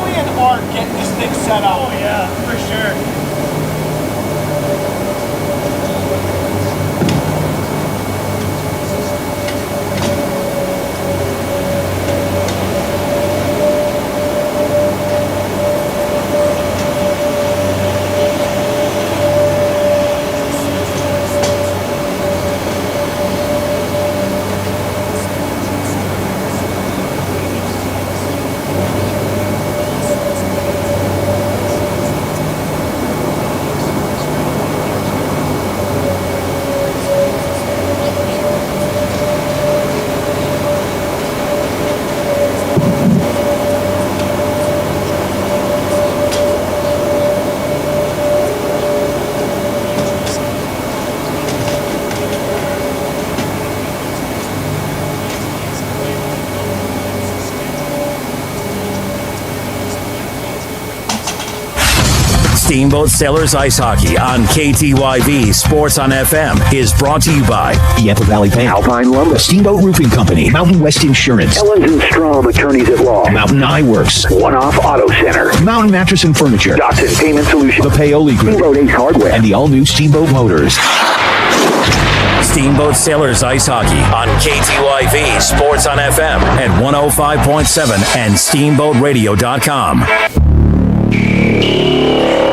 definitely an art getting this thing set up. Oh yeah, for sure. Steamboat Sailors Ice Hockey on KTYV Sports on FM is brought to you by Yampa Valley Bank, Alpine Lumber, Steamboat Roofing Company, Mountain West Insurance, Ellens & Strom Attorneys at Law, Mountain Eye Works, One Off Auto Center, Mountain Mattress and Furniture, Dotson Payment Solutions, the Paoli Group, Steamboat Ace Hardware, and the all-new Steamboat Motors. Steamboat Sailors Ice Hockey on KTYV Sports on FM at 105.7 and SteamboatRadio.com.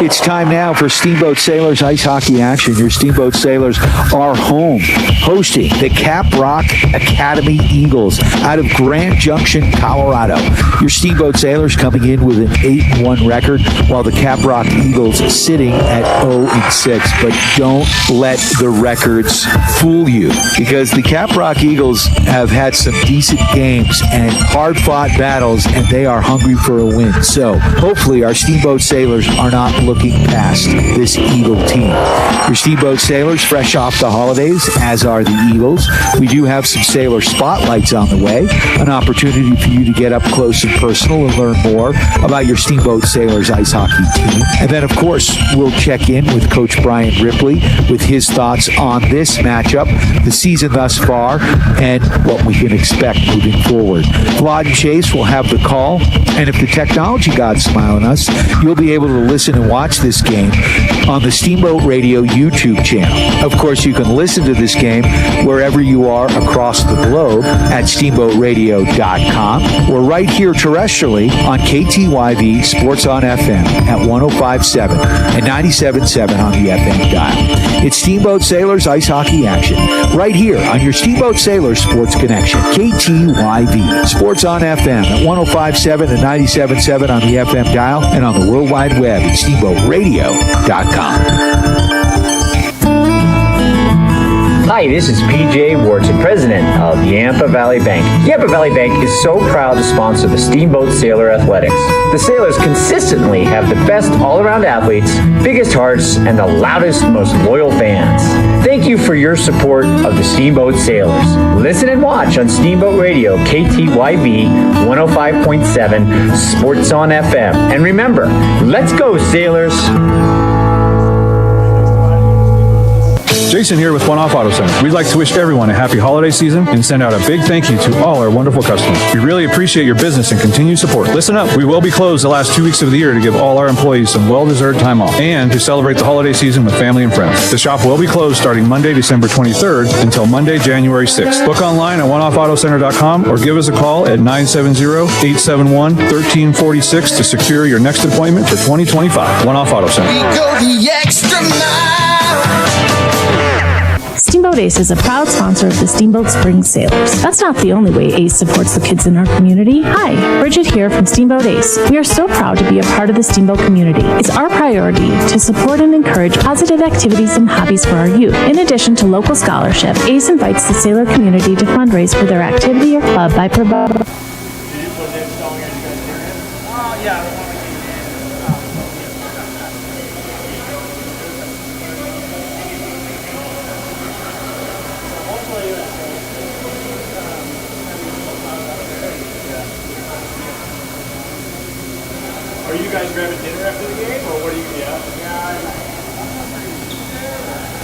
It's time now for Steamboat Sailors Ice Hockey action. Your Steamboat Sailors are home, hosting the CAPROCK Academy Eagles out of Grand Junction, Colorado. Your Steamboat Sailors coming in with an 8-1 record, while the CAPROCK Eagles sitting at 0-6. But don't let the records fool you, because the CAPROCK Eagles have had some decent games and hard-fought battles, and they are hungry for a win. So hopefully our Steamboat Sailors are not looking past this Eagle team. Your Steamboat Sailors fresh off the holidays, as are the Eagles. We do have some Sailor Spotlights on the way, an opportunity for you to get up close and personal and learn more about your Steamboat Sailors ice hockey team. And then, of course, we'll check in with Coach Brian Ripley with his thoughts on this matchup, the season thus far, and what we can expect moving forward. Vlad and Chase will have the call, and if the technology god's smiling us, you'll be able to listen and watch this game on the Steamboat Radio YouTube channel. Of course, you can listen to this game wherever you are across the globe at SteamboatRadio.com or right here terrestrially on KTYV Sports on FM at 105.7 and 97.7 on the FM dial. It's Steamboat Sailors Ice Hockey action right here on your Steamboat Sailors Sports Connection. KTYV Sports on FM at 105.7 and 97.7 on the FM dial and on the World Wide Web at SteamboatRadio.com. Hi, this is PJ Wharton, president of Yampa Valley Bank. Yampa Valley Bank is so proud to sponsor the Steamboat Sailor Athletics. The Sailors consistently have the best all-around athletes, biggest hearts, and the loudest, most loyal fans. Thank you for your support of the Steamboat Sailors. Listen and watch on Steamboat Radio, KTYV 105.7, Sports on FM. And remember, let's go, Sailors! Jason here with One Off Auto Center. We'd like to wish everyone a happy holiday season and send out a big thank you to all our wonderful customers. We really appreciate your business and continued support. Listen up, we will be closed the last 2 weeks of the year to give all our employees some well-deserved time off and to celebrate the holiday season with family and friends. The shop will be closed starting Monday, December 23rd until Monday, January 6th. Book online at oneoffautocenter.com or give us a call at 970-871-1346 to secure your next appointment for 2025. One Off Auto Center. We go the extra mile. Steamboat Ace is a proud sponsor of the Steamboat Spring Sailors. That's not the only way Ace supports the kids in our community. Hi, Bridget here from Steamboat Ace. We are so proud to be a part of the Steamboat community. It's our priority to support and encourage positive activities and hobbies for our youth. In addition to local scholarship, Ace invites the sailor community to fundraise for their activity or club by providing... Are you guys grabbing dinner after the game, or what are you? Yeah.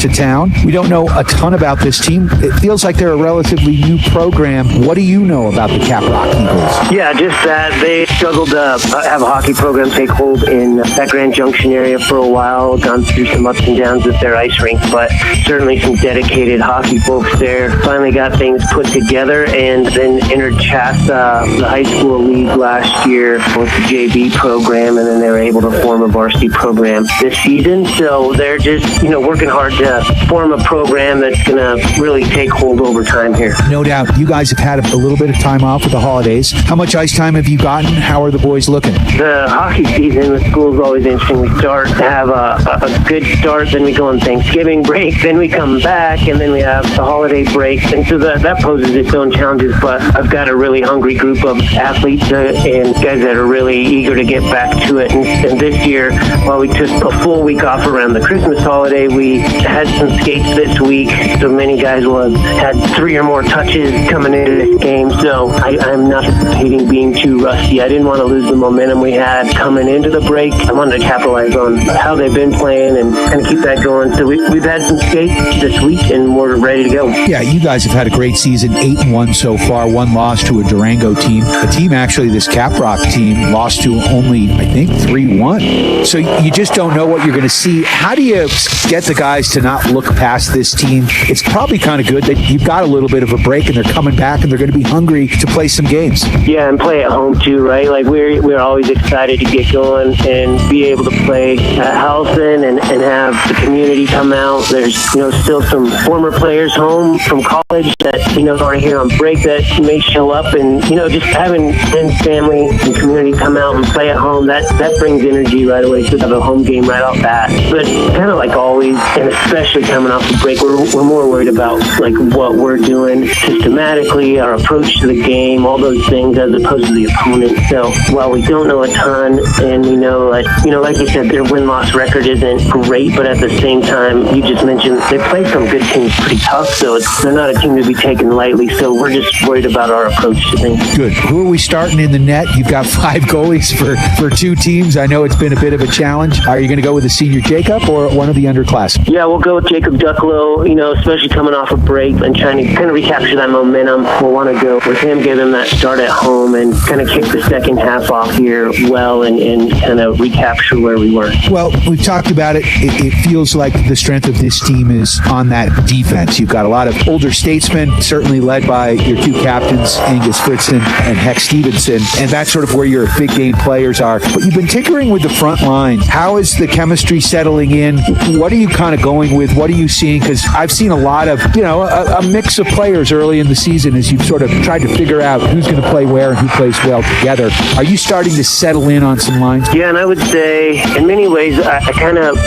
to town. We don't know a ton about this team. It feels like they're a relatively new program. What do you know about the CAPROCK Eagles? Yeah, just that they struggled to have a hockey program take hold in that Grand Junction area for a while, gone through some ups and downs with their ice rink, but certainly some dedicated hockey folks there. Finally got things put together and then entered Chassa, the high school league last year with the JV program, and then they were able to form a varsity program this season. So they're just, working hard to form a program that's going to really take hold over time here. No doubt. You guys have had a little bit of time off with the holidays. How much ice time have you gotten? How are the boys looking? The hockey season with school is always interesting. We have a good start, then we go on Thanksgiving break, then we come back, and then we have the holiday break. And so that poses its own challenges, but I've got a really hungry group of athletes and guys that are really eager to get back to it. And this year, while we took a full week off around the Christmas holiday, we had some skates this week, so many guys will have had 3 or more touches coming into this game. So I'm not anticipating being too rusty. I didn't want to lose the momentum we had coming into the break. I wanted to capitalize on how they've been playing and kind of keep that going. So we've had some skates this week, and we're ready to go. Yeah, you guys have had a great season, 8-1 so far, 1 loss to a Durango team. A team, actually, this CAPROCK team, lost to only, I think, 3-1. So you just don't know what you're going to see. How do you get the guys to not look past this team? It's probably kind of good that you've got a little bit of a break and they're coming back and they're going to be hungry to play some games. Yeah, and play at home too, right? Like we're always excited to get going and be able to play at HOWELSEN and have the community come out. There's still some former players home from college that are here on break that may show up, and just having friends, family, and community come out and play at home, that brings energy right away to have a home game right off bat. But kind of like always, and especially coming off the break, we're more worried about like what we're doing systematically, our approach to the game, all those things, as opposed to the opponent. So while we don't know a ton, and we know like you said, their win-loss record isn't great, but at the same time, you just mentioned they play some good teams pretty tough, so they're not a team to be taken lightly. So we're just worried about our approach to things. Good. Who are we starting in the net? You've got 5 goalies for 2 teams. I know it's been a bit of a challenge. Are you going to go with the senior Jacob or one of the underclassmen? Yeah, we'll go with Jacob Ducklow, especially coming off a break and trying to kind of recapture that momentum. We'll want to go with him, give him that start at home and kind of kick the second half off here well and kind of recapture where we were. Well, we've talked about it. It feels like the strength of this team is on that defense. You've got a lot of older statesmen, certainly led by your 2 captains, Angus Fritzen and Heck Stevenson, and that's sort of where your big game players are. But you've been tinkering with the front line. How is the chemistry settling in? What are you kind of going with? What are you seeing? Because I've seen a lot of, a mix of players early in the season as you've sort of tried to figure out who's going to play where and who plays well together. Are you starting to settle in on some lines? Yeah, and I would say in many ways,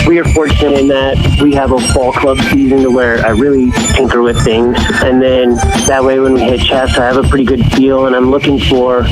we are fortunate in that we have a fall club season to where I really tinker with things. And then that way when we hit Chassa, I have a pretty good feel, and I'm looking for,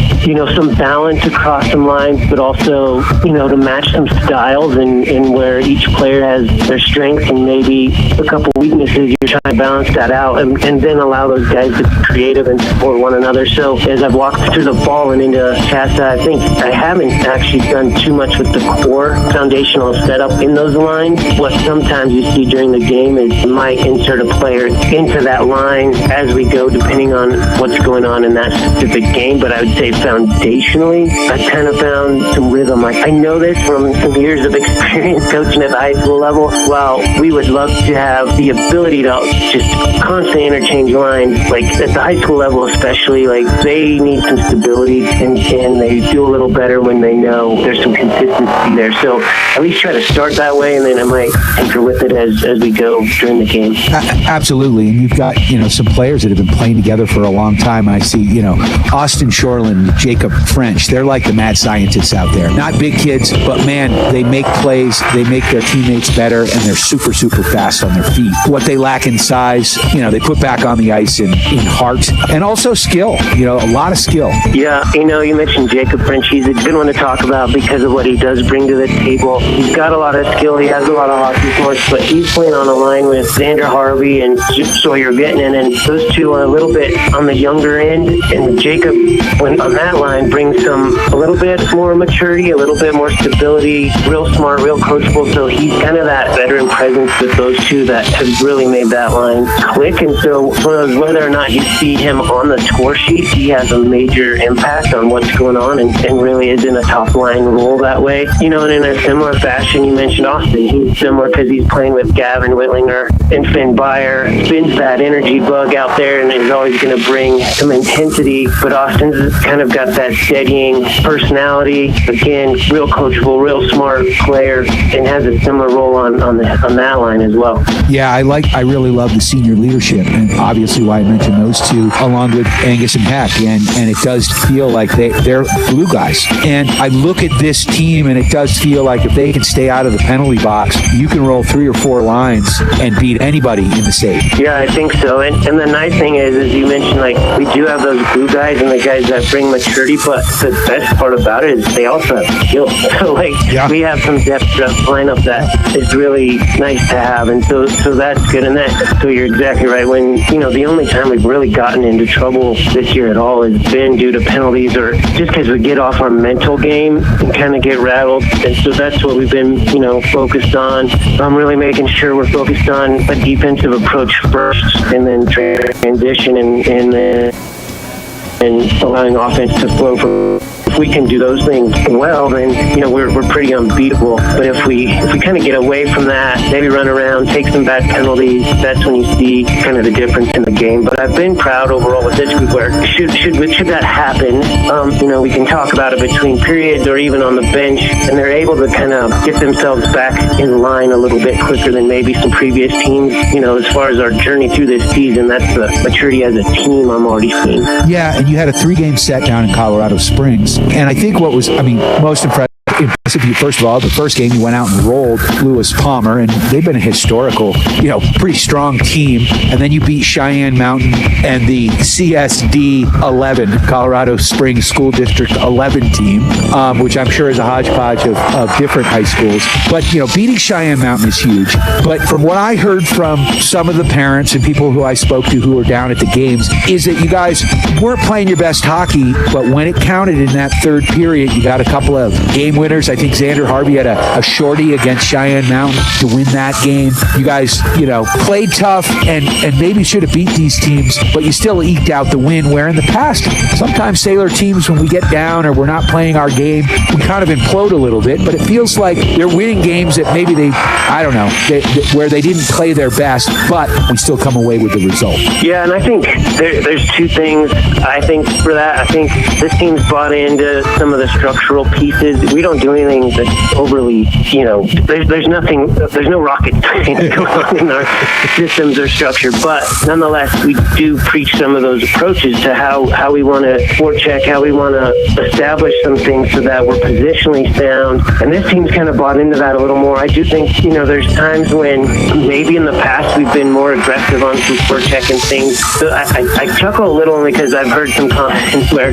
some balance across some lines, but also, to match some styles and where each player has their strengths and maybe a couple weaknesses. You're trying to balance that out and then allow those guys to be creative and support one another. So as I've walked through the fall and into Chassa, I think I haven't actually done too much with the core foundational setup in those lines. What sometimes you see during the game is I might insert a player into that line as we go, depending on what's going on in that specific game. But I would say foundationally, I kind of found some rhythm. Like I know this from some years of experience coaching at the high school level. While we would love to have the ability to just constantly interchange lines, like at the high school level especially, like they need some stability and they do a little better when they know there's some consistency there. So at least try to start that way, and then I might tinker with it as we go during the game. Absolutely. And you've got, some players that have been playing together for a long time. I see, Austin Shoreland, Jacob French. They're like the mad scientists out there. Not big kids, but man, they make plays. They make their teammates better, and they're super, super fast on their feet. What they lack in size, they put back on the ice in heart and also skill, a lot of skill. Yeah, you mentioned Jacob French. He's a good one to talk about because of what he does bring to the table. He's got a lot of skill. He has a lot of hockey smarts, but he's playing on a line with Xander Harvey and Sawyer Vittinen, and those two are a little bit on the younger end. And Jacob, when on that line, brings a little bit more maturity, a little bit more stability, real smart, real coachable. So he's kind of that veteran presence with with those two that have really made that line click. And so whether or not you see him on the score sheet, he has a major impact on what's going on and really is in a top line role that way. You know, and in a similar fashion, you mentioned Austin. He's similar because he's playing with Gavin Whitlinger and Finn Byer. Spins that energy bug out there and is always going to bring some intensity. But Austin's kind of got that steadying personality. Again, real coachable, real smart player, and has a similar role on that line as well. Yeah, I really love the senior leadership, and obviously why I mentioned those two along with Angus and Heck, and it does feel like they're glue guys. And I look at this team, and it does feel like if they can stay out of the penalty box, you can roll 3 or 4 lines and beat anybody in the state. Yeah, I think so. And the nice thing is, as you mentioned, like, we do have those glue guys and the guys that bring maturity, but the best part about it is they also have skills. So, like, we have some depth lineup that is really nice to have, and so that's good. And so you're exactly right. When, you know, the only time we've really gotten into trouble this year at all has been due to penalties or just because we get off our mental game and kind of get rattled. And so that's what we've been, you know, focused on. I'm really making sure we're focused on a defensive approach first, and then transition and allowing offense to flow from. If we can do those things well, then, you know, we're pretty unbeatable. But if we kind of get away from that, maybe run around, take some bad penalties, that's when you see kind of the difference in the game. But I've been proud overall with this group where should that happen, you know, we can talk about it between periods or even on the bench, and they're able to kind of get themselves back in line a little bit quicker than maybe some previous teams. You know, as far as our journey through this season, that's the maturity as a team I'm already seeing. Yeah, and you had a 3-game set down in Colorado Springs. And I think what was, most impressive, first of all, the first game you went out and rolled Lewis Palmer, and they've been a historical, you know, pretty strong team. And then you beat Cheyenne Mountain and the CSD 11, Colorado Springs School District 11 team, which I'm sure is a hodgepodge of different high schools. But, you know, beating Cheyenne Mountain is huge. But from what I heard from some of the parents and people who I spoke to who were down at the games, is that you guys weren't playing your best hockey, but when it counted in that third period, you got a couple of game winners. I think Xander Harvey had a shorty against Cheyenne Mountain to win that game. You guys, you know, played tough and maybe should have beat these teams, but you still eked out the win, where in the past, sometimes Sailor teams, when we get down or we're not playing our game, we kind of implode a little bit, but it feels like they're winning games that maybe where they didn't play their best, but we still come away with the result. Yeah, and I think there's two things. I think for that, I think this team's bought into some of the structural pieces. We don't do anything that's overly, you know, there's no rocket science going on in our systems or structure, but nonetheless, we do preach some of those approaches to how we want to forecheck, how we want to establish some things so that we're positionally sound. And this team's kind of bought into that a little more. I do think, you know, there's times when maybe in the past we've been more aggressive on some forechecking things. So I chuckle a little because I've heard some comments where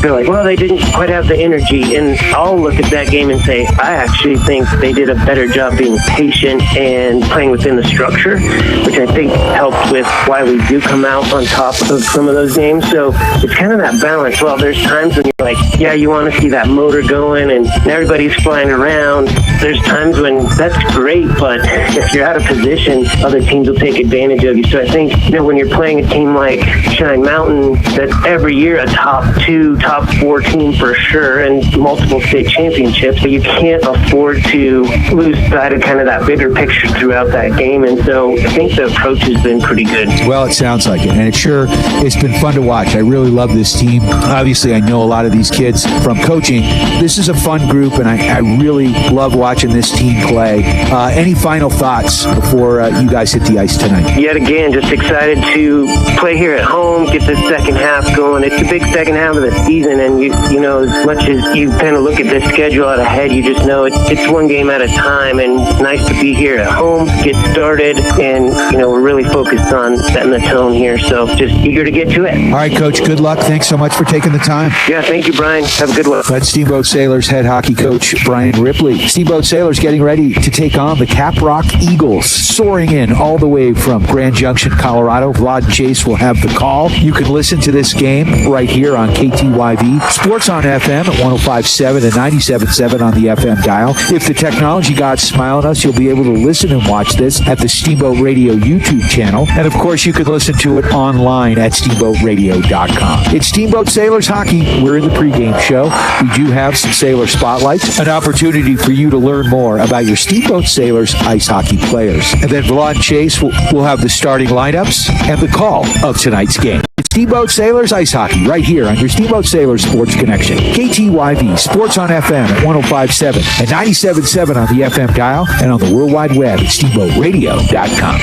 they're like, well, they didn't quite have the energy. And I'll look at that game and say, I actually think they did a better job being patient and playing within the structure, which I think helped with why we do come out on top of some of those games. So it's kind of that balance. Well, there's times when you're like, yeah, you want to see that motor going and everybody's flying around. There's times when that's great, but if you're out of position, other teams will take advantage of you. So I think, you know, when you're playing a team like Cheyenne Mountain, that's every year a top 2, top 4 team for sure, and multiple state championships, but you can't afford to lose sight of kind of that bigger picture throughout that game. And so I think the approach has been pretty good. Well, it sounds like it, and it's been fun to watch. I really love this team. Obviously, I know a lot of these kids from coaching. This is a fun group, and I really love watching this team play. Any final thoughts before you guys hit the ice tonight? Yet again, just excited to play here at home, get this second half going. It's a big second half of the season, and you know, as much as you kind of look at this schedule out ahead, you just know it's one game at a time, and it's nice to be here at home, get started, and, you know, we're really focused on setting the tone here, so just eager to get to it. All right, Coach, good luck. Thanks so much for taking the time. Yeah, thank Thank you, Brian. Have a good one. That's Steamboat Sailors head hockey coach Brian Ripley. Steamboat Sailors getting ready to take on the CAPROCK Eagles, soaring in all the way from Grand Junction, Colorado. Vlad and Chase will have the call. You can listen to this game right here on KTYV, Sports on FM at 105.7 and 97.7 on the FM dial. If the technology gods smile at us, you'll be able to listen and watch this at the Steamboat Radio YouTube channel. And of course, you can listen to it online at steamboatradio.com. It's Steamboat Sailors Hockey. We're in the pregame show. We do have some Sailor Spotlights, an opportunity for you to learn more about your Steamboat Sailors ice hockey players. And then Vlad and Chase will have the starting lineups and the call of tonight's game. It's Steamboat Sailors Ice Hockey right here on your Steamboat Sailors Sports Connection. KTYV, Sports on FM at 105.7 and 97.7 on the FM dial and on the World Wide Web at steamboatradio.com.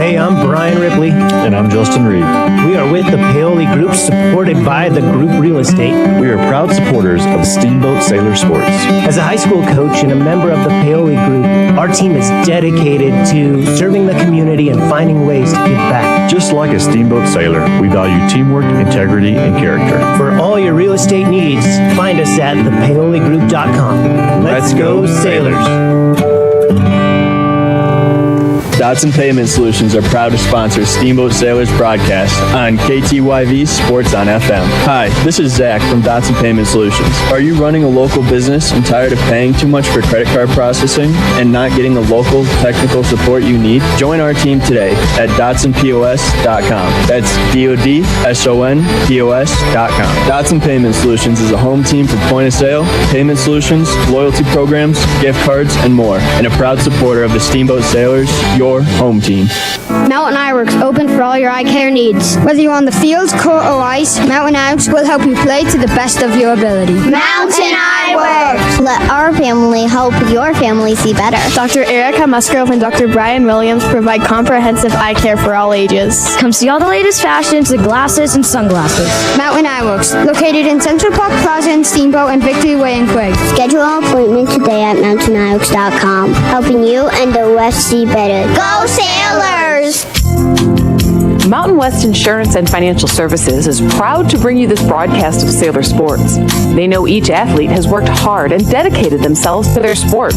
Hey, I'm Brian Ripley. And I'm Justin Reed. We are with the Paoli Group, supported by the Group Real Estate. We are proud supporters of Steamboat Sailor Sports. As a high school coach and a member of the Paoli Group, our team is dedicated to serving the community and finding ways to give back. Just like a Steamboat Sailor, we value teamwork, integrity, and character. For all your real estate needs, find us at thepaoligroup.com. Let's go, Sailors. Dotson Payment Solutions are proud to sponsor Steamboat Sailors broadcast on KTYV Sports on FM. Hi, this is Zach from Dotson Payment Solutions. Are you running a local business and tired of paying too much for credit card processing and not getting the local technical support you need? Join our team today at DotsonPOS.com. That's DOTSONPOS.com. Dotson Payment Solutions is a home team for point of sale, payment solutions, loyalty programs, gift cards, and more, and a proud supporter of the Steamboat Sailors, your home team. Mountain Eyeworks, open for all your eye care needs. Whether you're on the field, court, or ice, Mountain Eyeworks will help you play to the best of your ability. Mountain Eyeworks! Let our family help your family see better. Dr. Erica Musgrove and Dr. Brian Williams provide comprehensive eye care for all ages. Come see all the latest fashions in glasses and sunglasses. Mountain Eyeworks, located in Central Park Plaza in Steamboat and Victory Way in Quig. Schedule an appointment today at MountainEyeworks.com, helping you and the West see better. Go Sailors! Mountain West Insurance and Financial Services is proud to bring you this broadcast of Sailor Sports. They know each athlete has worked hard and dedicated themselves to their sport.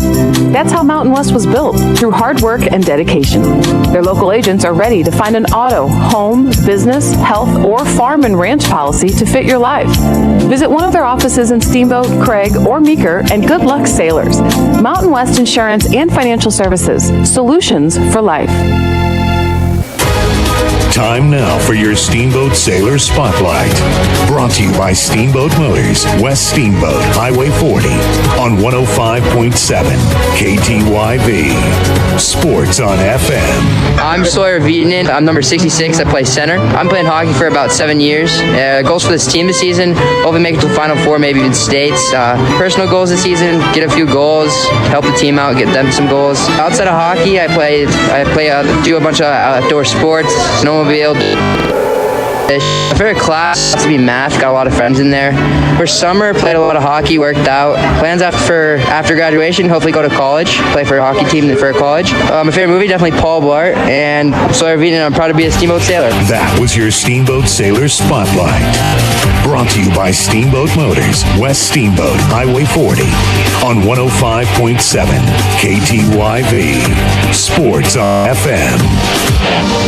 That's how Mountain West was built, through hard work and dedication. Their local agents are ready to find an auto, home, business, health, or farm and ranch policy to fit your life. Visit one of their offices in Steamboat, Craig, or Meeker, and good luck, Sailors. Mountain West Insurance and Financial Services, solutions for life. Time now for your Steamboat Sailor Spotlight. Brought to you by Steamboat Motors, West Steamboat, Highway 40, on 105.7 KTYV. Sports on FM. I'm Sawyer Vietanen. I'm number 66. I play center. I'm playing hockey for about 7 years. Goals for this team this season, hopefully make it to the Final Four, maybe even states. Personal goals this season, get a few goals, help the team out, get them some goals. Outside of hockey, I do a bunch of outdoor sports, snowmobile. My favorite class has to be math. Got a lot of friends in there. For summer, played a lot of hockey, worked out. Plans after graduation, hopefully go to college, play for a hockey team for college. My favorite movie, definitely Paul Blart, and Sawyer Vietanen. I'm proud to be a Steamboat Sailor. That was your Steamboat Sailor Spotlight. Brought to you by Steamboat Motors, West Steamboat, Highway 40, on 105.7 KTYV. Sports on FM.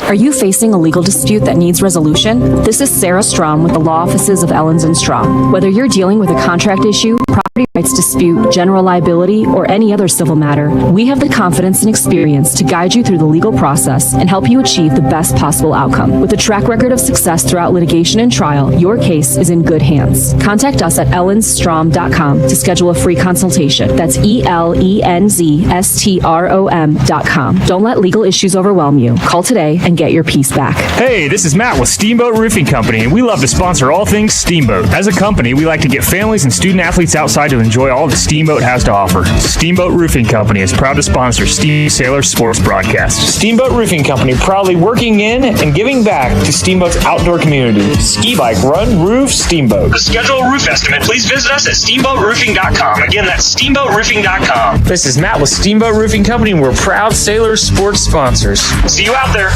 Are you facing a legal dispute that needs resolution? This is Sarah Strom with the law offices of Ellens & Strom. Whether you're dealing with a contract issue, property rights dispute, general liability, or any other civil matter, we have the confidence and experience to guide you through the legal process and help you achieve the best possible outcome. With a track record of success throughout litigation and trial, your case is in good hands. Contact us at ellensstrom.com to schedule a free consultation. That's ELENZSTROM.com. Don't let legal issues overwhelm you. Call today and get your peace back. Hey, this is Matt with Steamboat Roofing Company, and we love to sponsor all things Steamboat. As a company, we like to get families and student athletes outside to enjoy all that Steamboat has to offer. Steamboat Roofing Company is proud to sponsor Steam Sailor Sports broadcast. Steamboat Roofing Company, proudly working in and giving back to Steamboat's outdoor community. Ski, bike, run, roof, Steamboat. To schedule a roof estimate, please visit us at steamboatroofing.com. Again, that's steamboatroofing.com. This is Matt with Steamboat Roofing Company, and we're proud Sailor Sports sponsors. See you out there.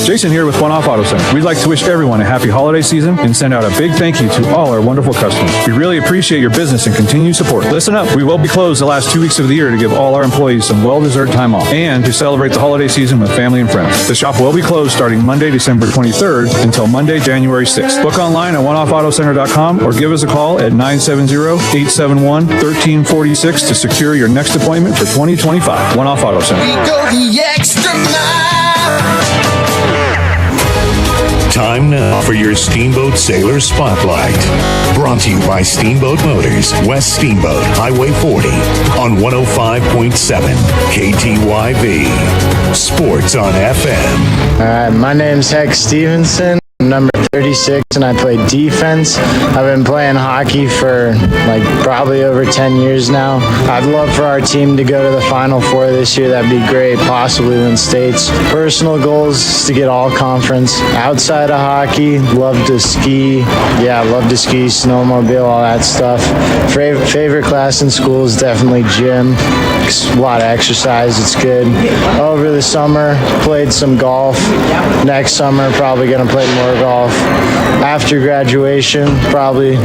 Jason here with One Off Auto Center. We'd like to wish everyone a happy holiday season and send out a big thank you to all our wonderful customers. We really appreciate your business and continued support. Listen up, we will be closed the last 2 weeks of the year to give all our employees some well-deserved time off and to celebrate the holiday season with family and friends. The shop will be closed starting Monday, December 23rd until Monday, January 6th. Book online at oneoffautocenter.com or give us a call at 970-871-1346 to secure your next appointment for 2025. One Off Auto Center. We go the extra mile. Time now for your Steamboat Sailor Spotlight. Brought to you by Steamboat Motors, West Steamboat, Highway 40, on 105.7 KTYV. Sports on FM. My name's Heck Stevenson. I'm number 36 and I play defense. I've been playing hockey for probably over 10 years now. I'd love for our team to go to the Final Four this year. That'd be great. Possibly win states. Personal goals is to get all conference. Outside of hockey, love to ski. Yeah, love to ski, snowmobile, all that stuff. Favorite class in school is definitely gym. It's a lot of exercise. It's good. Over the summer, played some golf. Next summer, probably going to play more golf. After graduation, probably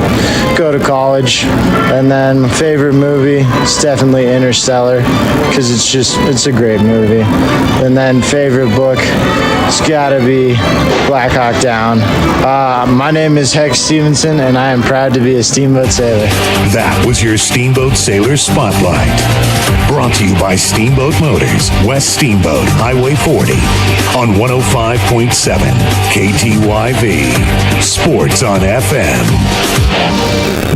go to college. And then my favorite movie is definitely Interstellar because it's a great movie. And then favorite book, it's gotta be Black Hawk Down. My name is Heck Stevenson and I am proud to be a Steamboat Sailor. That was your Steamboat Sailor Spotlight. Brought to you by Steamboat Motors, West Steamboat, Highway 40, on 105.7 KTYV. Sports on FM.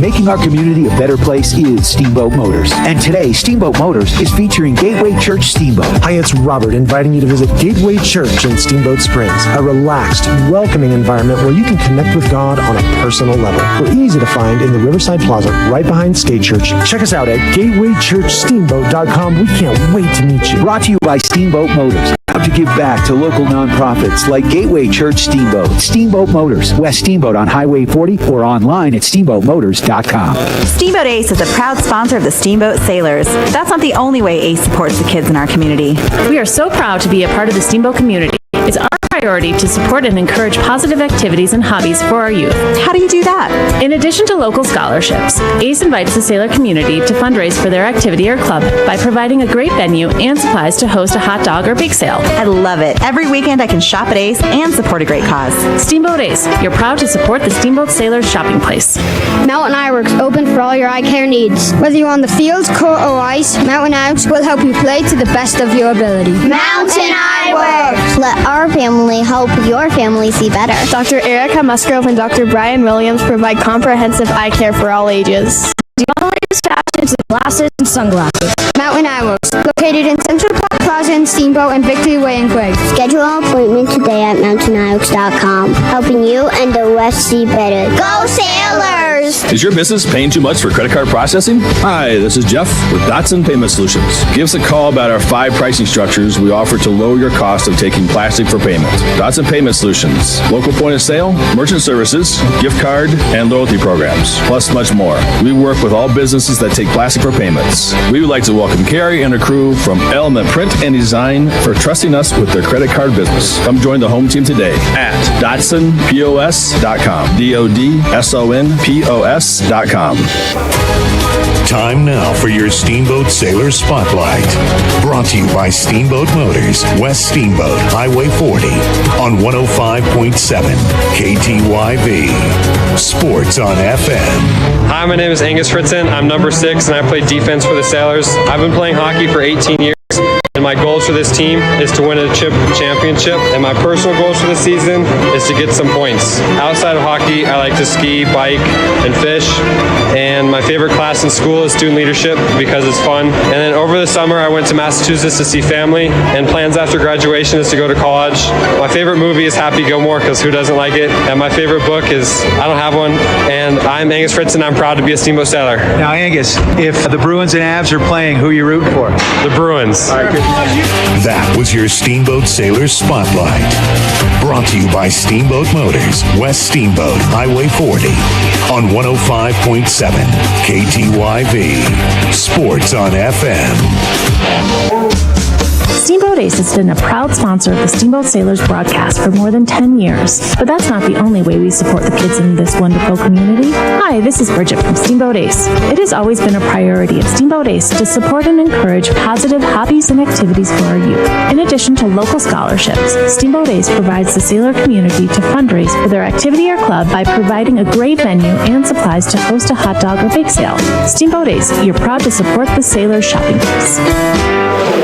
Making our community a better place is Steamboat Motors. And today, Steamboat Motors is featuring Gateway Church Steamboat. Hi, it's Robert inviting you to visit Gateway Church in Steamboat Springs, a relaxed, welcoming environment where you can connect with God on a personal level. We're easy to find in the Riverside Plaza right behind State Church. Check us out at gatewaychurchsteamboat.com. We can't wait to meet you. Brought to you by Steamboat Motors. Proud to give back to local nonprofits like Gateway Church Steamboat, Steamboat Motors, West Steamboat on Highway 40, or online at steamboatmotors.com. Steamboat Ace is a proud sponsor of the Steamboat Sailors. That's not the only way Ace supports the kids in our community. We are so proud to be a part of the Steamboat community. It's our priority to support and encourage positive activities and hobbies for our youth. How do you do that? In addition to local scholarships, ACE invites the sailor community to fundraise for their activity or club by providing a great venue and supplies to host a hot dog or bake sale. I love it. Every weekend I can shop at Ace and support a great cause. Steamboat Ace, you're proud to support the Steamboat Sailors shopping place. Mountain Eyeworks, open for all your eye care needs. Whether you're on the field, court, or ice, Mountain Eyeworks will help you play to the best of your ability. Mountain Eyeworks. Let our family help your family see better. Dr. Erica Musgrove and Dr. Brian Williams provide comprehensive eye care for all ages. All the latest fashions in glasses and sunglasses. Mountain Eyeworks, located in Central Park Plaza in Steamboat and Victory Way in Quigg. Schedule an appointment today at mountaineyeworks.com. Helping you and the West see better. Go Sailors! Is your business paying too much for credit card processing? Hi, this is Jeff with Dotson Payment Solutions. Give us a call about our 5 pricing structures we offer to lower your cost of taking plastic for payment. Dotson Payment Solutions. Local point of sale, merchant services, gift card, and loyalty programs, plus much more. We work with all businesses that take plastic for payments. We would like to welcome Carrie and her crew from Element Print and Design for trusting us with their credit card business. Come join the home team today at DotsonPOS.com. DODSONPOS.com. Time now for your Steamboat Sailor Spotlight. Brought to you by Steamboat Motors, West Steamboat, Highway 40, on 105.7 KTYV. Sports on FM. Hi, my name is Angus Fritzen. I'm number 6 and I play defense for the Sailors. I've been playing hockey for 18 years. And my goals for this team is to win a chip championship. And my personal goals for the season is to get some points. Outside of hockey, I like to ski, bike, and fish. And my favorite class in school is student leadership because it's fun. And then over the summer, I went to Massachusetts to see family. And plans after graduation is to go to college. My favorite movie is Happy Gilmore because who doesn't like it? And my favorite book is, I don't have one. And I'm Angus Fritzen. I'm proud to be a Steamboat Sailor. Now, Angus, if the Bruins and Avs are playing, who are you rooting for? The Bruins. All right, good. That was your Steamboat Sailor Spotlight. Brought to you by Steamboat Motors, West Steamboat, Highway 40, on 105.7 KTYV. Sports on FM. Steamboat Ace has been a proud sponsor of the Steamboat Sailors broadcast for more than 10 years. But that's not the only way we support the kids in this wonderful community. Hi, this is Bridget from Steamboat Ace. It has always been a priority of Steamboat Ace to support and encourage positive hobbies and activities for our youth. In addition to local scholarships, Steamboat Ace provides the sailor community to fundraise for their activity or club by providing a great venue and supplies to host a hot dog or bake sale. Steamboat Ace, you're proud to support the sailors' shopping place.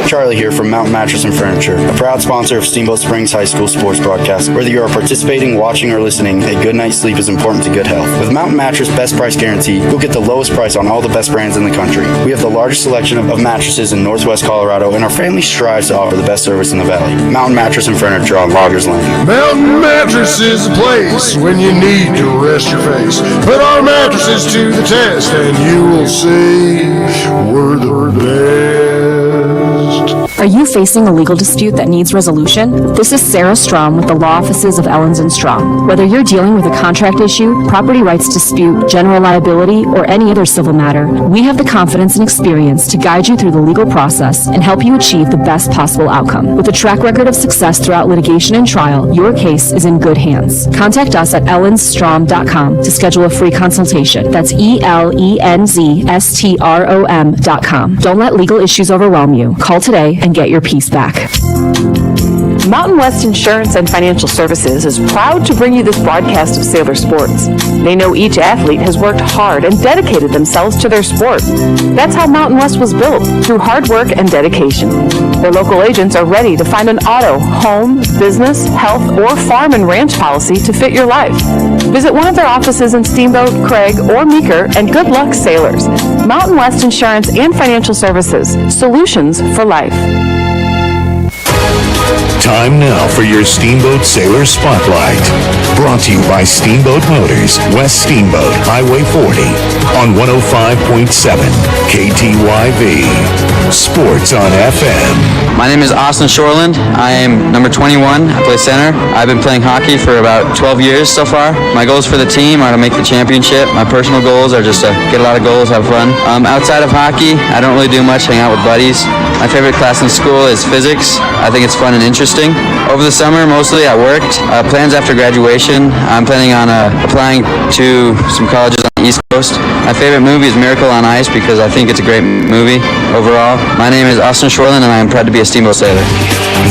Charlie here from Mountain Mattress and Furniture, a proud sponsor of Steamboat Springs High School sports broadcast. Whether you are participating, watching, or listening, a good night's sleep is important to good health. With Mountain Mattress Best Price Guarantee, you'll get the lowest price on all the best brands in the country. We have the largest selection of mattresses in Northwest Colorado, and our family strives to offer the best service in the valley. Mountain Mattress and Furniture on Loggers Lane. Mountain Mattress is the place when you need to rest your face. Put our mattresses to the test, and you will see we're the best. Are you facing a legal dispute that needs resolution? This is Sarah Strom with the law offices of Ellens & Strom. Whether you're dealing with a contract issue, property rights dispute, general liability, or any other civil matter, we have the confidence and experience to guide you through the legal process and help you achieve the best possible outcome. With a track record of success throughout litigation and trial, your case is in good hands. Contact us at ellensstrom.com to schedule a free consultation. That's ELENZSTROM.com. Don't let legal issues overwhelm you. Call today and get your peace back. Mountain West Insurance and Financial Services is proud to bring you this broadcast of sailor sports. They know each athlete has worked hard and dedicated themselves to their sport. That's how Mountain West was built, through hard work and dedication. Their local agents are ready to find an auto, home, business, health, or farm and ranch policy to fit your life. Visit one of their offices in Steamboat, Craig, or Meeker, and good luck, sailors. Mountain West Insurance and Financial Services. Solutions for life. Time now for your Steamboat Sailor Spotlight. Brought to you by Steamboat Motors, West Steamboat, Highway 40, on 105.7 KTYV. Sports on FM. My name is Austin Shoreland. I am number 21. I play center. I've been playing hockey for about 12 years so far. My goals for the team are to make the championship. My personal goals are just to get a lot of goals, have fun. Outside of hockey, I don't really do much, hang out with buddies. My favorite class in school is physics. I think it's fun and interesting. Over the summer, mostly I worked. Plans after graduation, I'm planning on applying to some colleges on the East Coast. My favorite movie is Miracle on Ice because I think it's a great movie overall. My name is Austin Shoreland and I am proud to be a Steamboat Sailor.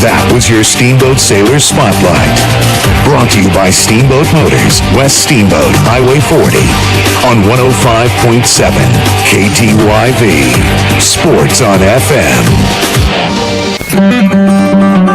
That was your Steamboat Sailor Spotlight. Brought to you by Steamboat Motors, West Steamboat, Highway 40, on 105.7 KTYV. Sports on FM.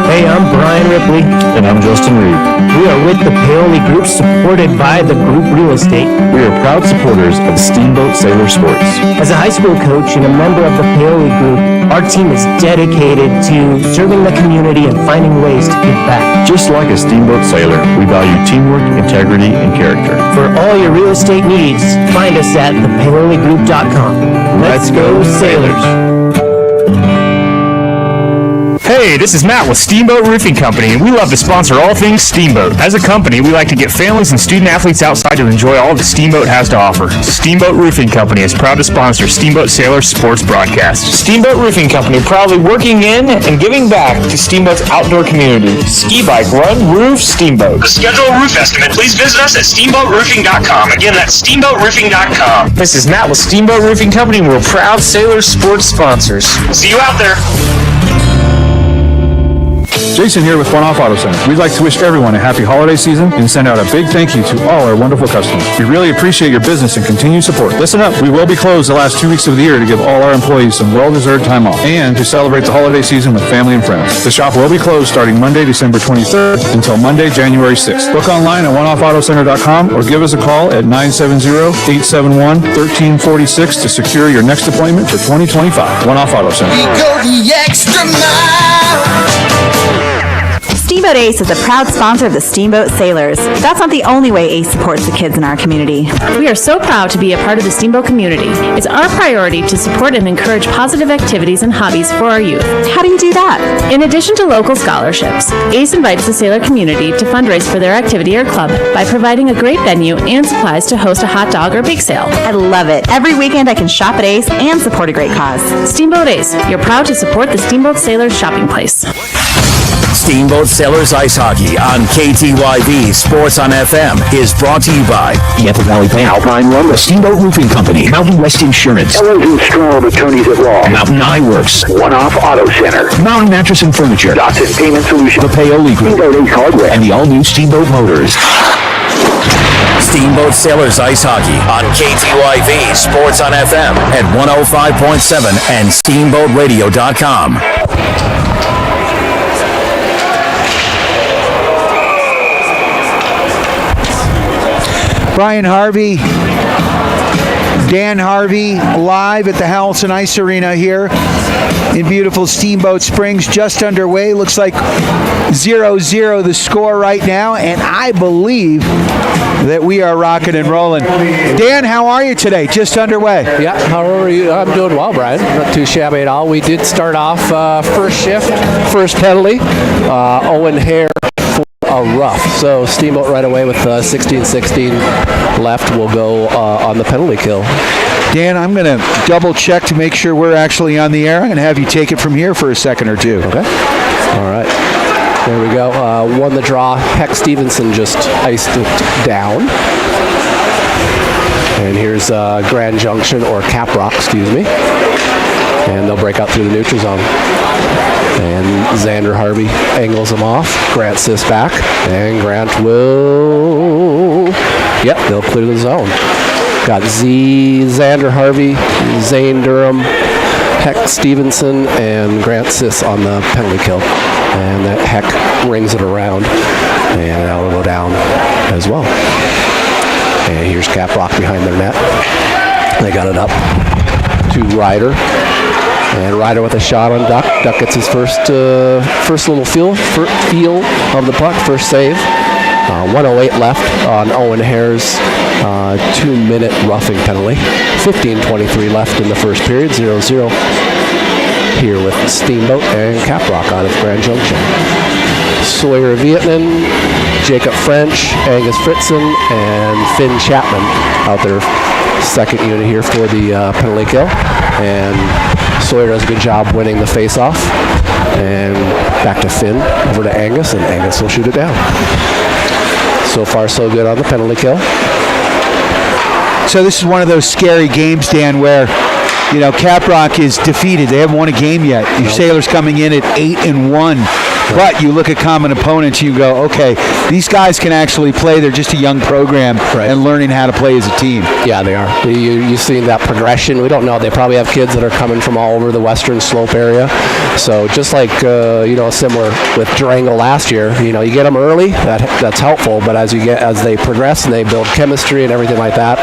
Hey, I'm Brian Ripley. And I'm Justin Reed. We are with the Paoli Group, supported by the Group Real Estate. We are proud supporters of Steamboat Sailor Sports. As a high school coach and a member of the Paoli Group, our team is dedicated to serving the community and finding ways to give back. Just like a Steamboat Sailor, we value teamwork, integrity, and character. For all your real estate needs, find us at thepaoligroup.com. Let's go Sailors! Hey, this is Matt with Steamboat Roofing Company, and we love to sponsor all things Steamboat. As a company, we like to get families and student athletes outside to enjoy all that Steamboat has to offer. Steamboat Roofing Company is proud to sponsor Steamboat Sailor Sports Broadcast. Steamboat Roofing Company proudly working in and giving back to Steamboat's outdoor community. Ski bike run, roof, Steamboat. To schedule a roof estimate, please visit us at steamboatroofing.com. Again, that's steamboatroofing.com. This is Matt with Steamboat Roofing Company, and we're proud Sailor Sports sponsors. See you out there. Jason here with One Off Auto Center. We'd like to wish everyone a happy holiday season and send out a big thank you to all our wonderful customers. We really appreciate your business and continued support. Listen up, we will be closed the last 2 weeks of the year to give all our employees some well-deserved time off and to celebrate the holiday season with family and friends. The shop will be closed starting Monday, December 23rd until Monday, January 6th. Book online at oneoffautocenter.com or give us a call at 970-871-1346 to secure your next appointment for 2025. One Off Auto Center. We go the extra mile. Steamboat Ace is a proud sponsor of the Steamboat Sailors. That's not the only way Ace supports the kids in our community. We are so proud to be a part of the Steamboat community. It's our priority to support and encourage positive activities and hobbies for our youth. How do you do that? In addition to local scholarships, ACE invites the sailor community to fundraise for their activity or club by providing a great venue and supplies to host a hot dog or bake sale. I love it. Every weekend I can shop at Ace and support a great cause. Steamboat Ace, you're proud to support the Steamboat Sailors shopping place. Steamboat Sailors Ice Hockey on KTYV Sports on FM is brought to you by Yampa Valley Bank, Alpine Lumber, Steamboat Roofing Company, Mountain West Insurance, Ellington Strong Attorneys at Law, Mountain Eyeworks, One Off Auto Center, Mountain Mattress and Furniture, Dotson Payment Solutions, the Paoli Group, Steamboat Ace Hardware, and the all-new Steamboat Motors. Steamboat Sailors Ice Hockey on KTYV Sports on FM at 105.7 and SteamboatRadio.com. Brian Harvey, Dan Harvey, live at the HOWELSEN Ice Arena here in beautiful Steamboat Springs, just underway. Looks like 0-0 the score right now, and I believe that we are rocking and rolling. Dan, how are you today? Just underway. Yeah, how are you? I'm doing well, Brian. Not too shabby at all. We did start off first shift, first penalty. Owen Hare for a rough. So Steamboat right away with 16-16 left will go on the penalty kill. Dan, I'm going to double check to make sure we're actually on the air. I'm going to have you take it from here for a second or two. Okay. All right. There we go. Won the draw. Heck Stevenson just iced it down. And here's Grand Junction, or CAPROCK, excuse me. And they'll break out through the neutral zone. And Xander Harvey angles him off. Grant Sis back. And Grant will... Yep, they'll clear the zone. Got Xander Harvey, Zane Durham, Heck Stevenson, and Grant Sis on the penalty kill. And that Heck rings it around. And that'll go down as well. And here's CAPROCK behind their net. They got it up to Ryder. And Ryder with a shot on Duck. Duck gets his first little feel of the puck, first save. 1:08 left on Owen Hare's 2-minute roughing penalty. 15:23 left in the first period, 0-0 here with Steamboat and CAPROCK out of Grand Junction. Sawyer Vietnam, Jacob French, Angus Fritzen, and Finn Chapman out there. Second unit here for the penalty kill. And Sawyer does a good job winning the face-off. And back to Finn, over to Angus, and Angus will shoot it down. So far, so good on the penalty kill. So this is one of those scary games, Dan, where, you know, CAPROCK is defeated. They haven't won a game yet. Your Sailors coming in at 8-1. But you look at common opponents, you go, okay, these guys can actually play. They're just a young program and learning how to play as a team. Yeah, they are. You see that progression. We don't know. They probably have kids that are coming from all over the Western Slope area. So just like, similar with Durango last year, you get them early, that's helpful. But as they progress and they build chemistry and everything like that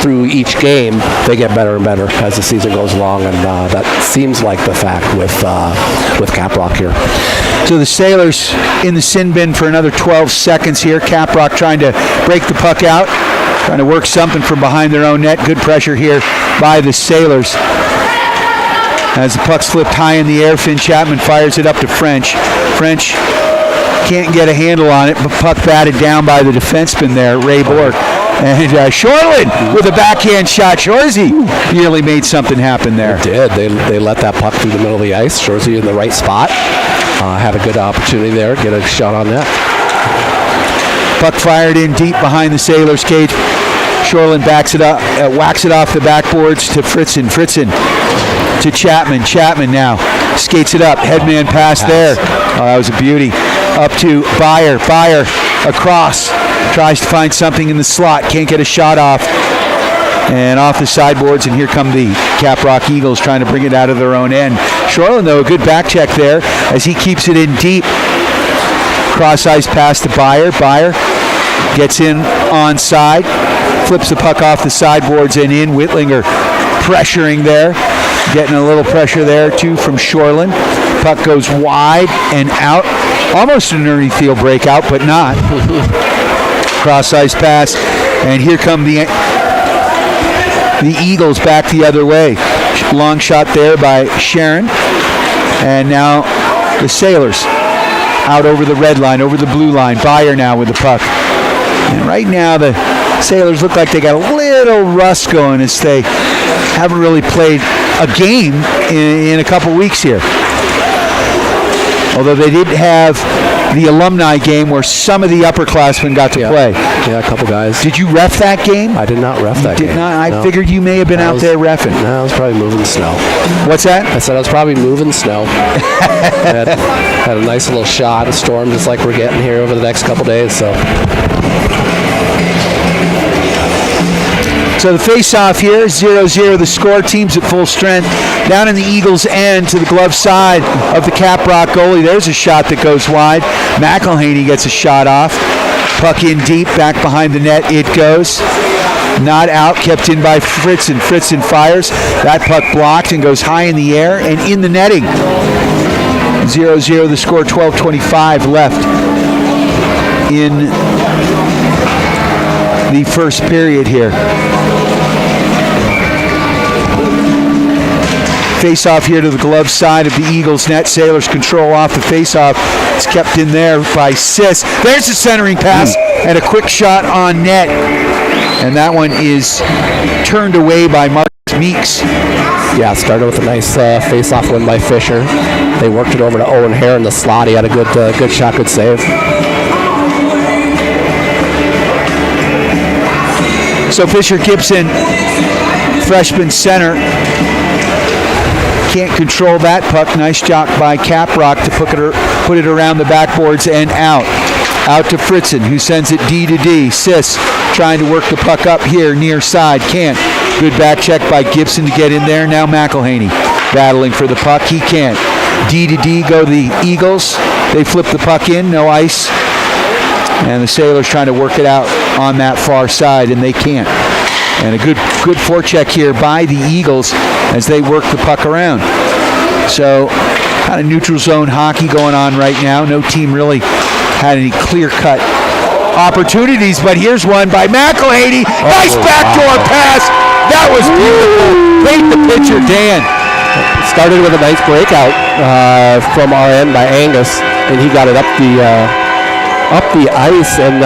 through each game, they get better and better as the season goes along. And that seems like the fact with CAPROCK here. So the Sailors in the sin bin for another 12 seconds here. CAPROCK trying to break the puck out, trying to work something from behind their own net. Good pressure here by the Sailors. As the puck's flipped high in the air, Finn Chapman fires it up to French. French can't get a handle on it, but puck batted down by the defenseman there, Ray Bork. And Shoreland with a backhand shot. Shorzy nearly made something happen there. It did. They let that puck through the middle of the ice. Shorzy in the right spot. Had a good opportunity there. Get a shot on that. Puck fired in deep behind the Sailors' cage. Shoreland backs it up, whacks it off the backboards to Fritzen. Fritzen to Chapman. Chapman now skates it up. Headman pass there. Oh, that was a beauty. Up to Byer. Byer across. Tries to find something in the slot. Can't get a shot off. And off the sideboards, and here come the CAPROCK Eagles trying to bring it out of their own end. Shoreland, though, a good back check there as he keeps it in deep. Cross ice pass to Byer. Byer gets in onside, flips the puck off the sideboards and in. Whitlinger pressuring there, getting a little pressure there too from Shoreland. Puck goes wide and out Almost an Ernie Thiel breakout, but not. Cross-ice pass, and here come the Eagles back the other way. Long shot there by Sharon, and now the Sailors out over the red line, over the blue line. Byer now with the puck. And right now the Sailors look like they got a little rust going as they haven't really played a game in a couple weeks here. Although they did have the alumni game where some of the upperclassmen got to play. Yeah, a couple guys. Did you ref that game? I did not ref that game. Did not? I No. figured you may have been out there reffing. No, I was probably moving snow. What's that? I said I was probably moving snow. had a nice little shot, a storm just like we're getting here over the next couple days. So the face-off here, 0-0 the score. Teams at full strength. Down in the Eagles' end to the glove side of the CAPROCK goalie. There's a shot that goes wide. McElhaney gets a shot off. Puck in deep, back behind the net it goes. Not out, kept in by Fritzen. Fritzen fires. That puck blocked and goes high in the air and in the netting. 0-0 the score, 12:25 left in the first period here. Face-off here to the glove side of the Eagles net. Sailors control off the face-off. It's kept in there by Sis. There's the centering pass and a quick shot on net. And that one is turned away by Marcus Meeks. Yeah, started with a nice face-off win by Fisher. They worked it over to Owen Hare in the slot. He had a good shot, good save. So Fisher Gibson, freshman center, can't control that puck. Nice job by CAPROCK to put it around the backboards and out. Out to Fritzen, who sends it D to D. Sis trying to work the puck up here near side. Can't. Good back check by Gibson to get in there. Now McElhaney battling for the puck. He can't. D to D go the Eagles. They flip the puck in. No ice. And the Sailors trying to work it out on that far side, and they can't. And a good forecheck here by the Eagles as they work the puck around. So kind of neutral zone hockey going on right now. No team really had any clear-cut opportunities, but here's one by McElhaney. Nice backdoor pass. That was beautiful. Paint the picture, Dan. Started with a nice breakout from our end by Angus, and he got it up the ice, and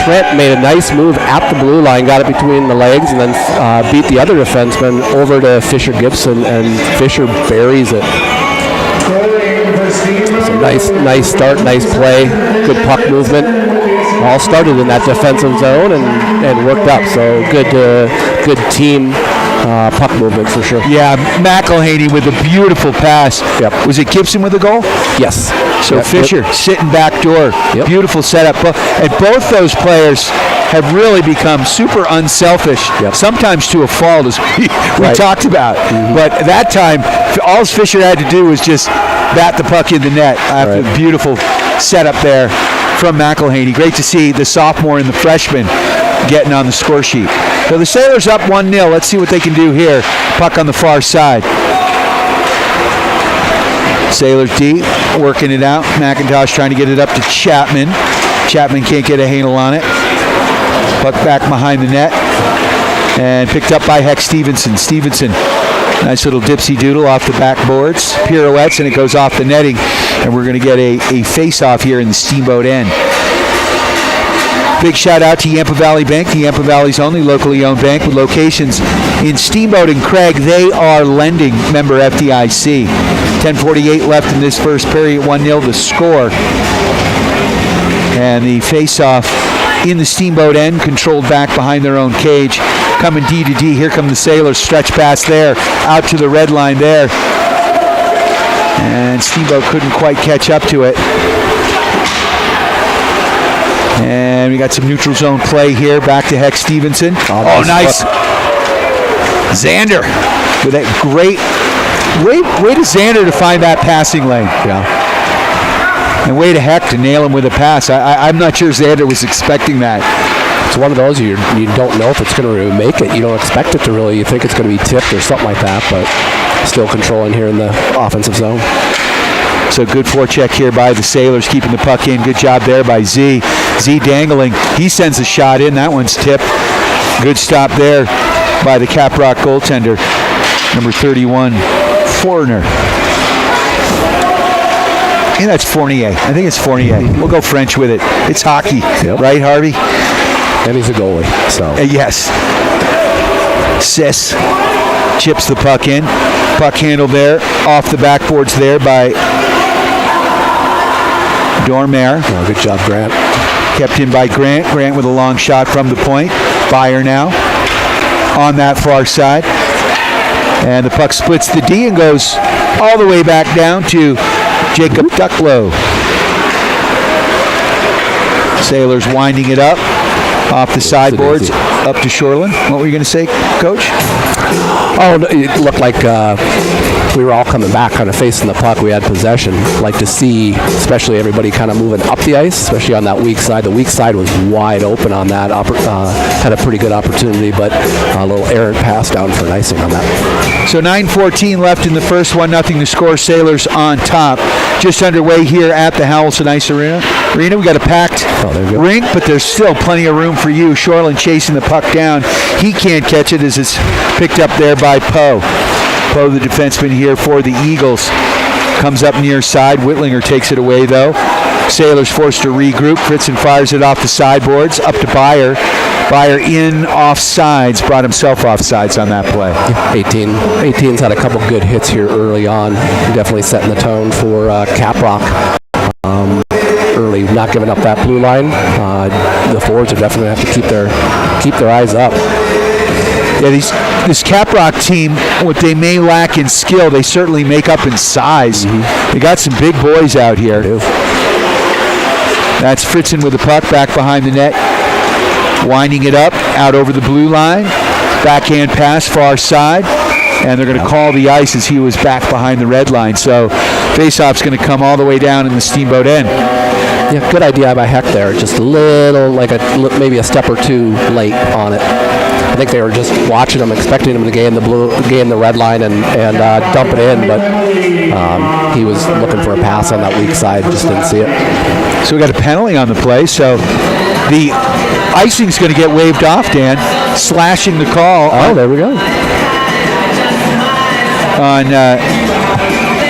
Trent made a nice move at the blue line, got it between the legs, and then beat the other defenseman over to Fisher Gibson, and Fisher buries it. So nice start, nice play, good puck movement. All started in that defensive zone and worked up. So good team puck movement for sure. Yeah, McElhaney with a beautiful pass. Yep. Was it Gibson with the goal? Yes. So Fisher sitting back door. Yep. Beautiful setup. And both those players have really become super unselfish, sometimes to a fault, as we talked about. Mm-hmm. But that time, all Fisher had to do was just bat the puck in the net after the beautiful setup there from McElhaney. Great to see the sophomore and the freshman getting on the score sheet. So the Sailors up 1-0. Let's see what they can do here. Puck on the far side. Sailors D working it out. McIntosh trying to get it up to Chapman. Chapman can't get a handle on it. Puck back behind the net. And picked up by Heck Stevenson. Stevenson, nice little dipsy doodle off the backboards. Pirouettes, and it goes off the netting. And we're going to get a face-off here in the Steamboat end. Big shout out to Yampa Valley Bank, the Yampa Valley's only locally owned bank with locations in Steamboat and Craig. They are lending, member FDIC. 10:48 left in this first period, 1-0 the score. And the face-off in the Steamboat end, controlled back behind their own cage. Coming D to D, here come the Sailors, stretch pass there, out to the red line there. And Steamboat couldn't quite catch up to it. And we got some neutral zone play here. Back to Heck Stevenson. Oh, nice. Xander with that great way to Xander to find that passing lane. Yeah. And way to Heck to nail him with a pass. I'm not sure Xander was expecting that. It's one of those you don't know if it's going to make it. You don't expect it to really. You think it's going to be tipped or something like that, but still controlling here in the offensive zone. So good forecheck here by the Sailors, keeping the puck in. Good job there by Z. Z dangling. He sends a shot in. That one's tipped. Good stop there by the CAPROCK goaltender, number 31, Foreigner. I think that's Fournier. I think it's Fournier. We'll go French with it. It's hockey, right, Harvey? And he's a goalie, so. Yes. Sis chips the puck in. Puck handle there, off the backboards there by Dormer. Oh, good job, Grant. Kept in by Grant. Grant with a long shot from the point. Fire now on that far side. And the puck splits the D and goes all the way back down to Jacob Ducklow. Sailors winding it up off the sideboards up to Shoreland. What were you going to say, Coach? Oh, it looked like we were all coming back, kind of facing the puck. We had possession. Like to see, especially everybody kind of moving up the ice, especially on that weak side. The weak side was wide open on that. Had a pretty good opportunity, but a little errant pass down for an icing on that. So 9:14 left in the first, 1-0 to score. Sailors on top. Just underway here at the HOWELSEN Ice Arena. We got a packed rink, but there's still plenty of room for you. Shoreland chasing the puck down. He can't catch it as it's picked up there by Poe. Poe, the defenseman here for the Eagles, comes up near side. Whitlinger takes it away, though. Sailors forced to regroup. Fritzen fires it off the sideboards, up to Byer. Byer in offsides, brought himself offsides on that play. 18's had a couple good hits here early on. Definitely setting the tone for CAPROCK. Early, not giving up that blue line. The forwards are definitely have to keep their eyes up. Yeah, this CAPROCK team, what they may lack in skill, they certainly make up in size. They got some big boys out here. That's Fritzen with the puck back behind the net, winding it up out over the blue line. Backhand pass far side, and they're going to call the ice as he was back behind the red line. So faceoff's going to come all the way down in the Steamboat end. Yeah, good idea by Heck there. Just a little, maybe a step or two late on it. I think they were just watching him, expecting him to gain the red line and dump it in, but he was looking for a pass on that weak side, just didn't see it. So we got a penalty on the play, so the icing's going to get waved off, Dan, slashing the call. Oh, there we go. On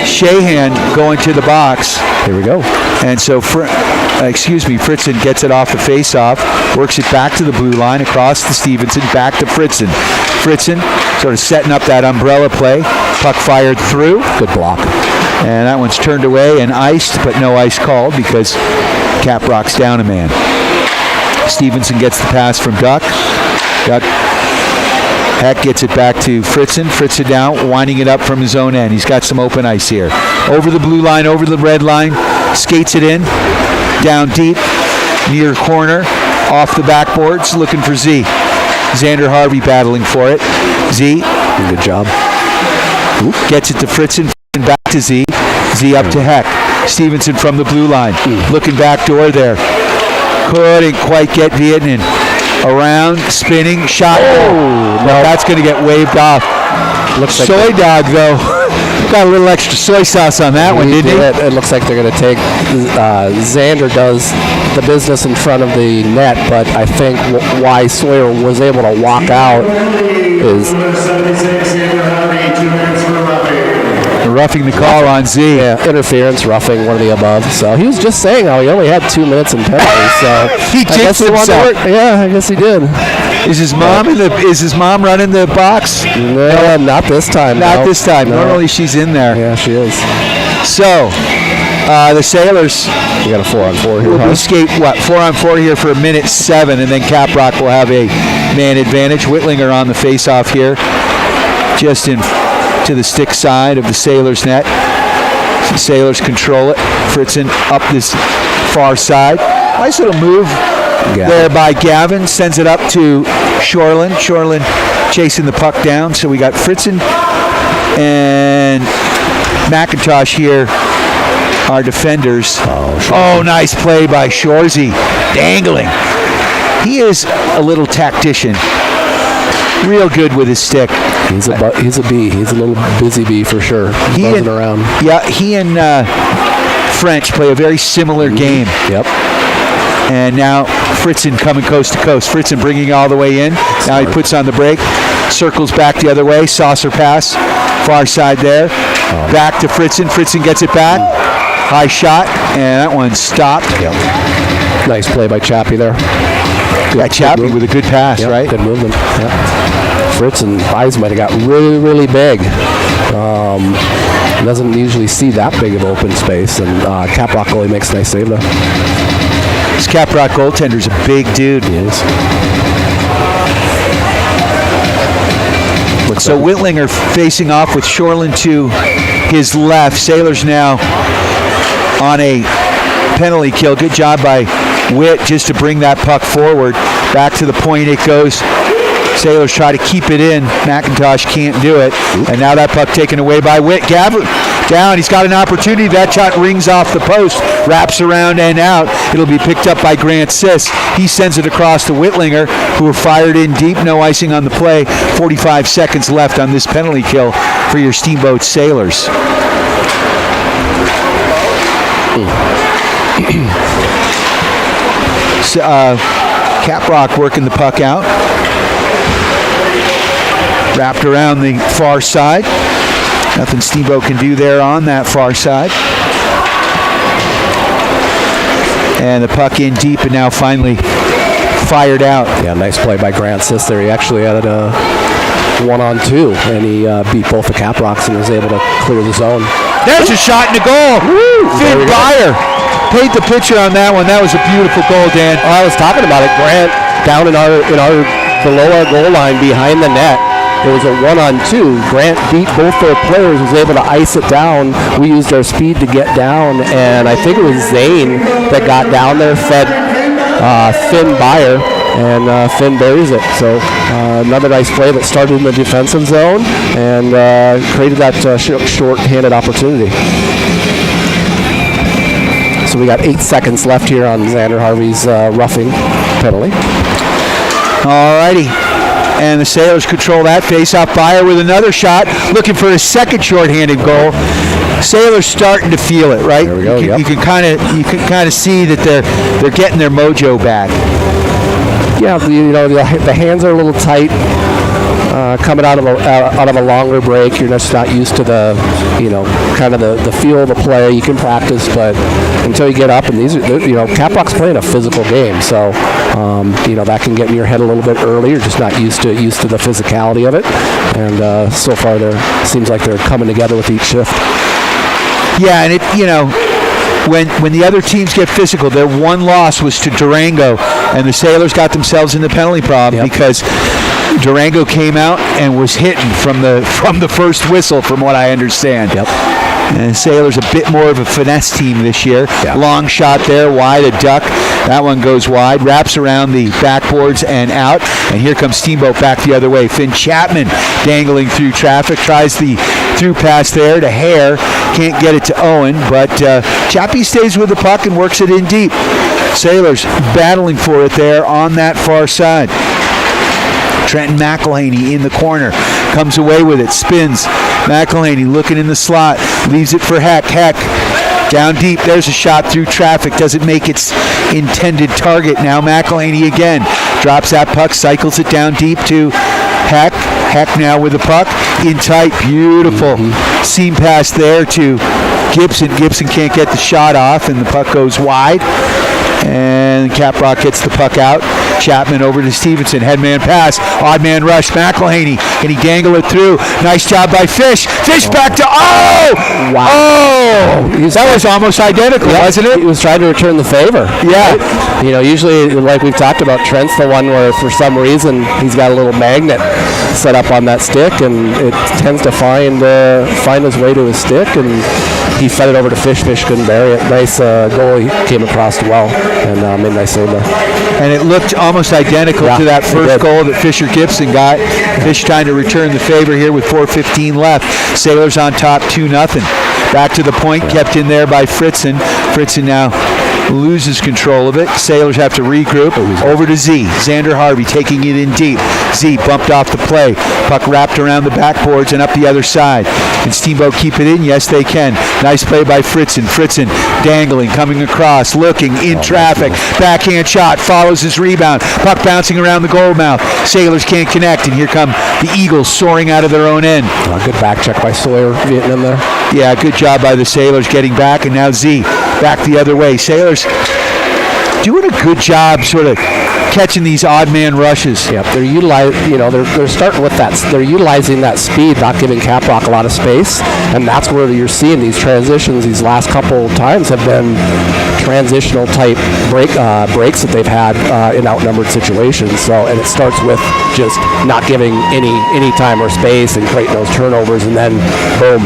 Shahan going to the box. Here we go. And so, Fritzen gets it off the face-off, works it back to the blue line, across to Stevenson, back to Fritzen. Fritzen sort of setting up that umbrella play. Puck fired through. Good block. And that one's turned away and iced, but no ice called because CAPROCK's down a man. Stevenson gets the pass from Duck. Heck gets it back to Fritzen. Fritzen down, winding it up from his own end. He's got some open ice here. Over the blue line, over the red line, skates it in, down deep, near corner, off the backboards, looking for Z. Xander Harvey battling for it. Z. Good job. Gets it to Fritzen, back to Z. Z up to Heck. Stevenson from the blue line, looking back door there. Couldn't quite get Vietnam. Around, spinning, shot. Oh, no, that's going to get waved off. Looks like Soy Dog, though, got a little extra soy sauce on that one, didn't he? It looks like they're going to take Xander does the business in front of the net, but I think why Sawyer was able to walk out is roughing the call on Z. Yeah, interference, roughing, one of the above. So he was just saying how he only had 2 minutes and penalties. So he jinxed himself. Yeah, I guess he did. Is his mom running the box? No, not this time. Not this time. No. Normally she's in there. Yeah, she is. So the Sailors. We got a 4-on-4 here. We'll skate 4-on-4 here for 1:07, and then CAPROCK will have a man advantage. Whitlinger on the face-off here, just in to the stick side of the Sailors net. The Sailors control it. Fritzen up this far side. Nice little move there by Gavin. Sends it up to Shoreland. Shoreland chasing the puck down. So we got Fritzen and McIntosh here, our defenders. Oh, nice play by Shorzy. Dangling. He is a little tactician. Real good with his stick. He's a bee. He's a little busy bee for sure. Buzzing around. Yeah, he and French play a very similar game. Yep. And now Fritzen coming coast to coast. Fritzen bringing it all the way in. Now he puts on the brake, circles back the other way, saucer pass, far side there. Back to Fritzen. Fritzen gets it back. High shot, and that one stopped. Yep. Nice play by Chappie there. Yeah, Chappie with a good pass, right? Good movement. Yep. Fritzen eyes might have got really, really big. Doesn't usually see that big of open space, and CAPROCK goalie makes a nice save there. This CAPROCK goaltender's a big dude. He is. So Whitlinger facing off with Shoreland to his left. Sailors now on a penalty kill. Good job by Witt just to bring that puck forward. Back to the point it goes. Sailors try to keep it in. McIntosh can't do it. And now that puck taken away by Witt. Gabbard down. He's got an opportunity. That shot rings off the post. Wraps around and out. It'll be picked up by Grant Siss. He sends it across to Whitlinger, who are fired in deep. No icing on the play. 45 seconds left on this penalty kill for your Steamboat Sailors. CAPROCK working the puck out. Wrapped around the far side. Nothing Steamboat can do there on that far side. And the puck in deep and now finally fired out. Yeah, nice play by Grant Siss there. He actually had a 1-on-2, and he beat both the CAPROCKs and was able to clear the zone. There's a shot in the goal. Finn Byer paid the pitcher on that one. That was a beautiful goal, Dan. Oh, I was talking about it. Grant down in our below our goal line behind the net. It was a 1-on-2. Grant beat both their players, was able to ice it down. We used our speed to get down, and I think it was Zane that got down there, fed Finn Byer, and Finn buries it. So another nice play that started in the defensive zone and created that short-handed opportunity. So we got 8 seconds left here on Xander Harvey's roughing penalty. All righty. And the Sailors control that face-off. Byer with another shot, looking for a second shorthanded goal. Sailors starting to feel it, right? There we go. You can kind of see that they're getting their mojo back. Yeah, the hands are a little tight. Coming out of a longer break, you're just not used to the kind of the feel of the play. You can practice, but until you get up, and these are CAPROCK's playing a physical game, so that can get in your head a little bit early. You're just not used to the physicality of it, and so far seems like they're coming together with each shift. Yeah, and when the other teams get physical, their one loss was to Durango, and the Sailors got themselves in the penalty problem because Durango came out and was hitting from the first whistle, from what I understand. Yep. And Sailors a bit more of a finesse team this year. Yeah. Long shot there, wide, a duck. That one goes wide, wraps around the backboards and out. And here comes Steamboat back the other way. Finn Chapman dangling through traffic, tries the through pass there to Hare. Can't get it to Owen, but Chappie stays with the puck and works it in deep. Sailors battling for it there on that far side. Trenton McElhaney in the corner, comes away with it, spins. McElhaney looking in the slot, leaves it for Heck. Heck down deep, there's a shot through traffic, doesn't make its intended target. Now McElhaney again, drops that puck, cycles it down deep to Heck. Heck now with the puck, in tight, beautiful seam pass there to Gibson. Gibson can't get the shot off, and the puck goes wide. And CAPROCK gets the puck out. Chapman over to Stevenson. Headman pass. Odd man rush. McElhaney. Can he dangle it through? Nice job by Fish. Fish back to... Oh! Wow. Oh! That was almost identical, wasn't it? He was trying to return the favor. Yeah. Right? Usually, like we've talked about, Trent's the one where for some reason he's got a little magnet set up on that stick, and it tends to find his way to his stick, and he fed it over to Fish. Fish couldn't bury it. Nice goal. He came across well and made a nice save there. And it looked almost identical to that first goal that Fisher Gibson got. Fish trying to return the favor here with 4:15 left. Sailors on top 2-0. Back to the point, kept in there by Fritzen. Fritzen now loses control of it. Sailors have to regroup. Over to Z. Xander Harvey taking it in deep. Z bumped off the play. Puck wrapped around the backboards and up the other side. Can Steamboat keep it in? Yes, they can. Nice play by Fritzen. Fritzen dangling, coming across, looking, in traffic. Backhand shot, follows his rebound. Puck bouncing around the goal mouth. Sailors can't connect, and here come the Eagles soaring out of their own end. Good back check by Sawyer getting in there. Yeah, good job by the Sailors getting back, and now Z back the other way. Sailors doing a good job sort of catching these odd man rushes. Yep, they're starting with that. They're utilizing that speed, not giving CAPROCK a lot of space, and that's where you're seeing these transitions. These last couple times have been transitional type breaks that they've had in outnumbered situations. So, and it starts with just not giving any time or space and creating those turnovers, and then boom,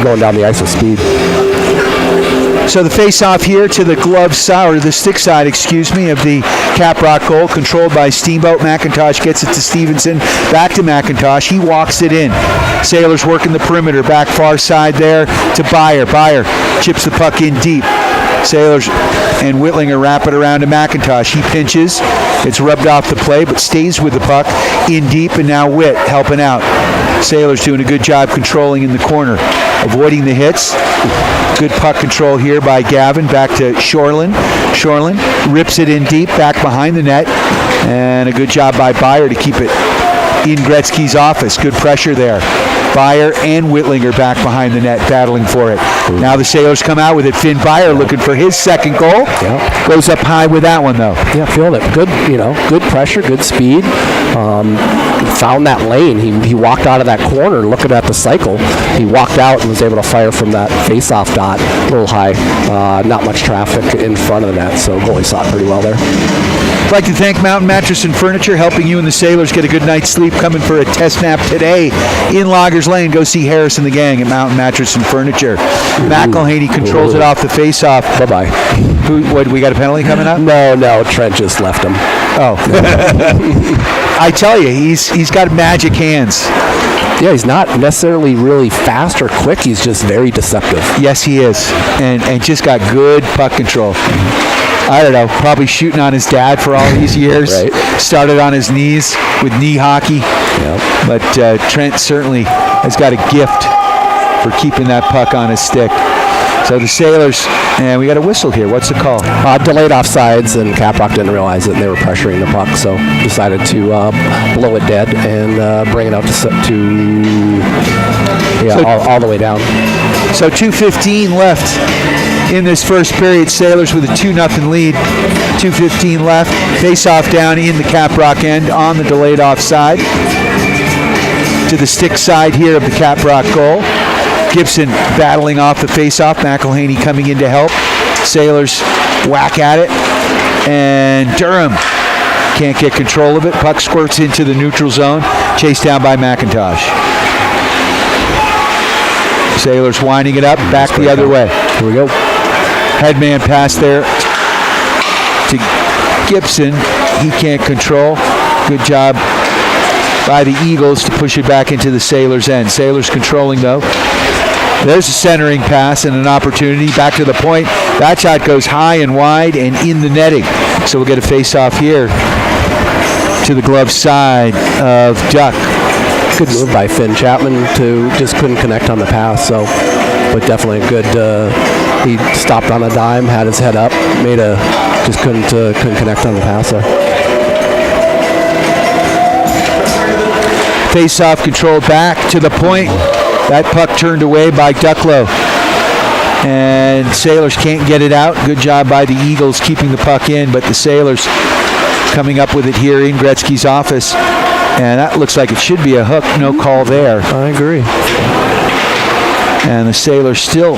going down the ice with speed. So the face-off here to the glove side, or the stick side, of the CAPROCK goal, controlled by Steamboat. McIntosh gets it to Stevenson, back to McIntosh. He walks it in. Sailors working the perimeter, back far side there to Byer. Byer chips the puck in deep. Sailors and Whitlinger wrap it around to McIntosh. He pinches. It's rubbed off the play, but stays with the puck in deep, and now Witt helping out. Sailors doing a good job controlling in the corner, avoiding the hits. Good puck control here by Gavin. Back to Shoreland. Shoreland rips it in deep, back behind the net, and a good job by Byer to keep it in Gretzky's office. Good pressure there. Byer and Whitlinger back behind the net battling for it. Now the Sailors come out with it. Finn Byer looking for his second goal. Yep. Goes up high with that one though. Yeah, feeling it. Good, good pressure, good speed. Found that lane. He walked out of that corner looking at the cycle. He walked out and was able to fire from that face-off dot a little high. Not much traffic in front of the net, so goalie saw it pretty well there. I'd like to thank Mountain Mattress and Furniture, helping you and the Sailors get a good night's sleep. Coming for a test nap today in Loggers Lane. Go see Harris and the gang at Mountain Mattress and Furniture. McElhaney controls it off the face-off. Bye-bye. What, we got a penalty coming up? No, Trent just left him. Oh. I tell you, he's got magic hands. Yeah, he's not necessarily really fast or quick. He's just very deceptive. Yes, he is. And just got good puck control. I don't know, probably shooting on his dad for all these years. Right. Started on his knees with knee hockey. Yep. But Trent certainly has got a gift for keeping that puck on his stick. So the Sailors, and we got a whistle here. What's the call? Delayed offsides, and CAPROCK didn't realize it, and they were pressuring the puck, so decided to blow it dead and bring it out all the way down. So 2:15 left in this first period. Sailors with a 2-0 lead. 2:15 left. Face-off down in the CAPROCK end on the delayed offside. To the stick side here of the CAPROCK goal. Gibson battling off the face-off. McElhaney coming in to help. Sailors whack at it. And Durham can't get control of it. Puck squirts into the neutral zone. Chased down by McIntosh. Sailors winding it up. Back the other way. Here we go. Headman pass there to Gibson. He can't control. Good job by the Eagles to push it back into the Sailors' end. Sailors controlling though. There's a centering pass and an opportunity. Back to the point. That shot goes high and wide and in the netting. So we'll get a face-off here to the glove side of Duck. Good move by Finn Chapman to just couldn't connect on the pass. So, but definitely a good. He stopped on a dime, had his head up, just couldn't connect on the pass there. Face-off controlled back to the point. That puck turned away by Ducklow. And Sailors can't get it out. Good job by the Eagles keeping the puck in, but the Sailors coming up with it here in Gretzky's office. And that looks like it should be a hook. No call there. I agree. And the Sailors still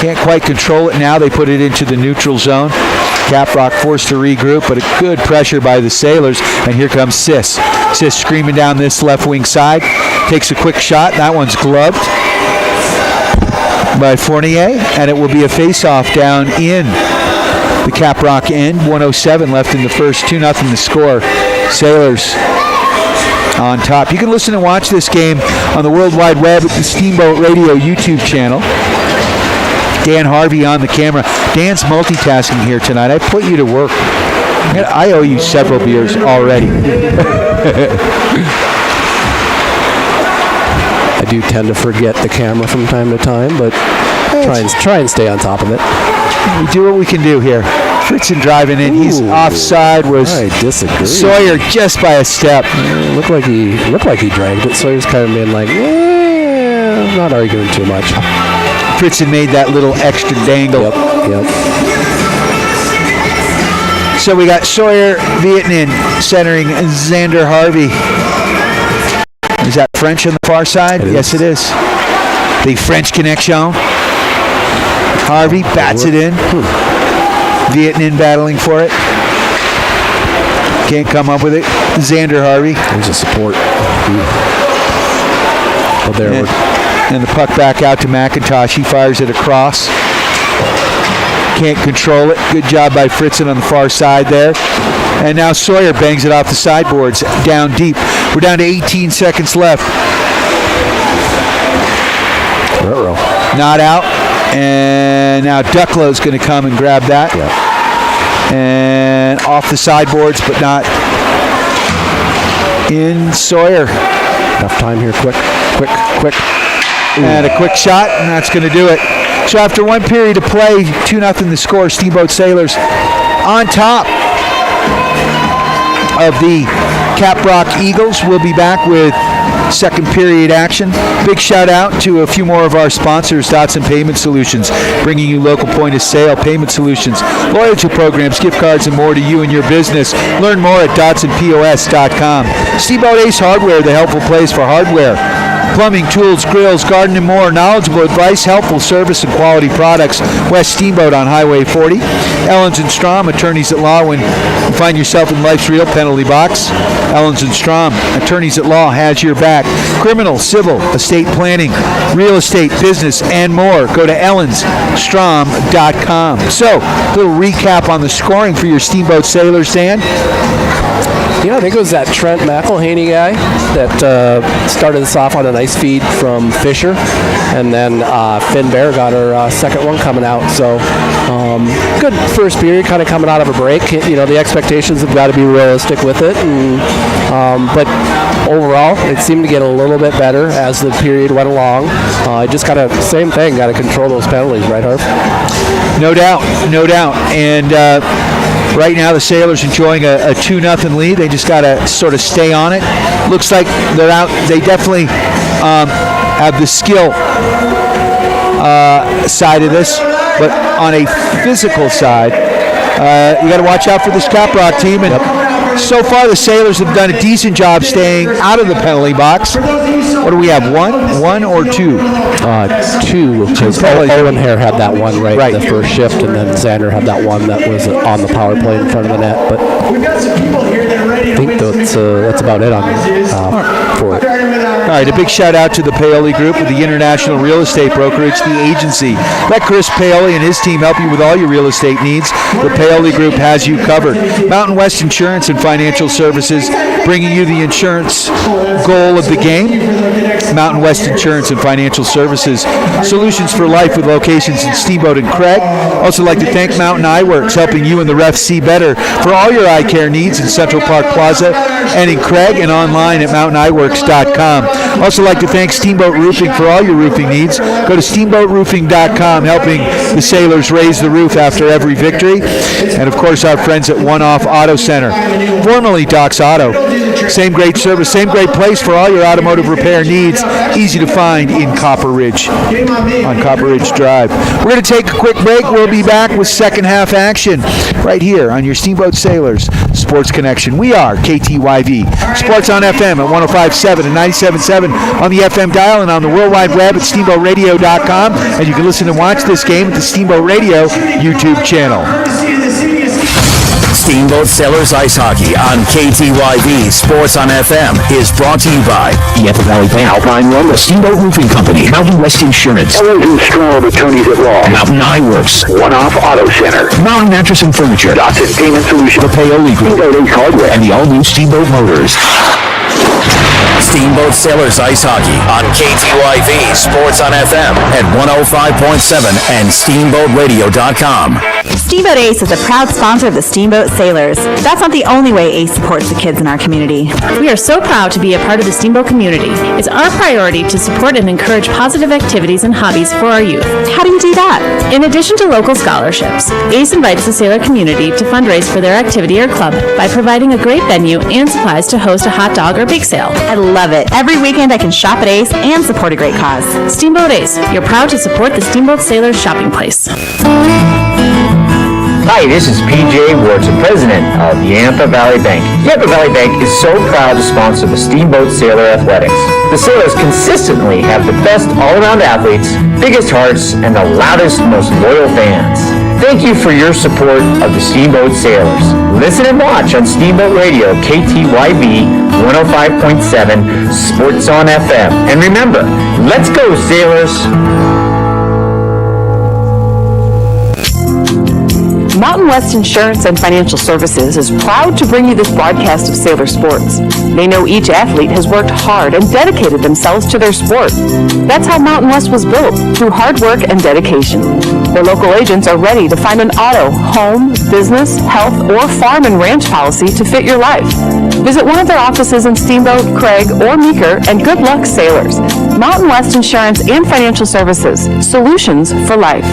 can't quite control it now. They put it into the neutral zone. CAPROCK forced to regroup, but a good pressure by the Sailors. And here comes Sis. Sis screaming down this left wing side. Takes a quick shot. That one's gloved by Fournier. And it will be a face-off down in the CAPROCK end. 1:07 left in the first. 2-0 the score. Sailors on top. You can listen and watch this game on the World Wide Web at the Steamboat Radio YouTube channel. Dan Harvey on the camera. Dan's multitasking here tonight. I put you to work. I owe you several beers already. I do tend to forget the camera from time to time, but try and stay on top of it. We do what we can do here. Fritzen driving in. He's offside. I disagree. Sawyer just by a step. Looked like he dragged it. Sawyer's kind of been like, not arguing too much. Fritzen made that little extra dangle. Yep. So we got Sawyer Vietnin centering Xander Harvey. Is that French on the far side? Yes, it is. The French connection. Harvey bats it in. Vietnin battling for it. Can't come up with it. Xander Harvey. There's a support. Oh, there. And the puck back out to McIntosh. He fires it across. Can't control it. Good job by Fritzen on the far side there. And now Sawyer bangs it off the sideboards down deep. We're down to 18 seconds left. Not out. And now Ducklow's going to come and grab that. And off the sideboards, but not in Sawyer. Enough time here. Quick. And a quick shot, and that's going to do it. So after one period of play, 2-0 the score. Steamboat Sailors on top of the CAPROCK Eagles. We'll be back with second period action. Big shout out to a few more of our sponsors, Dotson Payment Solutions, bringing you local point of sale payment solutions, loyalty programs, gift cards, and more to you and your business. Learn more at DotsonPOS.com. Steamboat Ace Hardware, the helpful place for hardware, plumbing, tools, grills, garden, and more. Knowledgeable advice, helpful service, and quality products. West Steamboat on Highway 40. Ellens & Strom, attorneys at law when you find yourself in life's real penalty box. Ellens & Strom, attorneys at law, has your back. Criminal, civil, estate planning, real estate, business, and more. Go to ellensstrom.com. So, a little recap on the scoring for your Steamboat Sailors, Dan. I think it was that Trent McElhaney guy that started us off on a nice feed from Fisher, and then Finn Bear got our second one coming out. So good first period, kind of coming out of a break. The expectations have got to be realistic with it, but overall, it seemed to get a little bit better as the period went along. Just got to, same thing, got to control those penalties, right, Harv? No doubt. And right now, the Sailors enjoying a 2-0 lead. They just got to sort of stay on it. Looks like they're out. They definitely have the skill side of this, but on a physical side, you got to watch out for this CAPROCK team. And so far, the Sailors have done a decent job staying out of the penalty box. What do we have? One or two? Two. Because Owen Hare had that one right the first shift, and then Xander had that one that was on the power play in front of the net. But I think that's about it for it. All right, a big shout out to the Paoli Group with the International Real Estate Brokerage, the agency. Let Chris Paoli and his team help you with all your real estate needs. The Paoli Group has you covered. Mountain West Insurance and Financial Services, bringing you the insurance goal of the game. Mountain West Insurance and Financial Services, solutions for life with locations in Steamboat and Craig. Also like to thank Mountain Eye Works, helping you and the refs see better for all your eye care needs in Central Park Plaza and in Craig, and online at mountainEyeworks.com. Also like to thank Steamboat Roofing for all your roofing needs. Go to steamboatroofing.com, helping the Sailors raise the roof after every victory. And of course, our friends at One Off Auto Center, formerly Doc's Auto. Same great service, same great place for all your automotive repair needs. Easy to find in Copper Ridge, on Copper Ridge Drive. We're going to take a quick break. We'll be back with second half action right here on your Steamboat Sailors Sports Connection. We are KTYV Sports on FM at 105.7 and 97.7 on the FM dial, and on the World Wide Web at steamboatradio.com. And you can listen and watch this game at the Steamboat Radio YouTube channel. Steamboat Sailors Ice Hockey on KTYV Sports on FM is brought to you by Yapa Valley Bank, Alpine Run, the Steamboat Roofing Company, Mountain West Insurance, Ellens & Strom, attorneys at law, Mountain Eye Works, One Off Auto Center, Mountain Mattress and Furniture, Dotson Payment Solutions, the Paoli Group, Steamboat Ace Hardware, and the all-new Steamboat Motors. Steamboat Sailors Ice Hockey on KTYV Sports on FM at 105.7 and SteamboatRadio.com. Steamboat Ace is a proud sponsor of the Steamboat Sailors. That's not the only way Ace supports the kids in our community. We are so proud to be a part of the Steamboat community. It's our priority to support and encourage positive activities and hobbies for our youth. How do you do that? In addition to local scholarships, ACE invites the sailor community to fundraise for their activity or club by providing a great venue and supplies to host a hot dog or bake sale. I love it. Every weekend I can shop at Ace and support a great cause. Steamboat Ace, you're proud to support the Steamboat Sailors shopping place. Hi, this is PJ Wharton, president of Yampa Valley Bank. Yampa Valley Bank is so proud to sponsor the Steamboat Sailor Athletics. The Sailors consistently have the best all-around athletes, biggest hearts, and the loudest, most loyal fans. Thank you for your support of the Steamboat Sailors. Listen and watch on Steamboat Radio, KTYV 105.7, Sports on FM. And remember, let's go, Sailors! Mountain West Insurance and Financial Services is proud to bring you this broadcast of Sailor Sports. They know each athlete has worked hard and dedicated themselves to their sport. That's how Mountain West was built, through hard work and dedication. Their local agents are ready to find an auto, home, business, health, or farm and ranch policy to fit your life. Visit one of their offices in Steamboat, Craig, or Meeker, and good luck, Sailors. Mountain West Insurance and Financial Services. Solutions for life.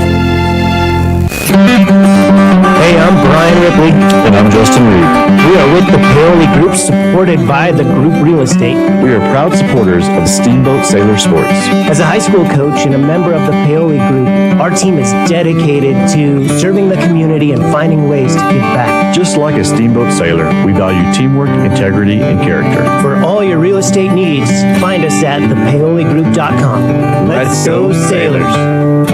Hey, I'm Brian Ripley. And I'm Justin Reed. We are with the Paoli Group, supported by the Group Real Estate. We are proud supporters of Steamboat Sailor Sports. As a high school coach and a member of the Paoli Group, our team is dedicated to serving the community and finding ways to give back. Just like a Steamboat Sailor, we value teamwork, integrity, and character. For all your real estate needs, find us at thepaoligroup.com. Let's go, Sailors.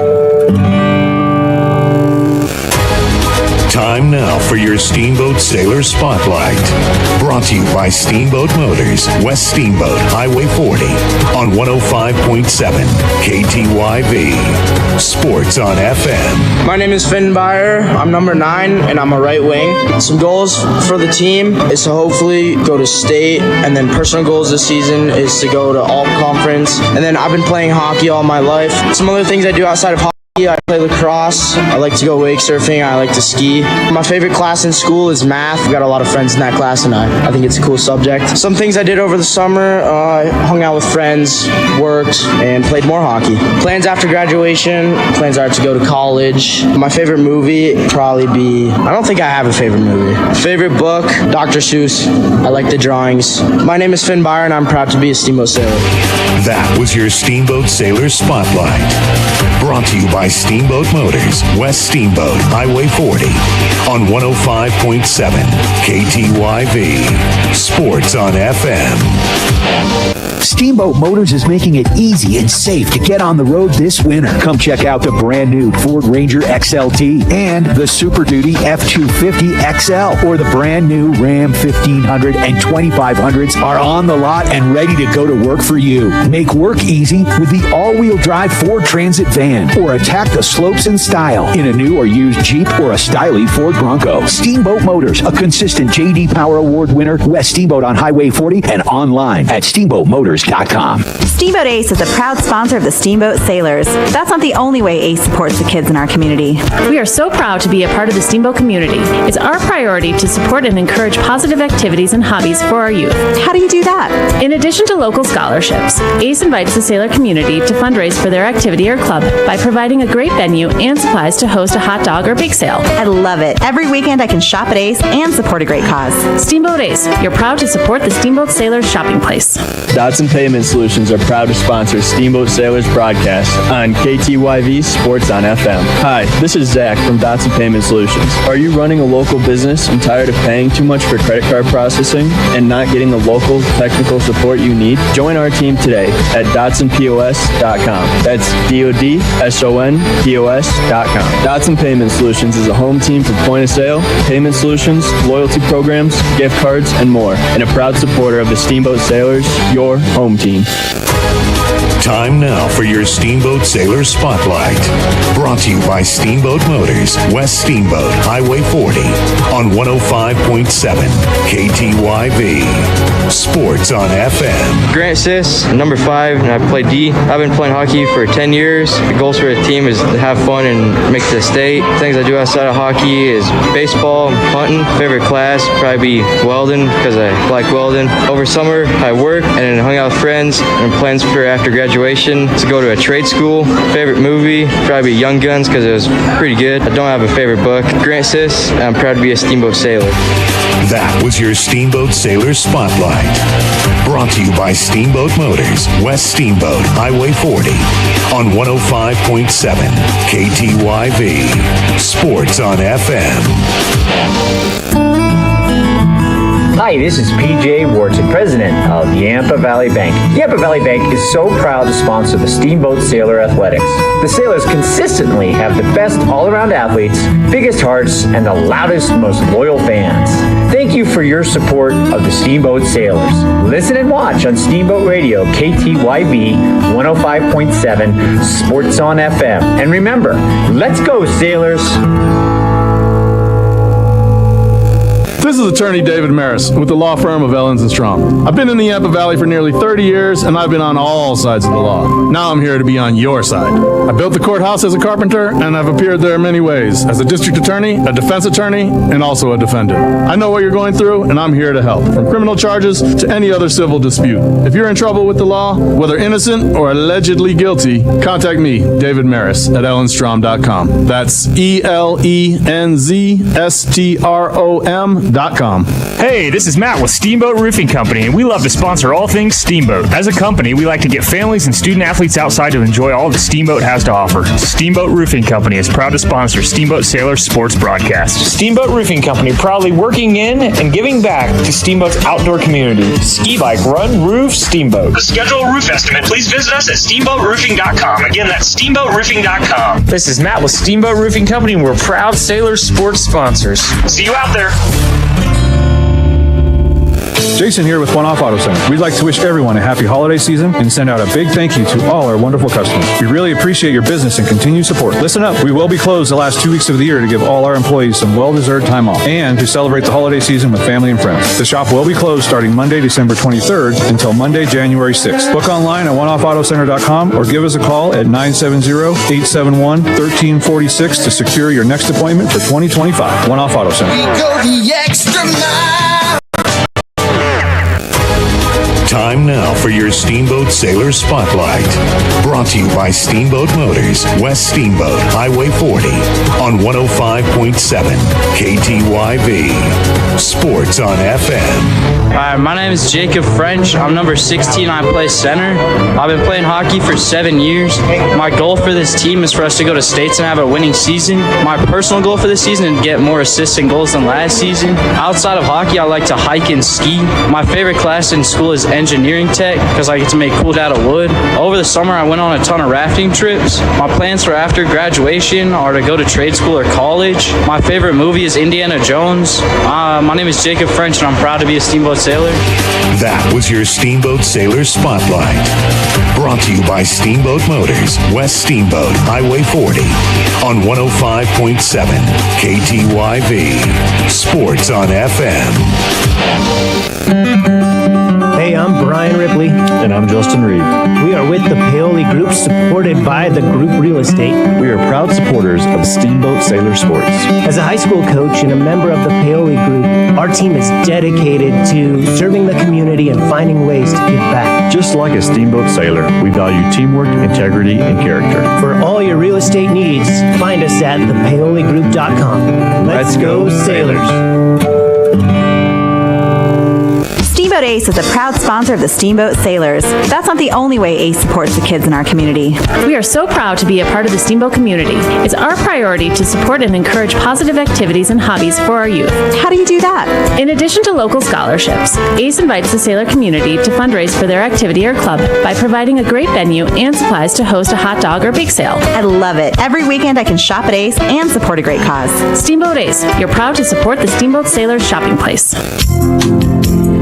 Time now for your Steamboat Sailor Spotlight. Brought to you by Steamboat Motors, West Steamboat, Highway 40, on 105.7 KTYV. Sports on FM. My name is Finn Byer. I'm number 9, and I'm a right wing. Some goals for the team is to hopefully go to state, and then personal goals this season is to go to all conference. And then I've been playing hockey all my life. Some other things I do outside of hockey, I play lacrosse, I like to go wake surfing, I like to ski. My favorite class in school is math. I've got a lot of friends in that class and I think it's a cool subject. Some things I did over the summer, I hung out with friends, worked, and played more hockey. Plans after graduation, plans are to go to college. My favorite movie would probably be, I don't think I have a favorite movie. Favorite book, Dr. Seuss. I like the drawings. My name is Finn Byer and I'm proud to be a Steamboat Sailor. That was your Steamboat Sailor Spotlight. Brought to you by Steamboat Motors, West Steamboat, Highway 40, on 105.7 KTYV. Sports on FM. Steamboat Motors is making it easy and safe to get on the road this winter. Come check out the brand new Ford Ranger XLT and the Super Duty F250 XL, or the brand new Ram 1500 and 2500s are on the lot and ready to go to work for you. Make work easy with the all-wheel drive Ford Transit van, or attack the slopes in style in a new or used Jeep or a stylish Ford Bronco. Steamboat Motors, a consistent J.D. Power Award winner, West Steamboat on Highway 40, and online at steamboatmotors.com. Steamboat Ace is a proud sponsor of the Steamboat Sailors. That's not the only way Ace supports the kids in our community. We are so proud to be a part of the Steamboat community. It's our priority to support and encourage positive activities and hobbies for our youth. How do you do that? In addition to local scholarships, ACE invites the sailor community to fundraise for their activity or club by providing a great venue and supplies to host a hot dog or bake sale. I love it. Every weekend I can shop at Ace and support a great cause. Steamboat Ace, you're proud to support the Steamboat Sailors shopping place. Dotson Payment Solutions are proud to sponsor Steamboat Sailors broadcast on KTYV Sports on FM. Hi, this is Zach from Dotson Payment Solutions. Are you running a local business and tired of paying too much for credit card processing and not getting the local technical support you need? Join our team today at DotsonPOS.com. That's DOTSONPOS.com. Dotson Payment Solutions is a home team for point of sale, payment solutions, loyalty programs, gift cards, and more, and a proud supporter of the Steamboat Sailors, your home team. Time now for your Steamboat Sailor Spotlight. Brought to you by Steamboat Motors, West Steamboat, Highway 40, on 105.7 KTYV. Sports on FM. Grant Sis, number 5, and I play D. I've been playing hockey for 10 years. The goals for the team is to have fun and make it to the state. Things I do outside of hockey is baseball, hunting. Favorite class probably be welding because I like welding. Over summer I work and then hung out with friends and plans for after graduation to go to a trade school. Favorite movie probably be Young Guns because it was pretty good. I don't have a favorite book. Grant Sis, I'm proud to be a Steamboat sailor. That was your Steamboat Sailor Spotlight. Brought to you by Steamboat Motors, West Steamboat, Highway 40, on 105.7 KTYV. Sports on FM. Hi, this is PJ Wharton, president of Yampa Valley Bank. Yampa Valley Bank is so proud to sponsor the Steamboat Sailor Athletics. The Sailors consistently have the best all-around athletes, biggest hearts, and the loudest, most loyal fans. Thank you for your support of the Steamboat Sailors. Listen and watch on Steamboat Radio, KTYV 105.7, Sports on FM. And remember, let's go, Sailors! This is attorney David Maris with the law firm of Ellens & Strom. I've been in the Yampa Valley for nearly 30 years, and I've been on all sides of the law. Now I'm here to be on your side. I built the courthouse as a carpenter, and I've appeared there many ways, as a district attorney, a defense attorney, and also a defendant. I know what you're going through, and I'm here to help, from criminal charges to any other civil dispute. If you're in trouble with the law, whether innocent or allegedly guilty, contact me, David Maris, at ellenstrom.com. That's ELENZSTROM.com. Hey, this is Matt with Steamboat Roofing Company, and we love to sponsor all things Steamboat. As a company, we like to get families and student athletes outside to enjoy all that Steamboat has to offer. Steamboat Roofing Company is proud to sponsor Steamboat Sailor sports broadcast. Steamboat Roofing Company, proudly working in and giving back to Steamboat's outdoor community. Ski bike, run, roof, Steamboat. To schedule a roof estimate, please visit us at steamboatroofing.com. Again, that's steamboatroofing.com. This is Matt with Steamboat Roofing Company, and we're proud Sailor sports sponsors. See you out there. Jason here with One Off Auto Center. We'd like to wish everyone a happy holiday season and send out a big thank you to all our wonderful customers. We really appreciate your business and continued support. Listen up, we will be closed the last 2 weeks of the year to give all our employees some well-deserved time off and to celebrate the holiday season with family and friends. The shop will be closed starting Monday, December 23rd until Monday, January 6th. Book online at oneoffautocenter.com or give us a call at 970-871-1346 to secure your next appointment for 2025. One Off Auto Center. We go the extra mile. Time now for your Steamboat Sailor Spotlight. Brought to you by Steamboat Motors, West Steamboat, Highway 40, on 105.7 KTYV. Sports on FM. Hi, my name is Jacob French. I'm number 16. I play center. I've been playing hockey for 7 years. My goal for this team is for us to go to states and have a winning season. My personal goal for this season is to get more assists and goals than last season. Outside of hockey, I like to hike and ski. My favorite class in school is engineering tech because I get to make cool out of wood. Over the summer, I went on a ton of rafting trips. My plans for after graduation are to go to trade school or college. My favorite movie is Indiana Jones. My name is Jacob French, and I'm proud to be a Steamboat Sailor. That was your Steamboat Sailor Spotlight. Brought to you by Steamboat Motors, West Steamboat, Highway 40, on 105.7 KTYV. Sports on FM. Hey, I'm Brian Ripley. And I'm Justin Reed. We are with the Paoli Group, supported by the Group Real Estate. We are proud supporters of Steamboat Sailor Sports. As a high school coach and a member of the Paoli Group, our team is dedicated to serving the community and finding ways to give back. Just like a Steamboat Sailor, we value teamwork, integrity, and character. For all your real estate needs, find us at thepaoligroup.com. Let's go, Sailors. Steamboat Ace is a proud sponsor of the Steamboat Sailors. That's not the only way Ace supports the kids in our community. We are so proud to be a part of the Steamboat community. It's our priority to support and encourage positive activities and hobbies for our youth. How do you do that? In addition to local scholarships, Ace invites the sailor community to fundraise for their activity or club by providing a great venue and supplies to host a hot dog or bake sale. I love it. Every weekend I can shop at Ace and support a great cause. Steamboat Ace, you're proud to support the Steamboat Sailors shopping place.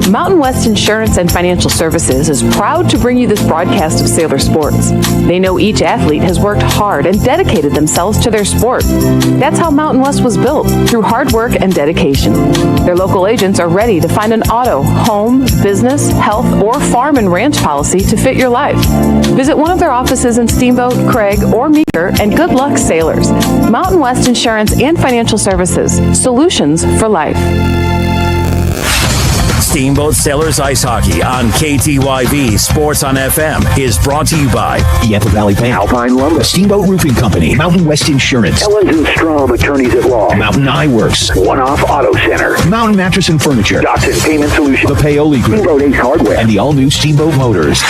Mountain West Insurance and Financial Services is proud to bring you this broadcast of Sailor Sports. They know each athlete has worked hard and dedicated themselves to their sport. That's how Mountain West was built, through hard work and dedication. Their local agents are ready to find an auto, home, business, health, or farm and ranch policy to fit your life. Visit one of their offices in Steamboat, Craig, or Meeker, and good luck, sailors. Mountain West Insurance and Financial Services. Solutions for life. Steamboat Sailors Ice Hockey on KTYV Sports on FM is brought to you by Yampa Valley Bank, Alpine Lumber, Steamboat Roofing Company, Mountain West Insurance, Ellens & Strom Attorneys at Law, Mountain Eye Works, One Off Auto Center, Mountain Mattress and Furniture, Dotson Payment Solutions, the Paoli Group, Steamboat Ace Hardware, and the all-new Steamboat Motors.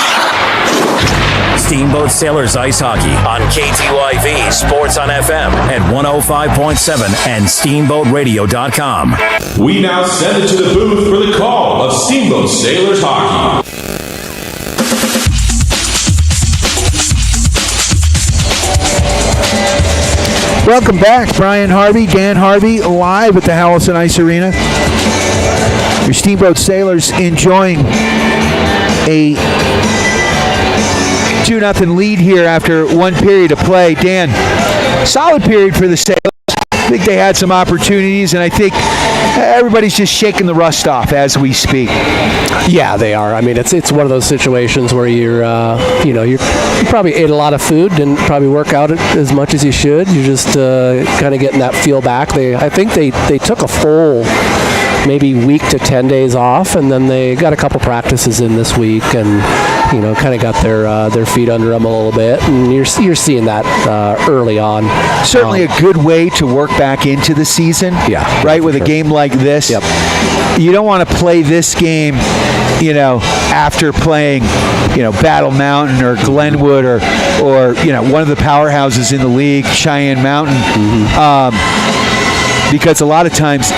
Steamboat Sailors Ice Hockey on KTYV Sports on FM at 105.7 and SteamboatRadio.com. We now send it to the booth for the call of Steamboat Sailors Hockey. Welcome back. Brian Harvey, Dan Harvey, live at the Howelsen Ice Arena. Your Steamboat Sailors enjoying a 2-0 lead here after one period of play. Dan, solid period for the Sailors. I think they had some opportunities, and I think everybody's just shaking the rust off as we speak. Yeah, they are. I mean, it's one of those situations where you probably ate a lot of food, didn't probably work out as much as you should. You're just kind of getting that feel back. I think they took a full maybe week to 10 days off, and then they got a couple practices in this week, and kind of got their feet under them a little bit, and you're seeing that early on. Certainly a good way to work back into the season. Yeah, right, with a game like this. Yep. You don't want to play this game, after playing, Battle Mountain or Glenwood or one of the powerhouses in the league, Cheyenne Mountain. Mm-hmm. Because a lot of times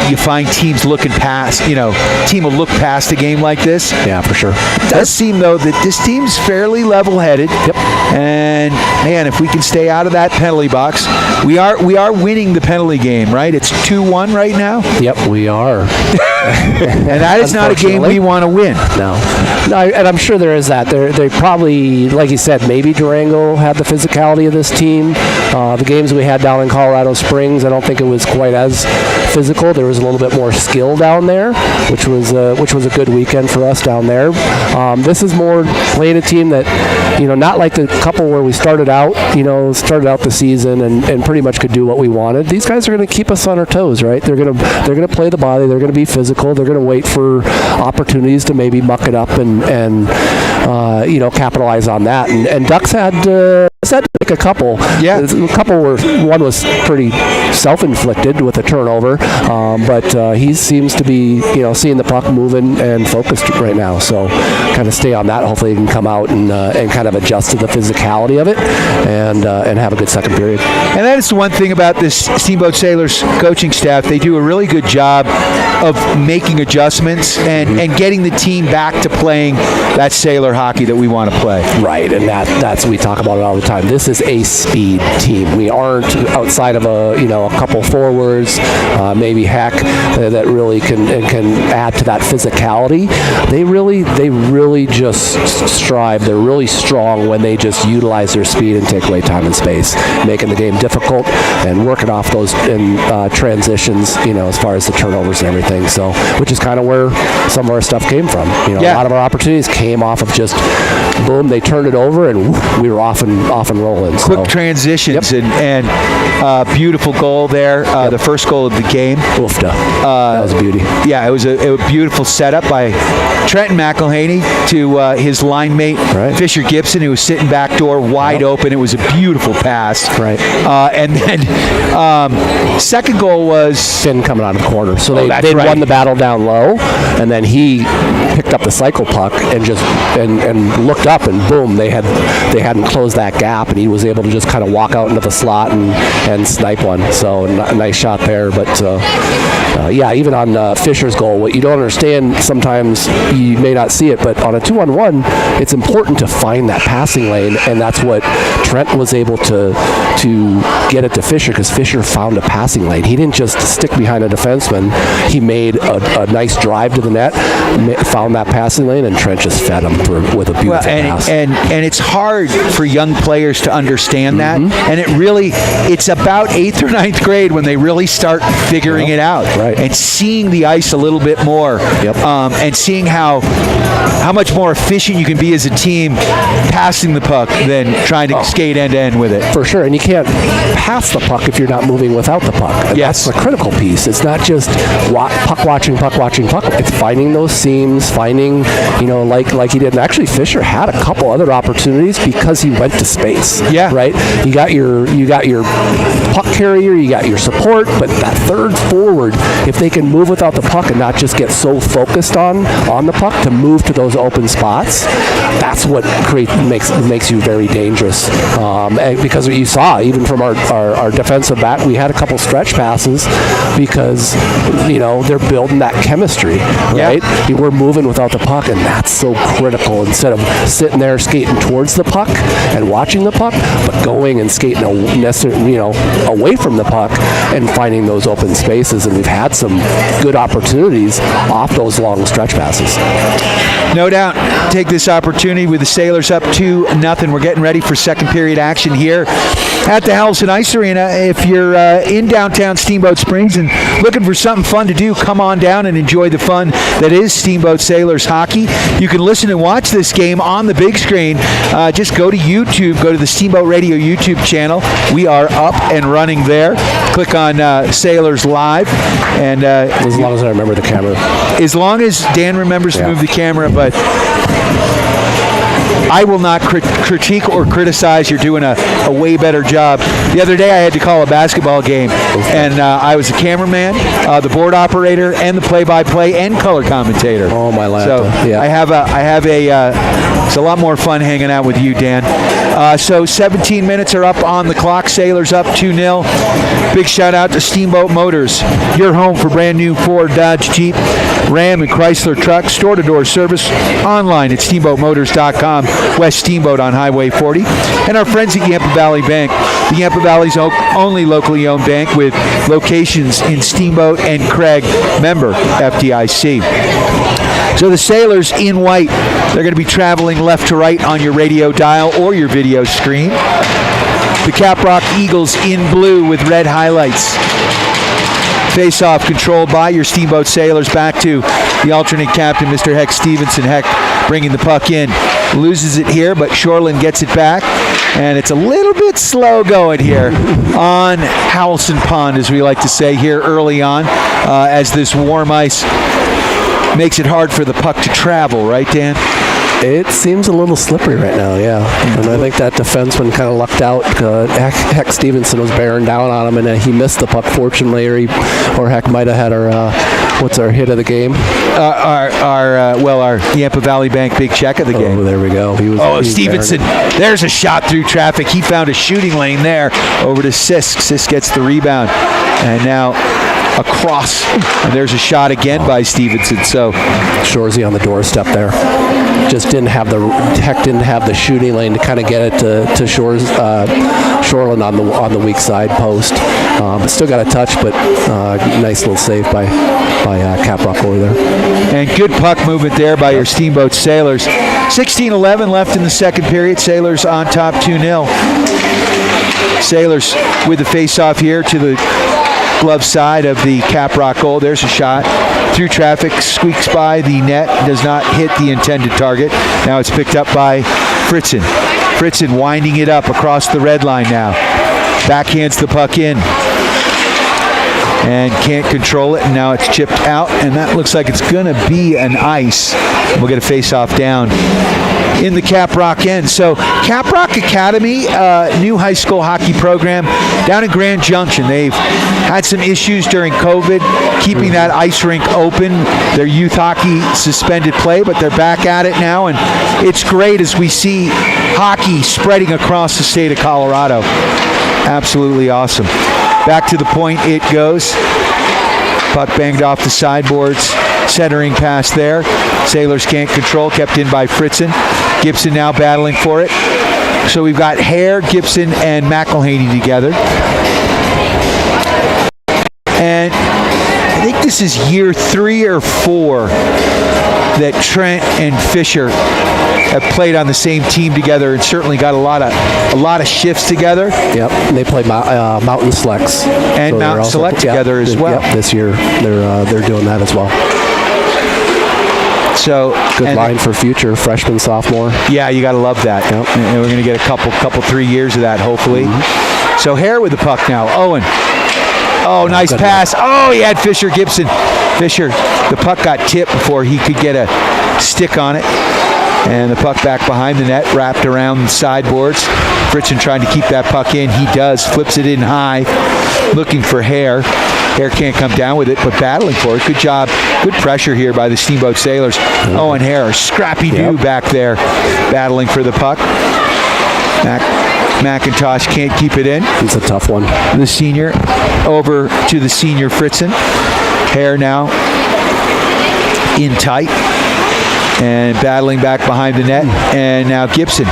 you find teams looking past, team will look past a game like this. Yeah, for sure. It does seem, though, that this team's fairly level-headed. Yep. And, man, if we can stay out of that penalty box, we are winning the penalty game, right? It's 2-1 right now? Yep, we are. And that is not a game we want to win. No, and I'm sure there is that. They probably, like you said, maybe Durango had the physicality of this team. The games we had down in Colorado Springs, I don't think it was quite as physical. There was a little bit more skill down there, which was a good weekend for us down there. This is more playing a team that, not like the couple where we started out the season and pretty much could do what we wanted. These guys are going to keep us on our toes, right? They're going to play the body. They're going to be physical. They're going to wait for opportunities to maybe muck it up and capitalize on that. And Ducks had like a couple. Yeah. A couple one was pretty self-inflicted with a turnover, but he seems to be seeing the puck moving and focused right now. So kind of stay on that. Hopefully he can come out and kind of adjust to the physicality of it and have a good second period. And that is the one thing about this Steamboat Sailors coaching staff. They do a really good job of making adjustments and getting the team back to playing that sailor hockey that we want to play. Right, and that's we talk about it all the time. This is a speed team. We aren't outside of a couple forwards, maybe Heck, that really can add to that physicality. They really just strive. They're really strong when they just utilize their speed and take away time and space, making the game difficult and working off those in transitions. As far as the turnovers and everything. So, which is kind of where some of our stuff came from. A lot of our opportunities came off of just boom, they turned it over and we were off and rolling. Quick transitions and beautiful goal there. The first goal of the game. Oofda. That was a beauty. Yeah, it was a beautiful setup by Trenton McElhaney to his line mate Fisher Gibson, who was sitting back door wide open. It was a beautiful pass. Right. And then second goal was Finn coming out of the corner. So they won the battle down low, and then he picked up the cycle puck and just and looked up, and boom, they hadn't closed that gap, and he was able to just kind of walk out into the slot and snipe one. So a nice shot there. But even on Fisher's goal, what you don't understand sometimes, you may not see it, but on a 2-on-1, it's important to find that passing lane, and that's what Trent was able to get it to Fisher, because Fisher found a passing lane. He didn't just stick behind a defenseman. He made a nice drive to the net, found that passing lane, and Trent just fed him with a beautiful pass. And it's hard for young players to understand that, and it's about 8th or 9th grade when they really start figuring it out, and seeing the ice a little bit more, and seeing how much more efficient you can be as a team passing the puck than trying to skate end-to-end with it. For sure, and you can't pass the puck if you're not moving without the puck. And that's the critical piece. It's not just puck watching. It's finding those seams, finding, like he did. And actually, Fisher had a couple other opportunities because he went to space. Yeah. Right? You got your puck carrier, you got your support, but that third forward, if they can move without the puck and not just get so focused on the puck to move to those open spots, that's what makes you very dangerous. And because you saw, even from our defensive back, we had a couple stretch passes because, they're building that chemistry, right? We're moving without the puck, and that's so critical. Instead of sitting there skating towards the puck and watching the puck, but going and skating away from the puck and finding those open spaces. And we've had some good opportunities off those long stretch passes. No doubt. Take this opportunity with the Sailors up 2-0. We're getting ready for second period action here at the HOWELSEN Ice Arena. If you're in downtown Steamboat Springs and looking for something fun to do, come on down and enjoy the fun that is Steamboat Sailors hockey. You can listen and watch this game on the big screen. Just go to YouTube, go to the Steamboat Radio YouTube channel. We are up and running there. Click on Sailors Live. And as long as I remember the camera. As long as Dan remembers to move the camera, but I will not critique or criticize. You're doing a way better job. The other day I had to call a basketball game, and I was a cameraman, the board operator, and the play-by-play and color commentator. Oh, my lad. So it's a lot more fun hanging out with you, Dan. So 17 minutes are up on the clock. Sailors up 2-0. Big shout out to Steamboat Motors, your home for brand new Ford, Dodge, Jeep, Ram, and Chrysler trucks. Store-to-door service online at steamboatmotors.com. West Steamboat on Highway 40. And our friends at Yampa Valley Bank, the Yampa Valley's only locally owned bank with locations in Steamboat and Craig, member FDIC. So the Sailors in white, they're going to be traveling left to right on your radio dial or your video screen. The CAPROCK Eagles in blue with red highlights. Face-off controlled by your Steamboat Sailors. Back to the alternate captain, Mr. Heck Stevenson. Heck bringing the puck in. Loses it here, but Shoreland gets it back. And it's a little bit slow going here on Howelsen Pond, as we like to say here early on, as this warm ice makes it hard for the puck to travel, right, Dan? It seems a little slippery right now, yeah. And I think that defenseman kind of lucked out. Heck Stevenson was bearing down on him, and he missed the puck, fortunately, or Heck might have had our hit of the game? Our Yampa Valley Bank big check of the game. Oh, there we go. He was Stevenson, there's a shot through traffic. He found a shooting lane there over to Sisk. Sisk gets the rebound. And now across, and there's a shot again by Stevenson. So Shorzy on the doorstep there. Just didn't have the shooting lane to kind of get it to Shoreland on the weak side post. But still got a touch, but nice little save by CAPROCK over there. And good puck movement there by your Steamboat Sailors. 16-11 left in the second period. Sailors on top 2-0. Sailors with the face-off here to the glove side of the CAPROCK goal. There's a shot through traffic, squeaks by the net, does not hit the intended target. Now it's picked up by Fritzen. Fritzen winding it up across the red line now. Backhands the puck in and can't control it, and now it's chipped out, and that looks like it's going to be an ice. We'll get a face-off down in the CAPROCK end. So CAPROCK Academy, new high school hockey program down in Grand Junction. They've had some issues during COVID, keeping that ice rink open. Their youth hockey suspended play, but they're back at it now, and it's great as we see hockey spreading across the state of Colorado. Absolutely awesome. Back to the point it goes. Puck banged off the sideboards. Centering pass there. Sailors can't control. Kept in by Fritzen. Gibson now battling for it. So we've got Hare, Gibson, and McElhaney together. And think this is year 3 or 4 that Trent and Fisher have played on the same team together, and certainly got a lot of shifts together. Yep, they play Mountain Selects and Mountain Select together as well. Yep, this year they're doing that as well. So good line for future freshman, sophomore. Yeah, you got to love that. Yep. And we're going to get a couple 3 years of that, hopefully. So Hare with the puck now. Owen. Oh, nice pass. Oh, he had Fisher Gibson. Fisher, the puck got tipped before he could get a stick on it. And the puck back behind the net, wrapped around the sideboards. Fritzen trying to keep that puck in. He does. Flips it in high, looking for Hare. Hare can't come down with it, but battling for it. Good job. Good pressure here by the Steamboat Sailors. Owen Hare, scrappy-doo back there, battling for the puck. McIntosh can't keep it in. It's a tough one. The senior over to the senior Fritzen. Hare now in tight and battling back behind the net. And now Gibson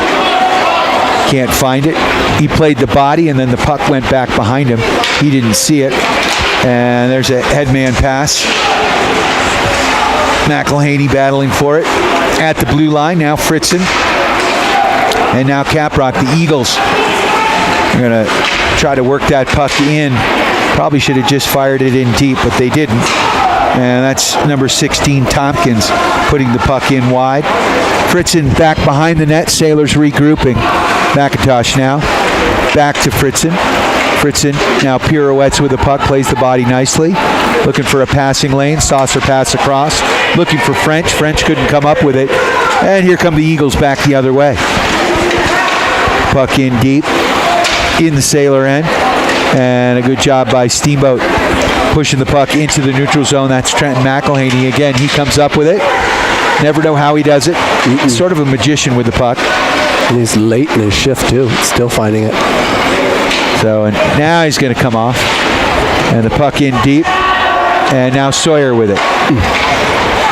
can't find it. He played the body, and then the puck went back behind him. He didn't see it. And there's a headman pass. McElhaney battling for it at the blue line. Now Fritzen. And now CAPROCK, the Eagles, are going to try to work that puck in. Probably should have just fired it in deep, but they didn't. And that's number 16, Tompkins, putting the puck in wide. Fritzen back behind the net. Sailors regrouping. McIntosh now. Back to Fritzen. Fritzen now pirouettes with the puck, plays the body nicely. Looking for a passing lane. Saucer pass across. Looking for French. French couldn't come up with it. And here come the Eagles back the other way. Puck in deep in the Sailor end. And a good job by Steamboat pushing the puck into the neutral zone. That's Trenton McElhaney again. He comes up with it. Never know how he does it. He's sort of a magician with the puck. And he's late in his shift too. Still finding it. So, and now he's going to come off. And the puck in deep. And now Sawyer with it.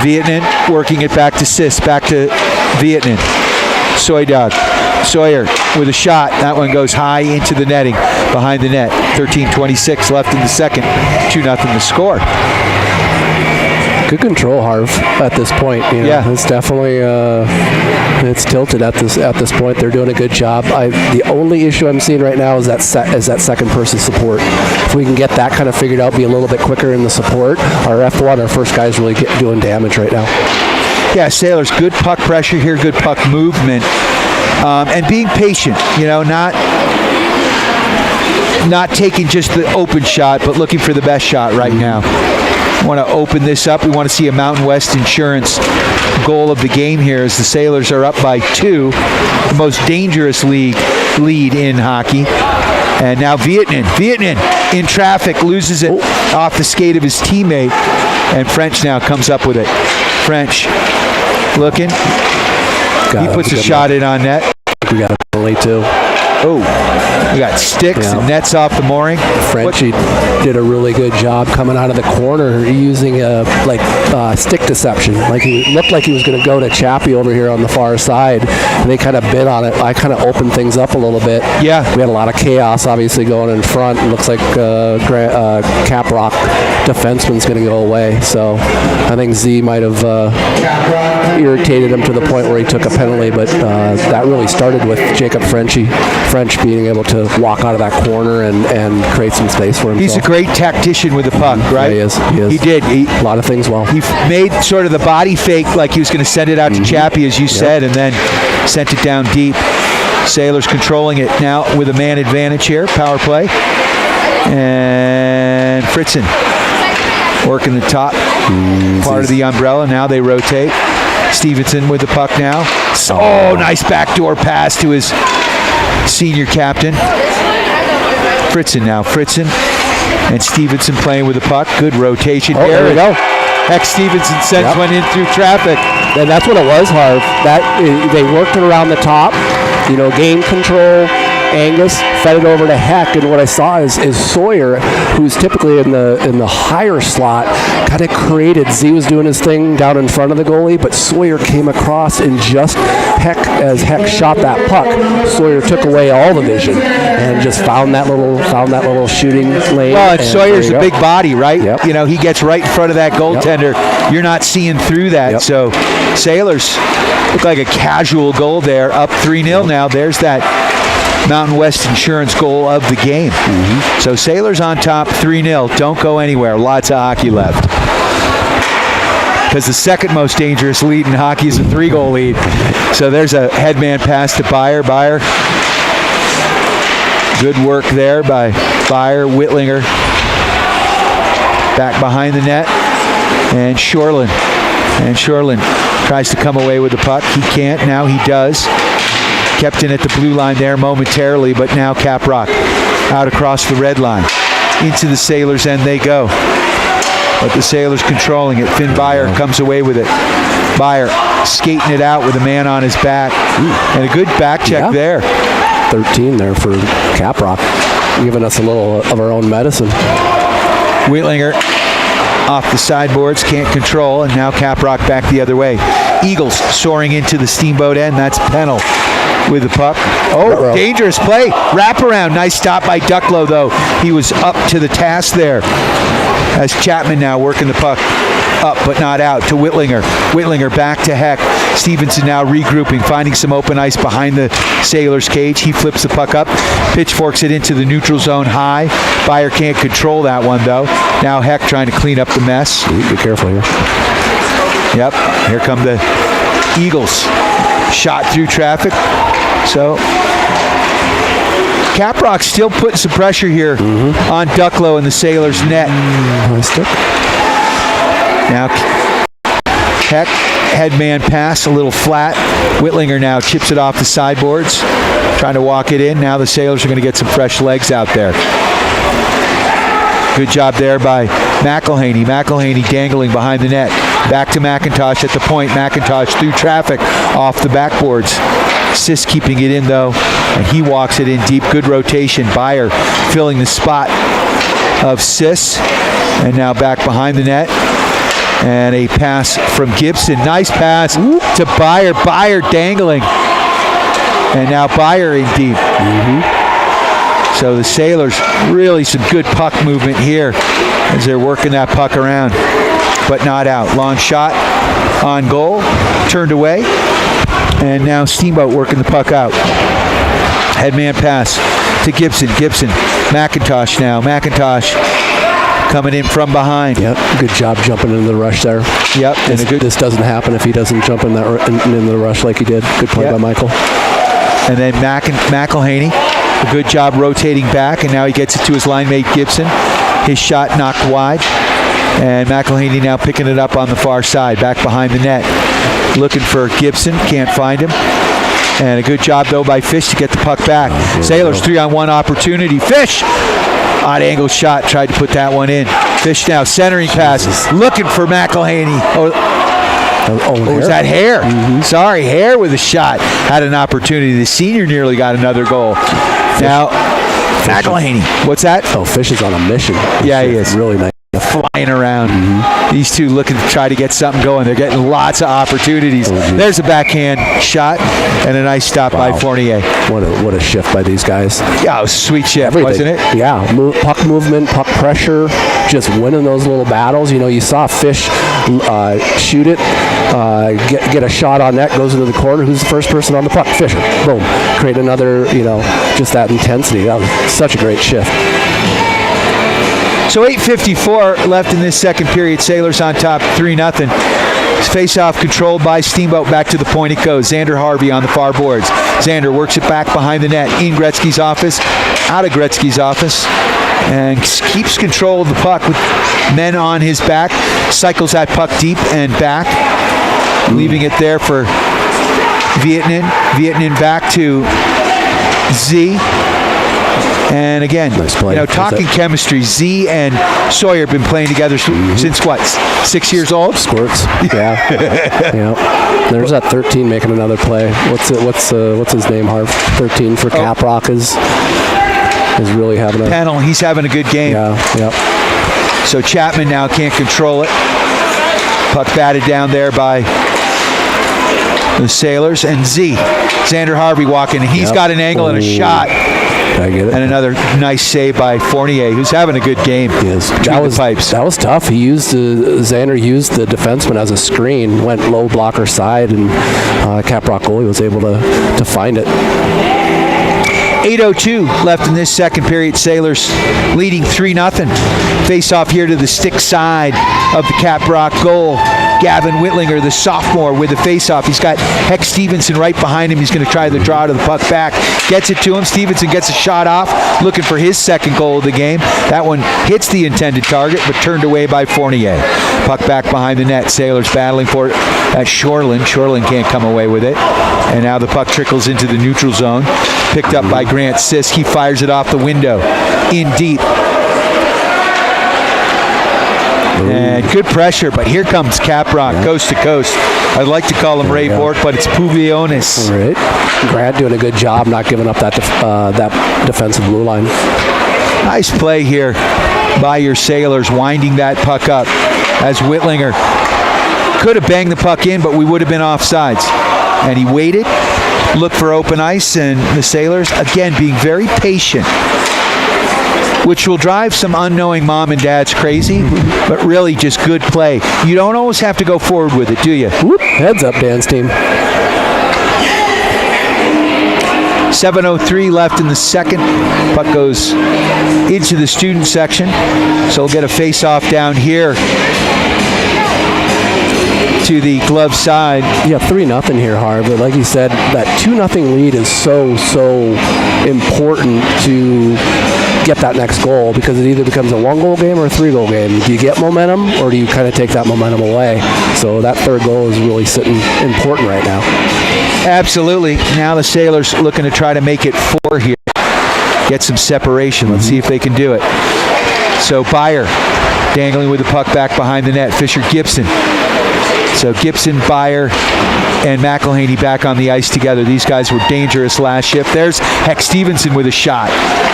Vietnan working it back to Sis. Back to Vietnan. Sawyer with a shot. That one goes high into the netting behind the net. 13:26 left in the second. 2-0 the score. Good control, Harv, at this point. You know, yeah, it's definitely it's tilted at this point. They're doing a good job. The only issue I'm seeing right now is that second person support. If we can get that kind of figured out, be a little bit quicker in the support, our F1, our first guy's really doing damage right now. Yeah, Sailors, good puck pressure here, good puck movement, and being patient. You know, not taking just the open shot, but looking for the best shot right now. Want to open this up. We want to see a Mountain West Insurance goal of the game here as the Sailors are up by 2. The most dangerous lead in hockey. And now Vietnan in traffic, loses it off the skate of his teammate. And French now comes up with it. French looking. He puts a shot in on net. We got a penalty too. Oh, we got sticks and nets off the mooring. Frenchie did a really good job coming out of the corner using stick deception. Like he looked like he was going to go to Chappie over here on the far side, and they kind of bid on it. I kind of opened things up a little bit. Yeah. We had a lot of chaos obviously going in front. It looks like CAPROCK defenseman's going to go away. So I think Z might have irritated him to the point where he took a penalty, but that really started with Jacob French being able to walk out of that corner and create some space for himself. He's a great tactician with the puck, right? Yeah, he is. He did. A lot of things well. He made sort of the body fake like he was going to send it out to Chappie, as you said, and then sent it down deep. Sailors controlling it now with a man advantage here, power play. And Fritzen working the top part of the umbrella. Now they rotate. Stevenson with the puck now. Oh, nice backdoor pass to his senior captain. Fritzen and Stevenson playing with the puck. Good rotation. There we go. Heck, Stevenson sends one in through traffic. And that's what it was, Harv. That they worked it around the top. You know, game control, Angus fed it over to Heck, and what I saw is Sawyer, who's typically in the higher slot, kind of created. Z was doing his thing down in front of the goalie, but Sawyer came across and just as Heck shot that puck, Sawyer took away all the vision and just found that little shooting lane. Well, and Sawyer's a big body, right? Yep. You know, he gets right in front of that goaltender. Yep. You're not seeing through that. Yep. So Sailors look like a casual goal there, up 3-0 now. There's that Mountain West Insurance goal of the game. Mm-hmm. So Sailors on top, 3-0. Don't go anywhere. Lots of hockey left. Because the second most dangerous lead in hockey is a 3-goal lead. So there's a headman pass to Byer. Byer. Good work there by Byer. Whitlinger back behind the net. And Shorland. And Shorland tries to come away with the puck. He can't. Now he does. Kept in at the blue line there momentarily, but now CAPROCK out across the red line. Into the Sailors' end they go. But the Sailors controlling it. Finn Byer comes away with it. Byer skating it out with a man on his back. And a good back check there. 13 there for CAPROCK, giving us a little of our own medicine. Whitlinger off the sideboards, can't control, and now CAPROCK back the other way. Eagles soaring into the Steamboat end. That's Pennell with the puck. Oh, dangerous play. Wraparound. Nice stop by Ducklow, though. He was up to the task there. As Chapman now working the puck up but not out to Whitlinger. Whitlinger back to Heck. Stevenson now regrouping, finding some open ice behind the Sailors' cage. He flips the puck up, pitchforks it into the neutral zone high. Byer can't control that one, though. Now Heck trying to clean up the mess. Be careful here. Yep, here come the Eagles. Shot through traffic. So CAPROCK still putting some pressure here on Ducklow in the Sailors' net. Nice stick. Now Heck, headman pass, a little flat. Whitlinger now chips it off the sideboards, trying to walk it in. Now the Sailors are going to get some fresh legs out there. Good job there by McElhaney. McElhaney dangling behind the net. Back to McIntosh at the point. McIntosh through traffic off the backboards. Sis keeping it in, though, and he walks it in deep. Good rotation. Byer filling the spot of Sis. And now back behind the net. And a pass from Gibson. Nice pass to Byer. Byer dangling. And now Byer in deep. So the Sailors, really some good puck movement here as they're working that puck around, but not out. Long shot on goal, turned away, and now Steamboat working the puck out. Headman pass to Gibson. Gibson, McIntosh now. McIntosh coming in from behind. Yep, good job jumping into the rush there. Yep. This doesn't happen if he doesn't jump in the rush like he did. Good play by Michael. And then McElhaney. A good job rotating back, and now he gets it to his line mate Gibson. His shot knocked wide, and McElhaney now picking it up on the far side, back behind the net. Looking for Gibson, can't find him. And a good job, though, by Fish to get the puck back. Sailors 3-on-1 opportunity. Fish! Odd angle shot, tried to put that one in. Fish now centering pass, looking for McElhaney. Was that Hare? Sorry, Hare with a shot. Had an opportunity. The senior nearly got another goal. Now, McElhaney. What's that? Oh, Fish is on a mission. Yeah, he is. Really nice. Flying around. These two looking to try to get something going. They're getting lots of opportunities. There's a backhand shot and a nice stop by Fournier. What a shift by these guys. Yeah, it was a sweet shift, wasn't it? Yeah, puck movement, puck pressure, just winning those little battles. You know, you saw Fish shoot it, get a shot on net, goes into the corner. Who's the first person on the puck? Fisher. Boom. Create another, just that intensity. That was such a great shift. So 8:54 left in this second period. Sailors on top, 3-0. Face-off controlled by Steamboat. Back to the point it goes. Xander Harvey on the far boards. Xander works it back behind the net. In Gretzky's office. Out of Gretzky's office. And keeps control of the puck with men on his back. Cycles that puck deep and back. Leaving it there for Vietnin. Vietnin back to Z. And again, nice play. Talking chemistry, Z and Sawyer have been playing together since what, 6 years old? Squirts. Yeah. Yeah. There's that 13 making another play. What's his name, Harv? 13 for CAPROCK is really having a panel. He's having a good game. Yeah. Yep. So Chapman now can't control it. Puck batted down there by the Sailors, and Xander Harvey walking. He's got an angle and a shot. I get it. And another nice save by Fournier, who's having a good game. Yes. That was tough. He used Xander used the defenseman as a screen, went low blocker side, and CAPROCK goalie was able to find it. 8:02 left in this second period. Sailors leading 3-0. Face off here to the stick side of the CAPROCK goal. Gavin Whitlinger, the sophomore, with the face-off. He's got Heck Stevenson right behind him. He's going to try the draw to the puck back. Gets it to him. Stevenson gets a shot off, looking for his second goal of the game. That one hits the intended target, but turned away by Fournier. Puck back behind the net. Sailors battling for it at Shoreland. Shoreland can't come away with it. And now the puck trickles into the neutral zone. Picked up by Grant Sisk. He fires it off the window. In deep. And good pressure, but here comes CAPROCK, coast to coast. I'd like to call him Ray Bork, but it's Puvionis. All right. Grant doing a good job not giving up that defensive blue line. Nice play here by your Sailors, winding that puck up as Whitlinger could have banged the puck in, but we would have been offsides. And he waited, looked for open ice, and the Sailors, again, being very patient, which will drive some unknowing mom and dads crazy, but really just good play. You don't always have to go forward with it, do you? Whoop. Heads up, Dan's team. 7:03 left in the second. Puck goes into the student section, so we'll get a face-off down here to the glove side. Yeah, 3-0 here, Harv. But like you said, that 2-0 lead is so important to get that next goal, because it either becomes a 1-goal game or a 3-goal game. Do you get momentum, or do you kind of take that momentum away? So that third goal is really sitting important right now. Absolutely. Now the Sailors looking to try to make it 4 here. Get some separation. Let's see if they can do it. So Byer dangling with the puck back behind the net. Fisher Gibson. So Gibson, Byer, and McElhaney back on the ice together. These guys were dangerous last shift. There's Heck Stevenson with a shot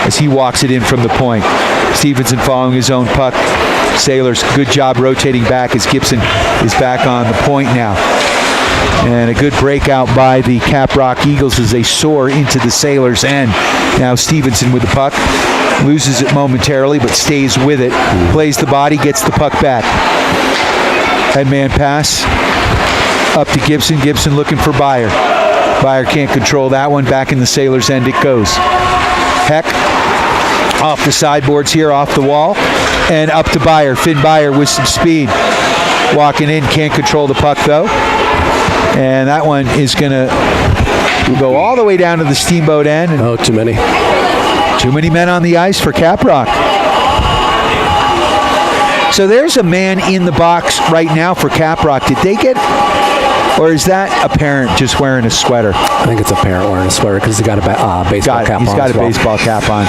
as he walks it in from the point. Stevenson following his own puck. Sailors, good job rotating back as Gibson is back on the point now. And a good breakout by the CAPROCK Eagles as they soar into the Sailors' end. Now Stevenson with the puck. Loses it momentarily, but stays with it. Plays the body, gets the puck back. Headman pass up to Gibson. Gibson looking for Byer. Byer can't control that one. Back in the Sailors' end it goes. Heck off the sideboards here, off the wall, and up to Byer. Finn Byer with some speed. Walking in, can't control the puck though. And that one is going to go all the way down to the Steamboat end. Oh, too many. Too many men on the ice for CAPROCK. So there's a man in the box right now for CAPROCK. Did they get, or is that a parent just wearing a sweater? I think it's a parent wearing a sweater because he's got a baseball cap on. He's got a baseball cap on.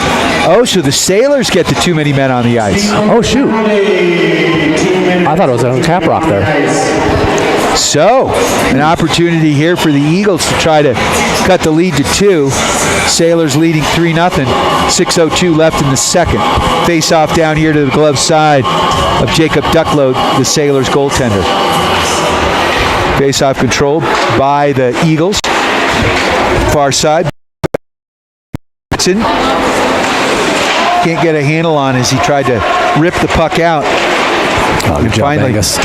Oh, so the Sailors get the too many men on the ice. Oh, shoot. I thought it was on CAPROCK there. So, an opportunity here for the Eagles to try to cut the lead to 2. Sailors leading 3-0. 6:02 left in the second. Face off down here to the glove side of Jacob Ducklow, the Sailors goaltender. Face off controlled by the Eagles. Far side. Can't get a handle on as he tried to rip the puck out. Oh, good job, Angus.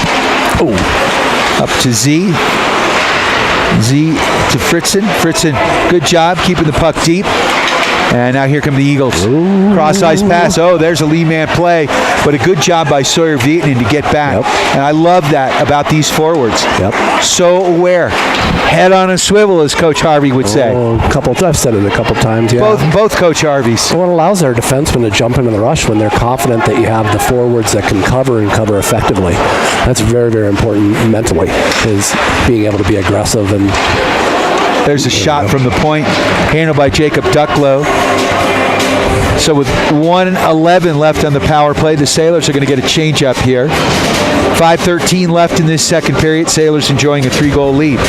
Up to Z. Z to Fritzen. Fritzen, good job keeping the puck deep. And now here come the Eagles. Ooh. Cross-ice pass. Oh, there's a lead-man play. But a good job by Sawyer Vietnam to get back. Yep. And I love that about these forwards. Yep. So aware. Head on a swivel, as Coach Harvey would say. I've said it a couple times, yeah. Both Coach Harveys. Well, it allows our defensemen to jump into the rush when they're confident that you have the forwards that can cover and cover effectively. That's very, very important mentally, is being able to be aggressive. And there's a shot from the point, handled by Jacob Ducklow. So with 1:11 left on the power play, the Sailors are going to get a change-up here. 5:13 left in this second period. Sailors enjoying a 3-goal lead.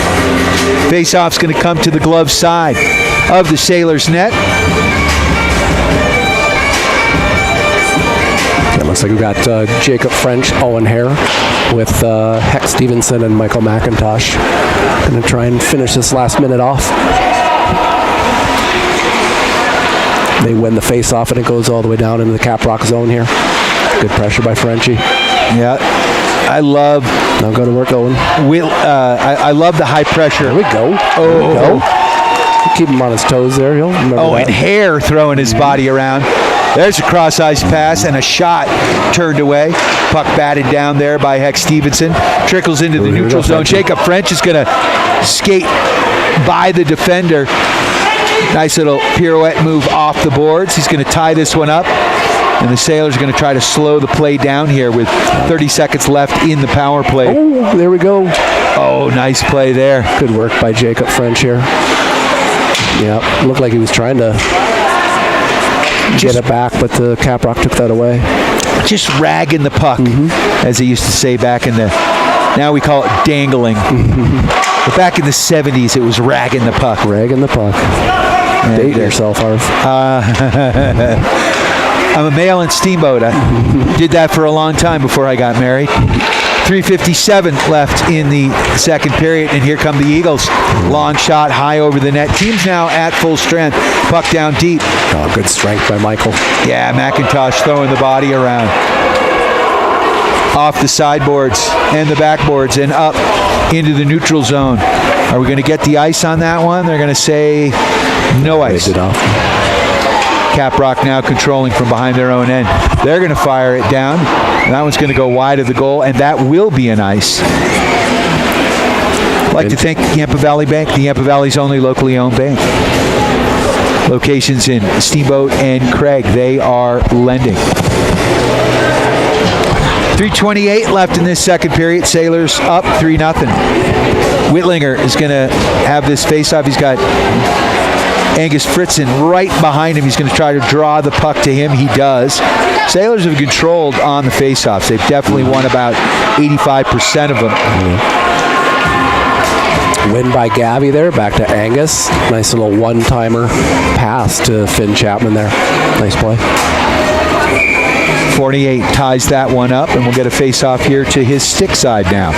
Face-off's going to come to the glove side of the Sailors' net. It looks like we've got Jacob French, Owen Hare, with Heck Stevenson and Michael McIntosh. Going to try and finish this last minute off. They win the face-off, and it goes all the way down into the CAPROCK zone here. Good pressure by Frenchie. Yeah. I love... Now go to work, Owen. I love the high pressure. There we go. Oh. There we go. Keep him on his toes there. He'll remember that. And Hare throwing his body around. There's a cross-ice pass and a shot turned away. Puck batted down there by Heck Stevenson. Trickles into the neutral zone. Jacob French is going to skate by the defender. Nice little pirouette move off the boards. He's going to tie this one up. And the Sailors are going to try to slow the play down here with 30 seconds left in the power play. Oh, there we go. Oh, nice play there. Good work by Jacob French here. Yeah, looked like he was trying to get it back, but the CAPROCK took that away. Just ragging the puck, as they used to say back in the... Now we call it dangling. But back in the 70s, it was ragging the puck. Ragging the puck. Date yourself, Harv. I'm a male in Steamboat. I did that for a long time before I got married. 3:57 left in the second period, and here come the Eagles. Long shot, high over the net. Team's now at full strength. Puck down deep. Oh, good strength by Michael. Yeah, McIntosh throwing the body around. Off the sideboards and the backboards and up into the neutral zone. Are we going to get the ice on that one? They're going to say no ice. CAPROCK now controlling from behind their own end. They're going to fire it down. And that one's going to go wide of the goal, and that will be an ice. I'd like to thank Yampa Valley Bank, the Yampa Valley's only locally owned bank. Locations in Steamboat and Craig. They are lending. 3:28 left in this second period. Sailors up 3-0. Whitlinger is going to have this face-off. He's got Angus Fritzen right behind him. He's going to try to draw the puck to him. He does. Sailors have controlled on the face-offs. They've definitely won about 85% of them. Win by Gabby there. Back to Angus. Nice little one-timer pass to Finn Chapman there. Nice play. 48 ties that one up, and we'll get a face-off here to his stick side now.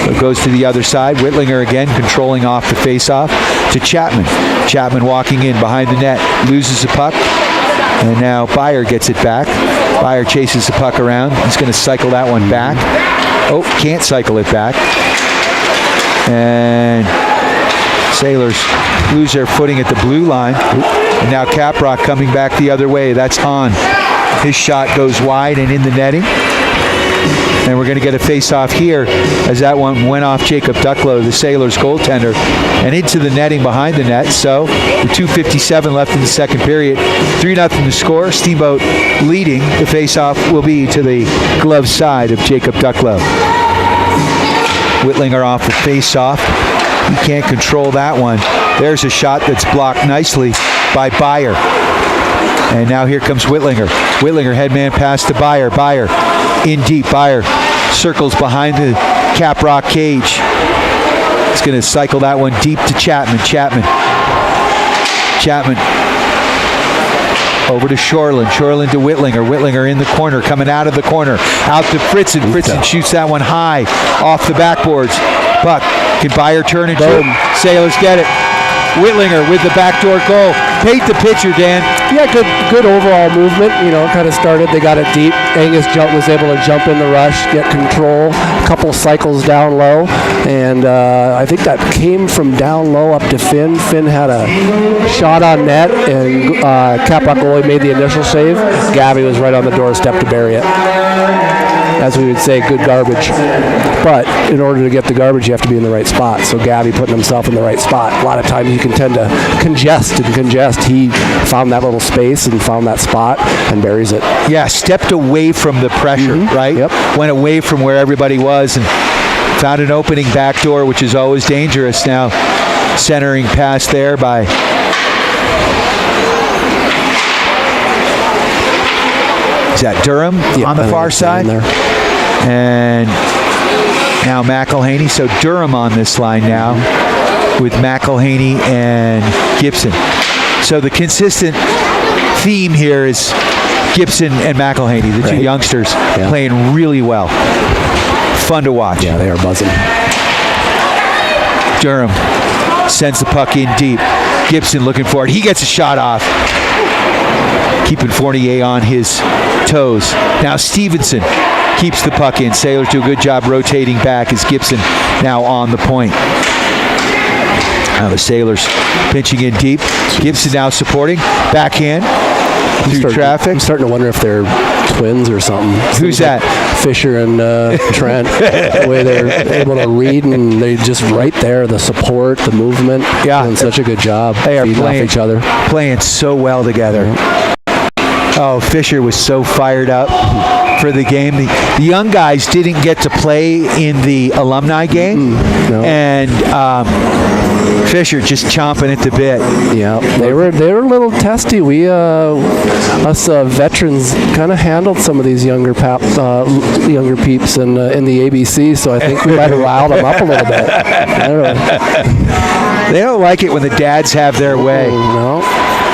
So it goes to the other side. Whitlinger again controlling off the face-off to Chapman. Chapman walking in behind the net, loses the puck, and now Byer gets it back. Byer chases the puck around. He's going to cycle that one back. Oh, can't cycle it back. And Sailors lose their footing at the blue line. And now CAPROCK coming back the other way. That's on. His shot goes wide and in the netting. And we're going to get a face-off here as that one went off Jacob Ducklow, the Sailors goaltender, and into the netting behind the net. So with 2:57 left in the second period, 3-0 to score. Steamboat leading. The face-off will be to the glove side of Jacob Ducklow. Whitlinger off the face-off. He can't control that one. There's a shot that's blocked nicely by Byer. And now here comes Whitlinger. Whitlinger, headman pass to Byer. Byer in deep. Byer circles behind the CAPROCK cage. He's going to cycle that one deep to Chapman. Chapman over to Shoreland. Shoreland to Whitlinger. Whitlinger in the corner, coming out of the corner. Out to Fritzen. Fritzen shoots that one high off the backboards. Puck. Can Byer turn and shoot? Sailors get it. Whitlinger with the backdoor goal. Paint the picture, Dan. Yeah, good overall movement. You know, kind of started. They got it deep. Angus was able to jump in the rush, get control. A couple cycles down low, and I think that came from down low up to Finn. Finn had a shot on net, and CAPROCK goalie made the initial save. Gabby was right on the doorstep to bury it. As we would say, good garbage. But in order to get the garbage, you have to be in the right spot. So Gabby putting himself in the right spot. A lot of times you can tend to congest. He found that little space and found that spot and buries it. Yeah, stepped away from the pressure, right? Yep. Went away from where everybody was and found an opening back door, which is always dangerous. Now centering pass there by Is that Durham on the far side? There. And now McElhaney. So Durham on this line now with McElhaney and Gibson. So the consistent theme here is Gibson and McElhaney, the two youngsters, playing really well. Fun to watch. Yeah, they are buzzing. Durham sends the puck in deep. Gibson looking for it. He gets a shot off. Keeping Fournier on his toes. Now Stevenson keeps the puck in. Sailors do a good job rotating back as Gibson now on the point. Now the Sailors pinching in deep. Gibson now supporting. Backhand through traffic. I'm starting to wonder if they're twins or something. Who's that? Fisher and Trent. The way they're able to read, and they just right there, the support, the movement. Yeah. Doing such a good job. They are feeding playing off each other. Playing so well together. Oh, Fisher was so fired up for the game. The young guys didn't get to play in the alumni game, and Fisher just chomping at the bit. Yeah, they were a little testy. We us veterans kind of handled some of these younger peeps in the ABC, so I think we might have riled them up a little bit. I don't know. They don't like it when the dads have their way. No,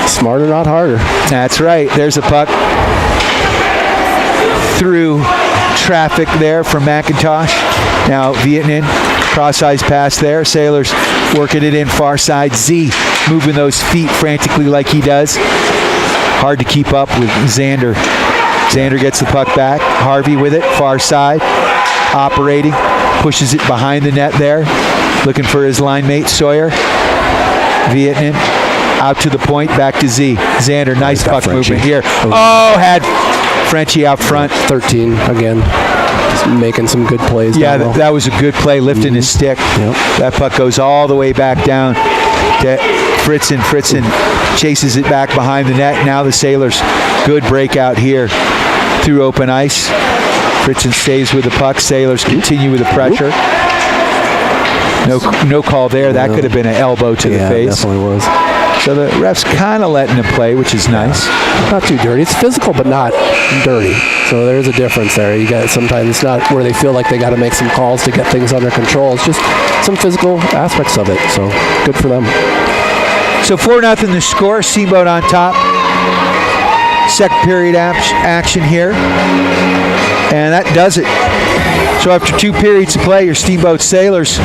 smarter, not harder. That's right. There's a puck through traffic there from McIntosh. Now Vietnam, cross-ice pass there. Sailors working it in far side. Z moving those feet frantically like he does. Hard to keep up with Xander. Xander gets the puck back. Harvey with it, far side. Operating, pushes it behind the net there. Looking for his line mate, Sawyer. Vietnam out to the point, back to Z. Xander, nice puck movement here. Oh, had Frenchie out front. 13 again. Just making some good plays. Yeah, that was a good play, lifting his stick. Yep. That puck goes all the way back down to Fritzen. Fritzen chases it back behind the net. Now the Sailors, good breakout here through open ice. Fritzen stays with the puck. Sailors continue with the pressure. No call there. That could have been an elbow to the face. Yeah, definitely was. So the ref's kind of letting him play, which is nice. Not too dirty. It's physical, but not dirty. So there's a difference there. You got sometimes it's not where they feel like they got to make some calls to get things under control. It's just some physical aspects of it. So good for them. So 4-0 the score. Steamboat on top. Second period action here, and that does it. So after 2 periods of play, your Steamboat Sailors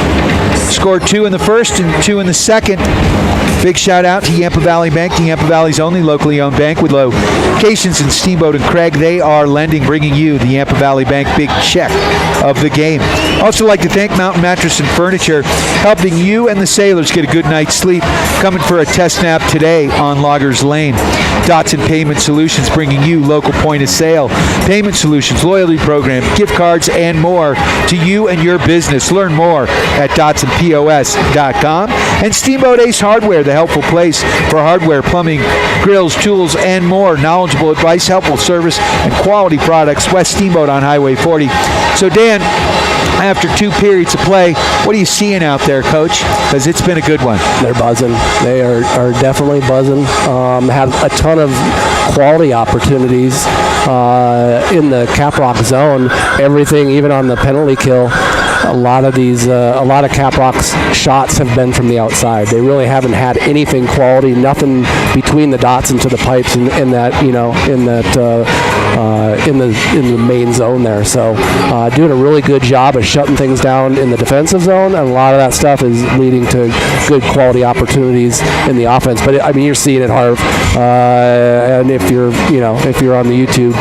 scored 2 in the first and 2 in the second. Big shout out to Yampa Valley Bank, the Yampa Valley's only locally owned bank with locations in Steamboat and Craig. They are lending, bringing you the Yampa Valley Bank big check of the game. Also like to thank Mountain Mattress and Furniture, helping you and the Sailors get a good night's sleep. Coming for a test nap today on Loggers Lane. Dotson Payment Solutions, bringing you local point of sale payment solutions, loyalty program, gift cards, and more to you and your business. Learn more at DotsonPOS.com. And Steamboat Ace Hardware, the helpful place for hardware, plumbing, grills, tools, and more. Knowledgeable advice, helpful service, and quality products. West Steamboat on Highway 40. So Dan, after 2 periods of play, what are you seeing out there, Coach? Because it's been a good one. They're buzzing. They are definitely buzzing. Had a ton of quality opportunities in the CAPROCK zone. Everything, even on the penalty kill, a lot of CAPROCK's shots have been from the outside. They really haven't had anything quality, nothing between the dots and to the pipes in the main zone there. So doing a really good job of shutting things down in the defensive zone, and a lot of that stuff is leading to good quality opportunities in the offense. But I mean, you're seeing it, Harv, and if you're on the YouTube,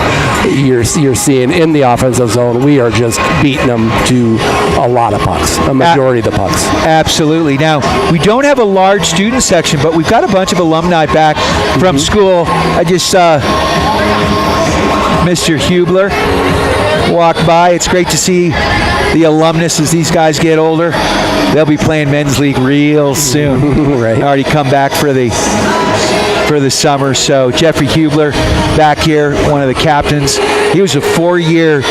you're seeing in the offensive zone, we are just beating them to a lot of pucks, a majority of the pucks. Absolutely. Now, we don't have a large student section, but we've got a bunch of alumni back from school. I just saw Mr. Hubler walk by. It's great to see the alumnus as these guys get older. They'll be playing men's league real soon. Right. Already come back for the summer. So Jeffrey Hubler back here, one of the captains. He was a 4-year